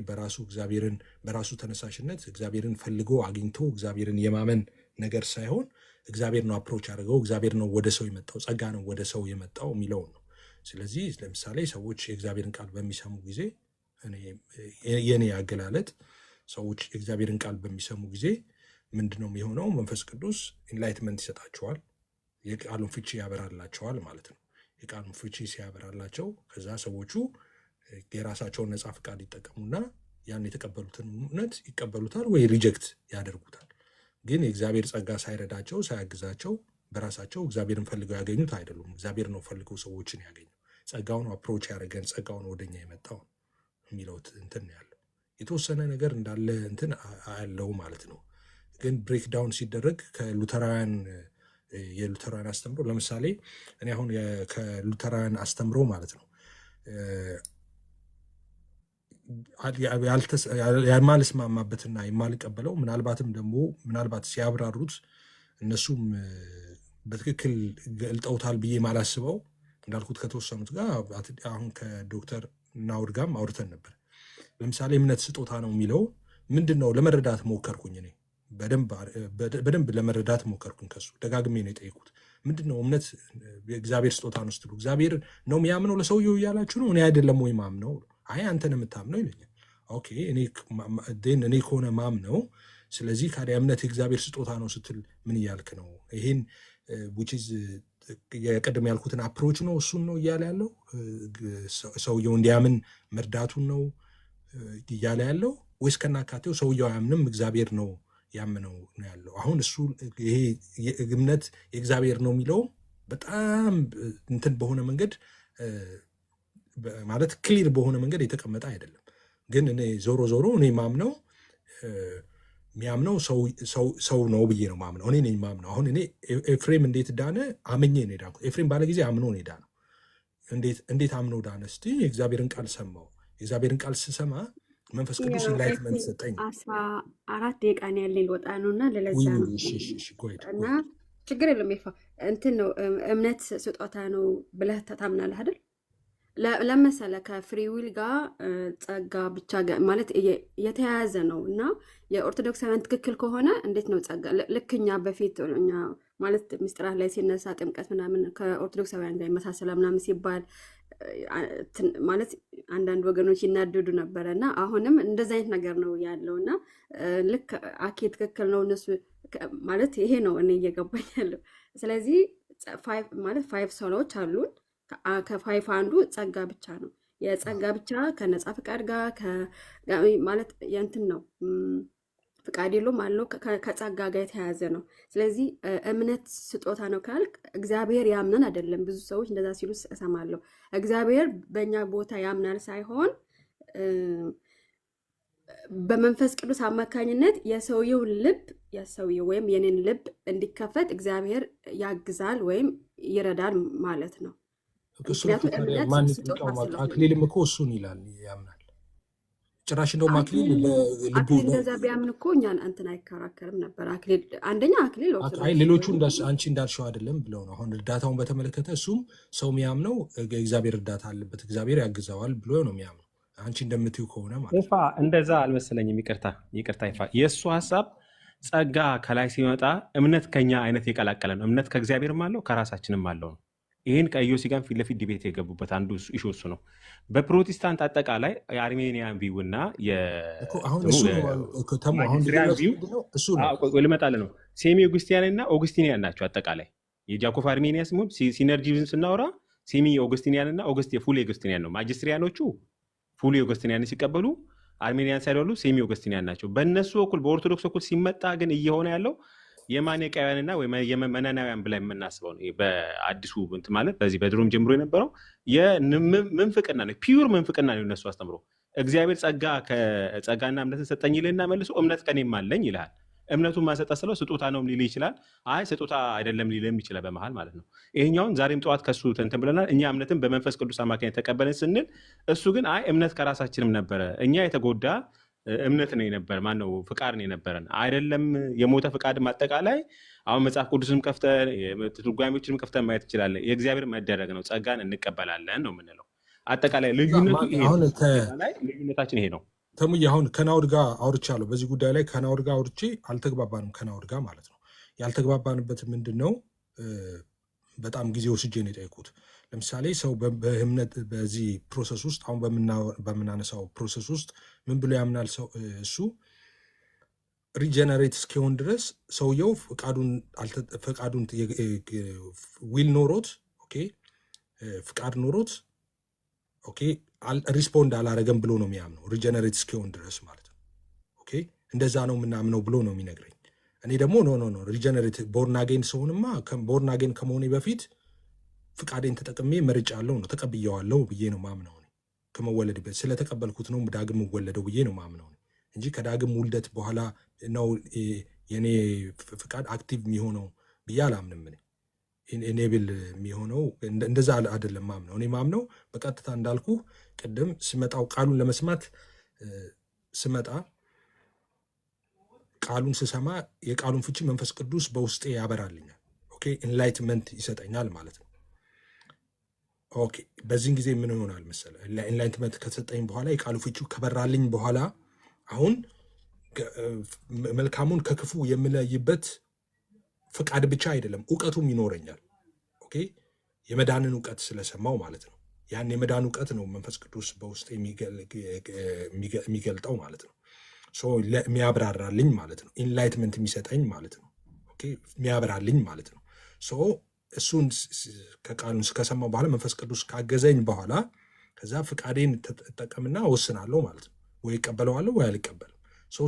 በራሱ እግዚአብሔርን በራሱ ተነሳሽነት እግዚአብሔርን ፈልጎ አግኝቶ እግዚአብሔርን የማመን ነገር ሳይሆን እግዚአብሔር ነው አፕሮች አድርገው እግዚአብሔር ነው ወደ ሰው የመጣው፣ ጸጋ ነው ወደ ሰው የመጣው የሚለውን ነው። ስለዚህ ለምሳሌ ሰዎች የእግዚአብሔርን ቃል በሚሰሙ ጊዜ የኔ አገላለጥ ሰዎች የእግዚአብሔርን ቃል በሚሰሙ ጊዜ ምንድነው የሚሆነው? መንፈስ ቅዱስ ኢንላይትመንት ይሰጣቸዋል፣ የቃሉን ፍቺ ያበራላቸዋል ማለት ነው። የቃሉን ፍቺ ሲያበራላቸው ከዛ ሰዎቹ የራሳቸውን ነፃ ፍቃድ ይጠቀሙና ያን የተቀበሉትን እውነት ይቀበሉታል ወይ ሪጀክት ያደርጉታል። ግን የእግዚአብሔር ጸጋ ሳይረዳቸው ሳያግዛቸው በራሳቸው እግዚአብሔርን ፈልገው ያገኙት አይደሉም። እግዚአብሔር ነው ፈልገው ሰዎችን ያገኙ። ጸጋውን አፕሮች ያደረገን ጸጋውን ወደኛ የመጣው የሚለው እንትን ያለው የተወሰነ ነገር እንዳለ እንትን ያለው ማለት ነው። ግን ብሬክዳውን ሲደረግ ከሉተራውያን የሉተራውያን አስተምሮ ለምሳሌ እኔ አሁን ከሉተራውያን አስተምሮ ማለት ነው የማልስማማበትና የማልቀበለው ምናልባትም ደግሞ ምናልባት ሲያብራሩት እነሱም በትክክል ገልጠውታል ብዬ ማላስበው እንዳልኩት ከተወሰኑት ጋር አሁን ከዶክተር ናውድ ጋርም አውርተን ነበር። ለምሳሌ እምነት ስጦታ ነው የሚለው ምንድን ነው ለመረዳት ሞከርኩኝ። እኔ በደንብ ለመረዳት ሞከርኩኝ። ከሱ ደጋግሜ ነው የጠየቁት። ምንድን ነው እምነት እግዚአብሔር ስጦታ ነው ስትሉ እግዚአብሔር ነው የሚያምነው ለሰውየው እያላችሁ ነው? እኔ አይደለም ወይ ማምነው? አይ አንተ ነው የምታምነው ይለኛል። ኦኬ እኔ ከሆነ ማምነው፣ ስለዚህ ካዲያ እምነት የእግዚአብሔር ስጦታ ነው ስትል ምን እያልክ ነው? ይሄን የቀደም ያልኩትን አፕሮች ነው እሱን ነው እያለ ያለው? ሰውየው እንዲያምን መርዳቱን ነው እያለ ያለው? ወይስ ከናካቴው ሰውየው አያምንም እግዚአብሔር ነው ያምነው ነው ያለው? አሁን እሱ ይሄ እምነት የእግዚአብሔር ነው የሚለው በጣም እንትን በሆነ መንገድ ማለት ክሊር በሆነ መንገድ የተቀመጠ አይደለም። ግን እኔ ዞሮ እኔ ማምነው የሚያምነው ሰው ነው ብዬ ነው ማምነው። እኔ ነኝ ማምነው። አሁን እኔ ኤፍሬም እንዴት ዳነ? አምኜ ነው የዳንኩት። ኤፍሬም ባለ ጊዜ አምኖ ነው የዳነው። እንዴት አምኖ ዳነ? እስቲ የእግዚአብሔርን ቃል ሰማው። የእግዚአብሔርን ቃል ስሰማ መንፈስ ቅዱስ ኢንላይትመንት ሰጠኝ። 14 ደቂቃ ነው ያለኝ ልወጣ ነው እና ለለዛ ነው እና ችግር የለም። ይፋ እንትን ነው እምነት ስጦታ ነው ብለህ ታምናለህ አይደል? ለመሰለ ከፍሪ ዊል ጋር ጸጋ ብቻ ማለት የተያያዘ ነው እና የኦርቶዶክሳውያን ትክክል ከሆነ እንዴት ነው ጸጋ ልክኛ በፊት እኛ ማለት ምስጢራት ላይ ሲነሳ ጥምቀት ምናምን ከኦርቶዶክሳውያን ጋር ይመሳሰላ ምናምን ሲባል ማለት አንዳንድ ወገኖች ይናደዱ ነበረ እና አሁንም እንደዚ አይነት ነገር ነው ያለው እና ልክ አኬ ትክክል ነው እነሱ ማለት ይሄ ነው እኔ እየገባኝ ያለው። ስለዚህ ማለት 5 ሶሎች አሉን። ከ5 አንዱ ጸጋ ብቻ ነው። የጸጋ ብቻ ከነጻ ፍቃድ ጋር ማለት የእንትን ነው ፍቃድ የለውም አለው ከጸጋ ጋር የተያያዘ ነው። ስለዚህ እምነት ስጦታ ነው ካልክ እግዚአብሔር ያምናል አይደለም። ብዙ ሰዎች እንደዛ ሲሉ እሰማለሁ። እግዚአብሔር በእኛ ቦታ ያምናል ሳይሆን በመንፈስ ቅዱስ አማካኝነት የሰውየውን ልብ ወይም የኔን ልብ እንዲከፈት እግዚአብሔር ያግዛል ወይም ይረዳል ማለት ነው። አክሊልም እኮ እሱን ይላል ያምናል። ጭራሽ እንደውም አክሊል ልቡ እንደዛ ቢያምን እኮ እኛን እንትን አይከራከርም ነበር። አክሊል አንደኛ አክሊል ሌሎቹ አንቺ እንዳልሽው አይደለም ብለው ነው። አሁን እርዳታውን በተመለከተ እሱም ሰው የሚያምነው እግዚአብሔር እርዳታ አለበት እግዚአብሔር ያግዘዋል ብሎ ነው የሚያምነው። አንቺ እንደምትይው ከሆነ ማለት ይፋ እንደዛ አልመሰለኝም። ይቅርታ ይፋ የእሱ ሀሳብ ጸጋ ከላይ ሲመጣ እምነት ከኛ አይነት የቀላቀለ ነው። እምነት ከእግዚአብሔርም አለው ከራሳችንም አለው ነው። ይህን ከኢዮሲ ጋር ፊት ለፊት ዲቤት የገቡበት አንዱ ኢሹ እሱ ነው። በፕሮቴስታንት አጠቃላይ የአርሜኒያን ቪው እና ልመጣልህ ነው ሴሚ ኦጉስቲያን እና ኦጉስቲኒያን ናቸው። አጠቃላይ የጃኮብ አርሜኒያ ሲሆን ሲነርጂዝም ስናወራ ሴሚ ኦጉስቲኒያን እና ፉል ኦጉስቲኒያን ነው። ማጅስትሪያኖቹ ፉል ኦጉስቲኒያን ሲቀበሉ አርሜኒያን ሳይሆኑ ሴሚ ኦጉስቲኒያን ናቸው። በእነሱ በኩል በኦርቶዶክስ በኩል ሲመጣ ግን እየሆነ ያለው የማኔቃውያንና የመናናውያን ብላ የምናስበው ነው። በአዲሱ እንትን ማለት በዚህ በድሮም ጀምሮ የነበረው ምንፍቅና ነው። ፒውር ምንፍቅና ነው እነሱ አስተምሮ። እግዚአብሔር ጸጋና እምነትን ሰጠኝ ይልህና መልሶ እምነት ከኔም አለኝ ይልሃል። እምነቱን ማሰጠ ስለው ስጦታ ነው ሊል ይችላል። አይ ስጦታ አይደለም ሊልም ይችላል በመሃል ማለት ነው። ይሄኛውን ዛሬም ጠዋት ከሱ እንትን ብለናል። እኛ እምነትን በመንፈስ ቅዱስ አማካኝነት ተቀበልን ስንል እሱ ግን አይ እምነት ከራሳችንም ነበረ፣ እኛ የተጎዳ እምነት ነው የነበረ ማነው ፍቃድ ነው የነበረን አይደለም የሞተ ፍቃድ። አጠቃላይ አሁን መጽሐፍ ቅዱስንም ከፍተን ትርጓሜዎችንም ከፍተን ማየት እንችላለን። የእግዚአብሔር መደረግ ነው፣ ጸጋን እንቀበላለን ነው የምንለው። አጠቃላይ ልዩነታችን ይሄ ነው። ተሙዬ አሁን ከናውድ ጋር አውርቻለሁ በዚህ ጉዳይ ላይ ከናውድ ጋር አውርቼ አልተግባባንም። ከናውድ ጋር ማለት ነው ያልተግባባንበት ምንድን ነው? በጣም ጊዜ ወስጄ ነው የጠየኩት። ለምሳሌ ሰው በእምነት በዚህ ፕሮሰስ ውስጥ አሁን በምናነሳው ፕሮሰስ ውስጥ ምን ብሎ ያምናል? ሰው እሱ ሪጀነሬት እስኪሆን ድረስ ሰውየው ፈቃዱን ዊል ኖሮት ፍቃድ ኖሮት ሪስፖንድ አላረገም ብሎ ነው የሚያምነው ሪጀነሬት እስኪሆን ድረስ ማለት ነው። እንደዛ ነው የምናምነው ብሎ ነው የሚነግረኝ። እኔ ደግሞ ኖ ሪጀነሬት ቦርናጌን ሰሆንማ ቦርናጌን ከመሆኔ በፊት ፍቃዴን ተጠቅሜ መርጫለሁ ነው ተቀብየዋለሁ ብዬ ነው ማምነው። ከመወለድ ስለተቀበልኩት ነው ዳግም ወለደው ብዬ ነው ማምነው እንጂ ከዳግም ውልደት በኋላ ነው የኔ ፍቃድ አክቲቭ የሚሆነው ብዬ አላምንም። ኢኔብል የሚሆነው እንደዛ አይደለም ማምነው። እኔ ማምነው በቀጥታ እንዳልኩ ቅድም ስመጣው ቃሉን ለመስማት ስመጣ ቃሉን ስሰማ የቃሉን ፍቺ መንፈስ ቅዱስ በውስጤ ያበራልኛል። ኢንላይትመንት ይሰጠኛል ማለት ነው። ኦኬ በዚህን ጊዜ ምን ይሆናል መሰለ? ኢንላይትመንት ከተሰጠኝ በኋላ የቃሉ ፍቺው ከበራልኝ በኋላ አሁን መልካሙን ከክፉ የምለይበት ፍቃድ ብቻ አይደለም እውቀቱም ይኖረኛል። ኦኬ የመዳንን እውቀት ስለሰማው ማለት ነው። ያን የመዳን እውቀት ነው መንፈስ ቅዱስ በውስጥ የሚገልጠው ማለት ነው። የሚያብራራልኝ ማለት ነው። ኢንላይትመንት የሚሰጠኝ ማለት ነው። ኦኬ የሚያብራልኝ ማለት ነው። እሱን ከቃሉን ከሰማው በኋላ መንፈስ ቅዱስ ካገዘኝ በኋላ ከዛ ፍቃዴን ተጠቀምና ወስናለሁ ማለት ነው። ወይ እቀበለዋለሁ ወይ አልቀበልም።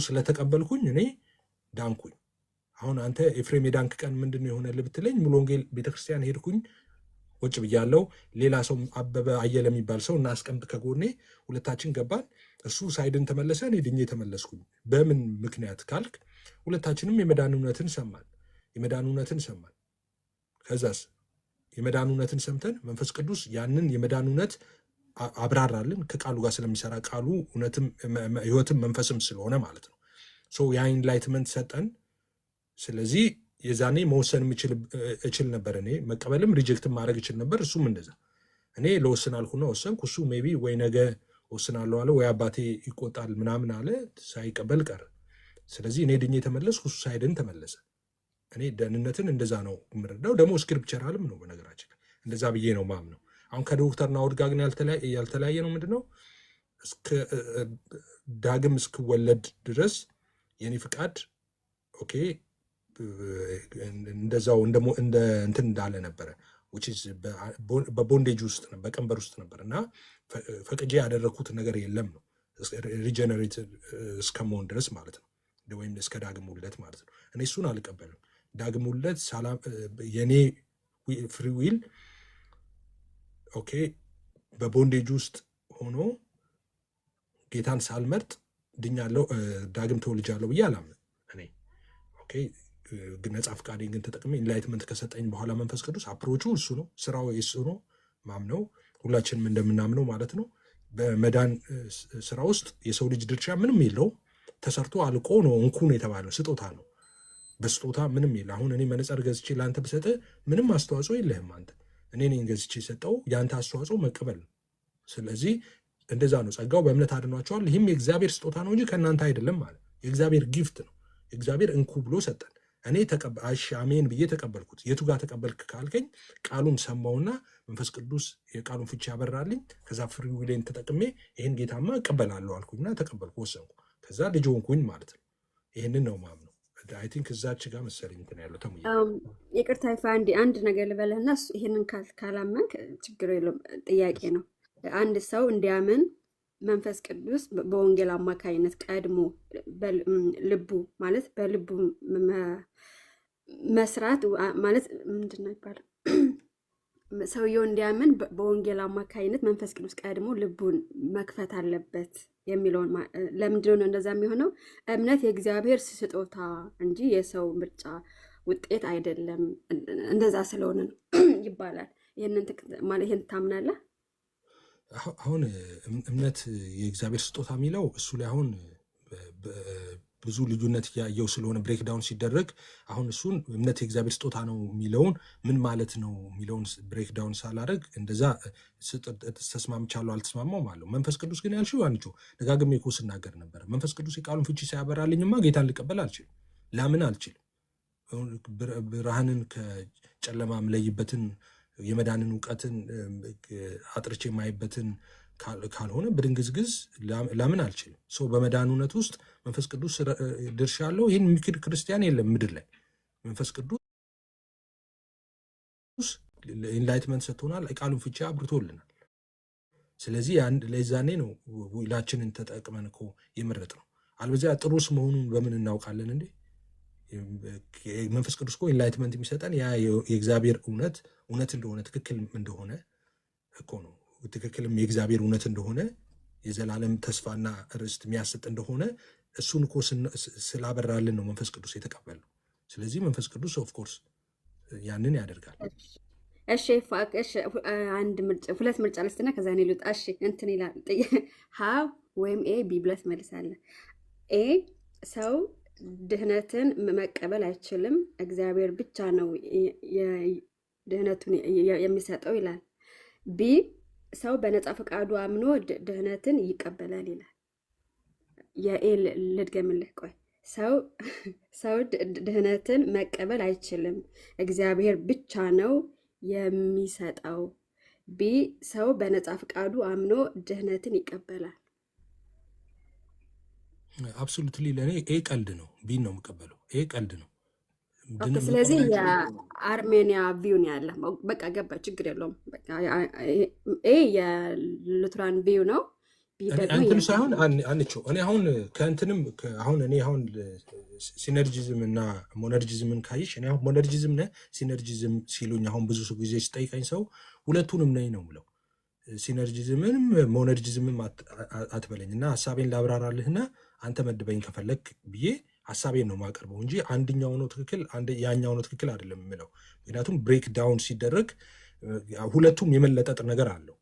ስለተቀበልኩኝ እኔ ዳንኩኝ። አሁን አንተ ኤፍሬም የዳንክ ቀን ምንድን ነው የሆነልህ ብትለኝ ሙሉ ወንጌል ቤተክርስቲያን ሄድኩኝ፣ ቁጭ ብያለሁ። ሌላ ሰው አበበ አየለ የሚባል ሰው እናስቀምጥ ከጎኔ፣ ሁለታችን ገባን። እሱ ሳይድን ተመለሰ፣ እኔ ድኜ ተመለስኩኝ። በምን ምክንያት ካልክ ሁለታችንም የመዳን እውነትን ሰማን። ከዛስ የመዳን እውነትን ሰምተን መንፈስ ቅዱስ ያንን የመዳን እውነት አብራራልን። ከቃሉ ጋር ስለሚሰራ ቃሉ እውነትም ህይወትም መንፈስም ስለሆነ ማለት ነው። ያ ኢንላይትመንት ሰጠን። ስለዚህ የዛኔ መወሰን እችል ነበር። እኔ መቀበልም ሪጀክትም ማድረግ እችል ነበር። እሱም እንደዛ እኔ ለወስን አልኩና ወሰንኩ። እሱ ሜይ ቢ ወይ ነገ ወስናለሁ አለ፣ ወይ አባቴ ይቆጣል ምናምን አለ፣ ሳይቀበል ቀረ። ስለዚህ እኔ ድኜ ተመለስኩ፣ እሱ ሳይድን ተመለሰ። እኔ ደህንነትን እንደዛ ነው የምረዳው። ደግሞ ስክሪፕቸራልም ነው በነገራችን ላይ እንደዛ ብዬ ነው ማምነው። አሁን ከዶክተር ናውድ ጋር ግን ያልተለያየ ነው። ምንድነው ዳግም እስክወለድ ድረስ የኔ ፍቃድ ኦኬ እንደዛው እንደ እንትን እንዳለ ነበረ፣ በቦንዴጅ ውስጥ በቀንበር ውስጥ ነበር እና ፈቅጄ ያደረግኩት ነገር የለም ነው ሪጀነሬት እስከመሆን ድረስ ማለት ነው፣ ወይም እስከ ዳግም ውልደት ማለት ነው። እኔ እሱን አልቀበልም። ዳግም ውልደት የኔ ፍሪ ዊል ኦኬ በቦንዴጅ ውስጥ ሆኖ ጌታን ሳልመርጥ ድኛለሁ ዳግም ተወልጃለሁ ብዬ አላምንም። እኔ ኦኬ ነጻ ፍቃዴን ግን ተጠቅሜ ኢንላይትመንት ከሰጠኝ በኋላ መንፈስ ቅዱስ አፕሮቹ እሱ ነው፣ ስራው የሱ ነው። ማምነው ሁላችንም እንደምናምነው ማለት ነው። በመዳን ስራ ውስጥ የሰው ልጅ ድርሻ ምንም የለው። ተሰርቶ አልቆ ነው እንኩን የተባለው ስጦታ ነው። በስጦታ ምንም የለ። አሁን እኔ መነጽር ገዝቼ ለአንተ ብሰጥህ ምንም አስተዋጽኦ የለህም አንተ። እኔ ነኝ ገዝቼ ሰጠው፣ የአንተ አስተዋጽኦ መቀበል ነው። ስለዚህ እንደዛ ነው። ጸጋው በእምነት አድኗቸዋል። ይህም የእግዚአብሔር ስጦታ ነው እንጂ ከእናንተ አይደለም ማለት የእግዚአብሔር ጊፍት ነው። የእግዚአብሔር እንኩ ብሎ ሰጠን። እኔ አሜን ብዬ ተቀበልኩት። የቱ ጋር ተቀበልክ ካልከኝ ቃሉን ሰማውና መንፈስ ቅዱስ የቃሉን ፍቺ ያበራልኝ። ከዛ ፍሪ ዊሌን ተጠቅሜ ይህን ጌታማ እቀበላለሁ አልኩኝና ተቀበልኩ፣ ወሰንኩ። ከዛ ልጅ ሆንኩኝ ማለት ነው። ይህንን ነው ማምነው። አይ ቲንክ እዛች ጋር መሰለኝ እንትን ያለው ተሙ ይቅርታ ይፋ አንድ ነገር ልበልህና ይህንን ካላመንክ ችግር የለውም። ጥያቄ ነው። አንድ ሰው እንዲያምን መንፈስ ቅዱስ በወንጌል አማካይነት ቀድሞ ልቡ ማለት በልቡ መስራት ማለት ምንድን ነው ይባላል? ሰውየው እንዲያምን በወንጌል አማካይነት መንፈስ ቅዱስ ቀድሞ ልቡን መክፈት አለበት የሚለውን ለምንድን ነው እንደዛ የሚሆነው? እምነት የእግዚአብሔር ስጦታ እንጂ የሰው ምርጫ ውጤት አይደለም። እንደዛ ስለሆነ ነው ይባላል። ይህን ታምናለህ? አሁን እምነት የእግዚአብሔር ስጦታ የሚለው እሱ ላይ አሁን ብዙ ልዩነት እያየው ስለሆነ ብሬክዳውን ሲደረግ አሁን እሱን እምነት የእግዚአብሔር ስጦታ ነው የሚለውን ምን ማለት ነው የሚለውን ብሬክዳውን ሳላደርግ እንደዛ ተስማምቻለሁ አልተስማማውም አለው። መንፈስ ቅዱስ ግን ያልሽው አንቺ ደጋግሜ እኮ ስናገር ነበረ። መንፈስ ቅዱስ የቃሉን ፍቺ ሳያበራልኝማ ጌታን ልቀበል አልችልም፣ ላምን አልችልም። ብርሃንን ከጨለማ የምለይበትን የመዳንን እውቀትን አጥርቼ የማይበትን ካልሆነ በድንግዝግዝ ላምን አልችልም። ሰው በመዳን እውነት ውስጥ መንፈስ ቅዱስ ድርሻ አለው። ይህን የሚክድ ክርስቲያን የለም ምድር ላይ። መንፈስ ቅዱስ ኢንላይትመንት ሰጥቶናል፣ ቃሉን ፍቺ አብርቶልናል። ስለዚህ ለዛኔ ነው ዊላችንን ተጠቅመን እኮ የመረጥ ነው። አልበዚያ ጥሩስ መሆኑን በምን እናውቃለን እንዴ? መንፈስ ቅዱስ እኮ ኢንላይትመንት የሚሰጠን ያ የእግዚአብሔር እውነት እንደሆነ ትክክል እንደሆነ እኮ ነው። ትክክልም የእግዚአብሔር እውነት እንደሆነ የዘላለም ተስፋና ርስት የሚያሰጥ እንደሆነ እሱን እኮ ስላበራልን ነው መንፈስ ቅዱስ የተቀበልነው። ስለዚህ መንፈስ ቅዱስ ኦፍኮርስ ያንን ያደርጋል። እሺ ሁለት ምርጫ ልስትና ከዛ እኔ ልውጣ። እሺ እንትን ይላል ሀ ወይም ኤ ቢ ብለህ ትመልሳለህ። ኤ ሰው ድህነትን መቀበል አይችልም፣ እግዚአብሔር ብቻ ነው ድህነቱን የሚሰጠው ይላል። ቢ ሰው በነፃ ፈቃዱ አምኖ ድህነትን ይቀበላል ይላል። የኤ ልድገምልህ፣ ቆይ። ሰው ድህነትን መቀበል አይችልም፣ እግዚአብሔር ብቻ ነው የሚሰጠው። ቢ ሰው በነፃ ፈቃዱ አምኖ ድህነትን ይቀበላል። አብሶሉትሊ ለእኔ ኤ ቀልድ ነው። ቢን ነው የምቀበለው። ኤ ቀልድ ነው። ስለዚህ የአርሜኒያ ቪው ነው ያለ። በቃ ገባ፣ ችግር የለውም። ኤ የሉትራን ቪው ነው። እንትኑ ሳይሆን አንቸው እኔ አሁን ከእንትንም አሁን እኔ አሁን ሲነርጂዝም እና ሞነርጂዝምን ካይሽ እኔ አሁን ሞነርጂዝም ነ ሲነርጂዝም ሲሉኝ አሁን ብዙ ጊዜ ሲጠይቀኝ ሰው ሁለቱንም ነኝ ነው ምለው። ሲነርጂዝምንም ሞነርጂዝምም አትበለኝ እና ሀሳቤን ላብራራልህና አንተ መድበኝ ከፈለግ ብዬ ሀሳቤን ነው ማቀርበው እንጂ አንድኛው ነው ትክክል ያኛው ነው ትክክል አይደለም የምለው። ምክንያቱም ብሬክ ዳውን ሲደረግ ሁለቱም የመለጠጥ ነገር አለው።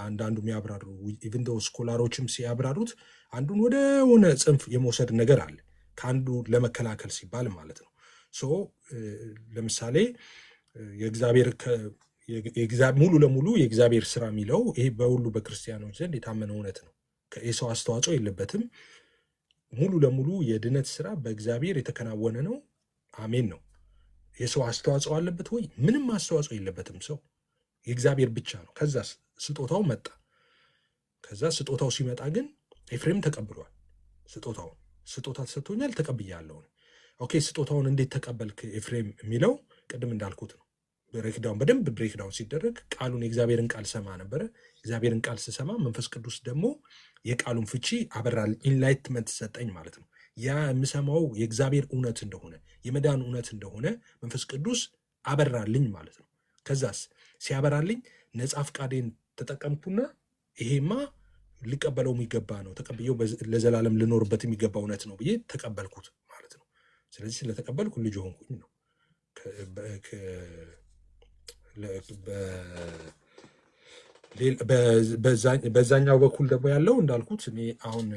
አንዳንዱ የሚያብራሩ ኢቭን ዶ ስኮላሮችም ሲያብራሩት አንዱን ወደ ሆነ ጽንፍ የመውሰድ ነገር አለ ከአንዱ ለመከላከል ሲባል ማለት ነው። ሶ ለምሳሌ ሙሉ ለሙሉ የእግዚአብሔር ስራ የሚለው ይሄ በሁሉ በክርስቲያኖች ዘንድ የታመነ እውነት ነው። የሰው አስተዋጽኦ የለበትም። ሙሉ ለሙሉ የድነት ስራ በእግዚአብሔር የተከናወነ ነው። አሜን ነው። የሰው አስተዋጽኦ አለበት ወይ? ምንም አስተዋጽኦ የለበትም። ሰው የእግዚአብሔር ብቻ ነው። ከዛ ስጦታው መጣ። ከዛ ስጦታው ሲመጣ ግን ኤፍሬም ተቀብሏል። ስጦታ ተሰጥቶኛል ተቀብያለሁ። ኦኬ፣ ስጦታውን እንዴት ተቀበልክ ኤፍሬም የሚለው ቅድም እንዳልኩት ነው። ብሬክዳውን በደንብ ብሬክዳውን ሲደረግ ቃሉን የእግዚአብሔርን ቃል ሰማ ነበረ። እግዚአብሔርን ቃል ስሰማ መንፈስ ቅዱስ ደግሞ የቃሉን ፍቺ አበራል። ኢንላይትመንት ሰጠኝ ማለት ነው። ያ የምሰማው የእግዚአብሔር እውነት እንደሆነ የመዳን እውነት እንደሆነ መንፈስ ቅዱስ አበራልኝ ማለት ነው። ከዛስ ሲያበራልኝ ነፃ ፍቃዴን ተጠቀምኩና ይሄማ ሊቀበለው የሚገባ ነው፣ ተቀብዬው ለዘላለም ልኖርበት የሚገባ እውነት ነው ብዬ ተቀበልኩት ማለት ነው። ስለዚህ ስለተቀበልኩ ልጅ ሆንኩኝ ነው። በዛኛው በኩል ደግሞ ያለው እንዳልኩት እኔ አሁን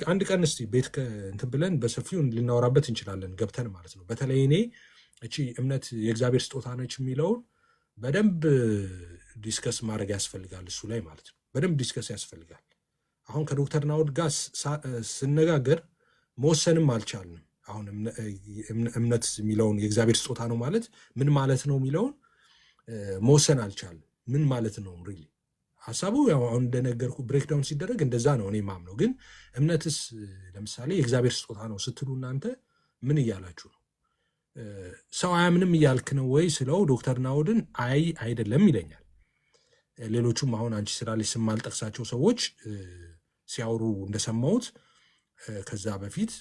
አንድ ቀን እስቲ ቤት እንትን ብለን በሰፊው ልናወራበት እንችላለን ገብተን ማለት ነው። በተለይ እኔ እቺ እምነት የእግዚአብሔር ስጦታ ነች የሚለውን በደንብ ዲስከስ ማድረግ ያስፈልጋል። እሱ ላይ ማለት ነው በደንብ ዲስከስ ያስፈልጋል። አሁን ከዶክተር ናውድ ጋር ስነጋገር መወሰንም አልቻልንም። አሁን እምነት የሚለውን የእግዚአብሔር ስጦታ ነው ማለት ምን ማለት ነው የሚለውን መወሰን አልቻልንም። ምን ማለት ነው ሪሊ ሀሳቡ አሁን እንደነገርኩ ብሬክዳውን ሲደረግ እንደዛ ነው እኔ ማምነው። ግን እምነትስ ለምሳሌ የእግዚአብሔር ስጦታ ነው ስትሉ እናንተ ምን እያላችሁ ነው? ሰው አያምንም እያልክ ነው ወይ ስለው ዶክተር ናውድን አይደለም ይለኛል። ሌሎቹም አሁን አንቺ ስላለች ስም ማልጠቅሳቸው ሰዎች ሲያወሩ እንደሰማሁት ከዛ በፊት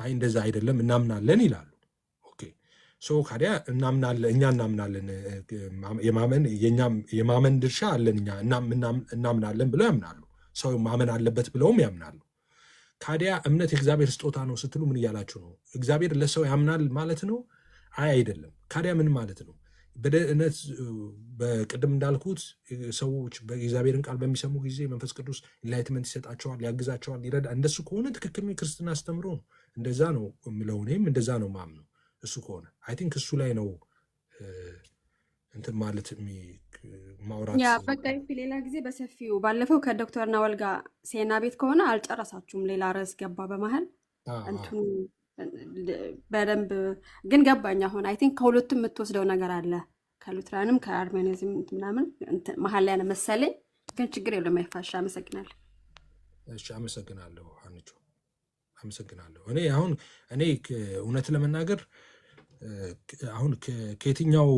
እንደዛ አይደለም እናምናለን ይላሉ። ኦኬ ሶ ካዲያ እኛ እናምናለን፣ የማመን ድርሻ አለን፣ እኛ እናምናለን ብለው ያምናሉ። ሰው ማመን አለበት ብለውም ያምናሉ። ካዲያ እምነት የእግዚአብሔር ስጦታ ነው ስትሉ ምን እያላችሁ ነው? እግዚአብሔር ለሰው ያምናል ማለት ነው? አይደለም። ካዲያ ምን ማለት ነው? በድህነት በቅድም እንዳልኩት ሰዎች በእግዚአብሔርን ቃል በሚሰሙ ጊዜ መንፈስ ቅዱስ ኢንላይትመንት ይሰጣቸዋል፣ ያግዛቸዋል፣ ይረዳ። እንደሱ ከሆነ ትክክል የክርስትና አስተምሮ ነው። እንደዛ ነው የምለው እኔም እንደዛ ነው ማምነው። እሱ ከሆነ አይ ቲንክ እሱ ላይ ነው እንትን ማለት ማውራት በቃ ሌላ ጊዜ በሰፊው ባለፈው ከዶክተር ናወል ጋር ሴና ቤት ከሆነ አልጨረሳችሁም። ሌላ ርዕስ ገባ በመሀል እንትኑ በደንብ ግን ገባኝ። አሁን አይ ቲንክ ከሁለቱም የምትወስደው ነገር አለ፣ ከሉትራንም ከአርሜኒዝም ምናምን መሀል ላይ መሰለኝ። ግን ችግር የለም አይፋሽ። አመሰግናለሁ። እሺ አመሰግናለሁ አንቺ አመሰግናለሁ። እኔ እውነት ለመናገር አሁን ከየትኛው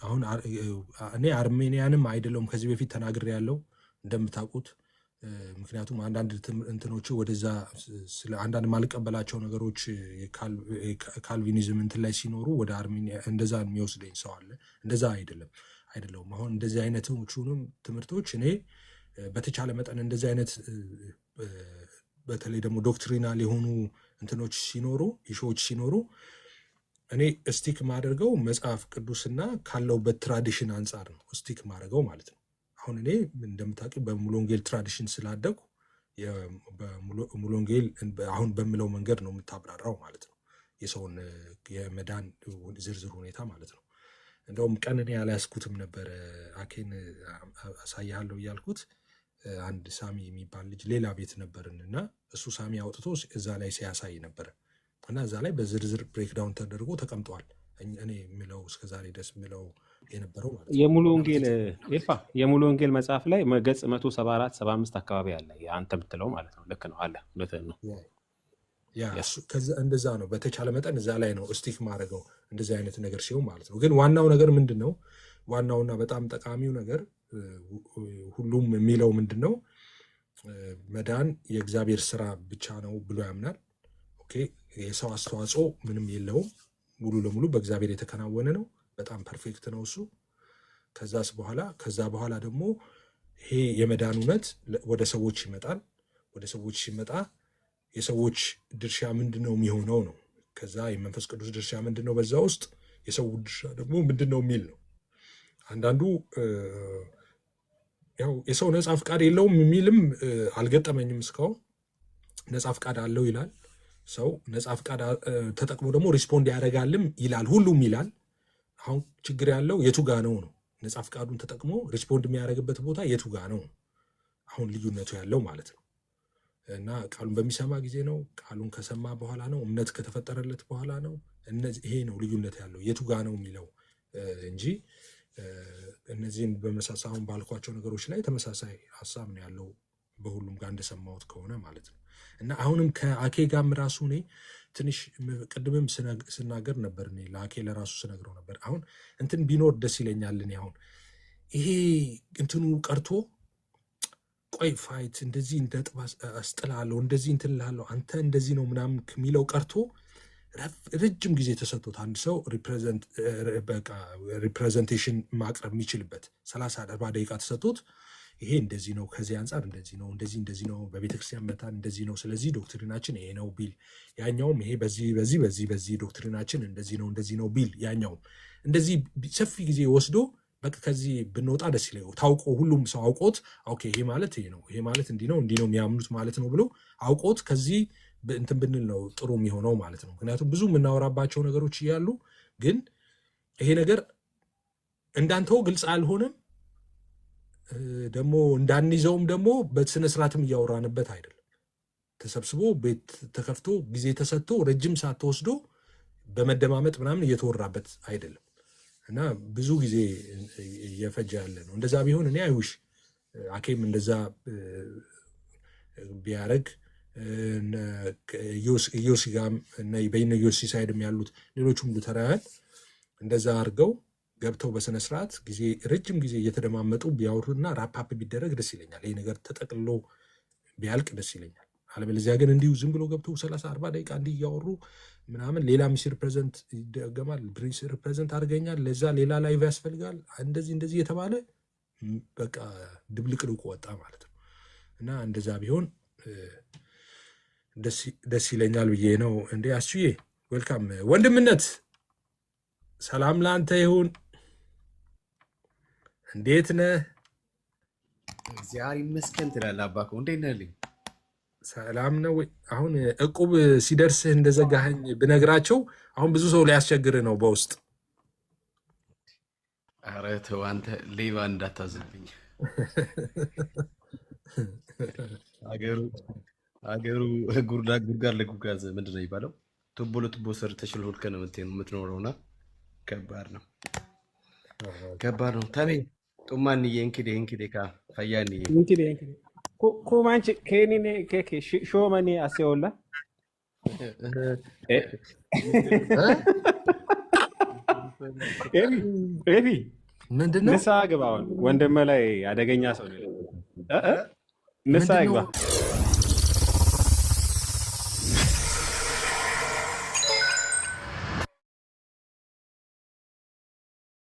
አሁን እኔ አርሜኒያንም አይደለሁም ከዚህ በፊት ተናግሬ ያለው እንደምታውቁት። ምክንያቱም አንዳንድ እንትኖች ወደዛ ስለ አንዳንድ ማልቀበላቸው ነገሮች ካልቪኒዝም እንትን ላይ ሲኖሩ ወደ አርሜኒያ እንደዛ የሚወስደኝ ሰው አለ። እንደዛ አይደለሁም። አሁን እንደዚህ አይነቶቹንም ትምህርቶች እኔ በተቻለ መጠን እንደዚህ አይነት በተለይ ደግሞ ዶክትሪናል የሆኑ እንትኖች ሲኖሩ ኢሹዎች ሲኖሩ እኔ ስቲክ ማደርገው መጽሐፍ ቅዱስና ካለውበት ትራዲሽን አንጻር ነው ስቲክ ማድረገው ማለት ነው። አሁን እኔ እንደምታውቂ በሙሉ ወንጌል ትራዲሽን ስላደጉ ሙሉ ወንጌል አሁን በምለው መንገድ ነው የምታብራራው ማለት ነው። የሰውን የመዳን ዝርዝር ሁኔታ ማለት ነው። እንደውም ቀን እኔ ያላያስኩትም ነበረ አኬን አሳያለሁ እያልኩት አንድ ሳሚ የሚባል ልጅ ሌላ ቤት ነበርን እና እሱ ሳሚ አውጥቶ እዛ ላይ ሲያሳይ ነበረ እና እዛ ላይ በዝርዝር ብሬክዳውን ተደርጎ ተቀምጠዋል። እኔ የምለው እስከዛሬ ድረስ የምለው የነበረው ማለት ነው የሙሉ ወንጌል መጽሐፍ ላይ ገጽ 174 75 አካባቢ አለ። አንተ ብትለው ማለት ነው። ልክ ነው አለ። እውነትህን ነው። እንደዛ ነው። በተቻለ መጠን እዛ ላይ ነው ስቲክ ማድረገው እንደዚህ አይነት ነገር ሲሆን ማለት ነው። ግን ዋናው ነገር ምንድን ነው? ዋናውና በጣም ጠቃሚው ነገር ሁሉም የሚለው ምንድን ነው? መዳን የእግዚአብሔር ስራ ብቻ ነው ብሎ ያምናል። ኦኬ፣ የሰው አስተዋጽኦ ምንም የለውም። ሙሉ ለሙሉ በእግዚአብሔር የተከናወነ ነው። በጣም ፐርፌክት ነው እሱ። ከዛ በኋላ ደግሞ ይሄ የመዳን እውነት ወደ ሰዎች ይመጣል። ወደ ሰዎች ሲመጣ የሰዎች ድርሻ ምንድን ነው የሚሆነው ነው። ከዛ የመንፈስ ቅዱስ ድርሻ ምንድን ነው በዛ ውስጥ፣ የሰው ድርሻ ደግሞ ምንድን ነው የሚል ነው። አንዳንዱ ያው የሰው ነፃ ፍቃድ የለውም የሚልም አልገጠመኝም እስካሁን። ነፃ ፍቃድ አለው ይላል ሰው። ነፃ ፍቃድ ተጠቅሞ ደግሞ ሪስፖንድ ያደርጋልም ይላል፣ ሁሉም ይላል። አሁን ችግር ያለው የቱ ጋ ነው ነው። ነፃ ፍቃዱን ተጠቅሞ ሪስፖንድ የሚያደርግበት ቦታ የቱ ጋ ነው አሁን ልዩነቱ ያለው ማለት ነው። እና ቃሉን በሚሰማ ጊዜ ነው፣ ቃሉን ከሰማ በኋላ ነው፣ እምነት ከተፈጠረለት በኋላ ነው። ይሄ ነው ልዩነት ያለው የቱ ጋ ነው የሚለው እንጂ እነዚህን በመሳሳሁን ባልኳቸው ነገሮች ላይ ተመሳሳይ ሀሳብ ነው ያለው በሁሉም ጋር እንደሰማሁት ከሆነ ማለት ነው። እና አሁንም ከአኬ ጋርም ራሱ እኔ ትንሽ ቅድምም ስናገር ነበር፣ እኔ ለአኬ ለራሱ ስነግረው ነበር። አሁን እንትን ቢኖር ደስ ይለኛል። እኔ አሁን ይሄ እንትኑ ቀርቶ ቆይ ፋይት እንደዚህ እንደ ጥባ አስጥላለሁ እንደዚህ እንትን እላለሁ አንተ እንደዚህ ነው ምናምን ከሚለው ቀርቶ ረጅም ጊዜ ተሰጥቶት አንድ ሰው ሪፕሬዘንቴሽን ማቅረብ የሚችልበት 30-40 ደቂቃ ተሰጥቶት ይሄ እንደዚህ ነው፣ ከዚህ አንጻር እንደዚህ ነው፣ እንደዚህ ነው፣ በቤተክርስቲያን መታን እንደዚህ ነው፣ ስለዚህ ዶክትሪናችን ይሄ ነው ቢል፣ ያኛውም ይሄ በዚህ ዶክትሪናችን እንደዚህ ነው ቢል፣ ያኛውም እንደዚህ ሰፊ ጊዜ ወስዶ በቃ ከዚህ ብንወጣ ደስ ይለኛል። ታውቆ ሁሉም ሰው አውቆት ኦኬ ይሄ ማለት ይሄ ነው፣ ይሄ ማለት እንዲህ ነው የሚያምኑት ማለት ነው ብሎ አውቆት ከዚህ እንትን ብንል ነው ጥሩ የሚሆነው ማለት ነው። ምክንያቱም ብዙ የምናወራባቸው ነገሮች እያሉ ግን ይሄ ነገር እንዳንተው ግልጽ አልሆነም፣ ደግሞ እንዳንይዘውም ደግሞ በስነስርዓትም እያወራንበት አይደለም። ተሰብስቦ ቤት ተከፍቶ ጊዜ ተሰጥቶ ረጅም ሰዓት ተወስዶ በመደማመጥ ምናምን እየተወራበት አይደለም እና ብዙ ጊዜ እየፈጀ ያለ ነው። እንደዛ ቢሆን እኔ አይውሽ አኬም እንደዛ ቢያደርግ ኢዮሲ ጋም በይነ ኢዮሲ ሳይድም ያሉት ሌሎቹም ሉተራውያን እንደዛ አድርገው ገብተው በስነስርዓት ረጅም ጊዜ እየተደማመጡ ቢያወሩና ራፓፕ ቢደረግ ደስ ይለኛል። ይህ ነገር ተጠቅልሎ ቢያልቅ ደስ ይለኛል። አለበለዚያ ግን እንዲሁ ዝም ብሎ ገብተው 30-40 ደቂቃ እንዲህ እያወሩ ምናምን ሌላ ሚስ ሪፕሬዘንት ይደገማል፣ ብሪስ ሪፕሬዘንት አድርገኛል፣ ለዛ ሌላ ላይቭ ያስፈልጋል፣ እንደዚህ የተባለ በቃ ድብልቅልቁ ወጣ ማለት ነው። እና እንደዛ ቢሆን ደስ ይለኛል ብዬ ነው። እንዴ አስዬ ዌልካም ወንድምነት፣ ሰላም ለአንተ ይሁን። እንዴት ነህ? እግዚአብሔር ይመስገን ትላለህ። አባኮ እንዴት ነህ? ሰላም ነው ወይ? አሁን እቁብ ሲደርስህ እንደዘጋኸኝ ብነግራቸው አሁን ብዙ ሰው ሊያስቸግርህ ነው በውስጥ። ኧረ ተው አንተ ሌባ እንዳታዝብኝ። አገሩ ጉድጓድ ለጉድጓድ ምንድን ነው የሚባለው? ቱቦ ለቱቦ ስር ተሽሎልከ ነው የምትኖረውና ከባድ ነው። ተሜ ጡማንዬ እንክዴ ካ ፈያንዬ ኩማንች ኬኒኔ ኬኬ ሾመኔ አሴውላ ኤቢ ምንድን ነው? ንስሓ ግባ። አሁን ወንድምህ ላይ አደገኛ ሰው ንስሓ ግባ።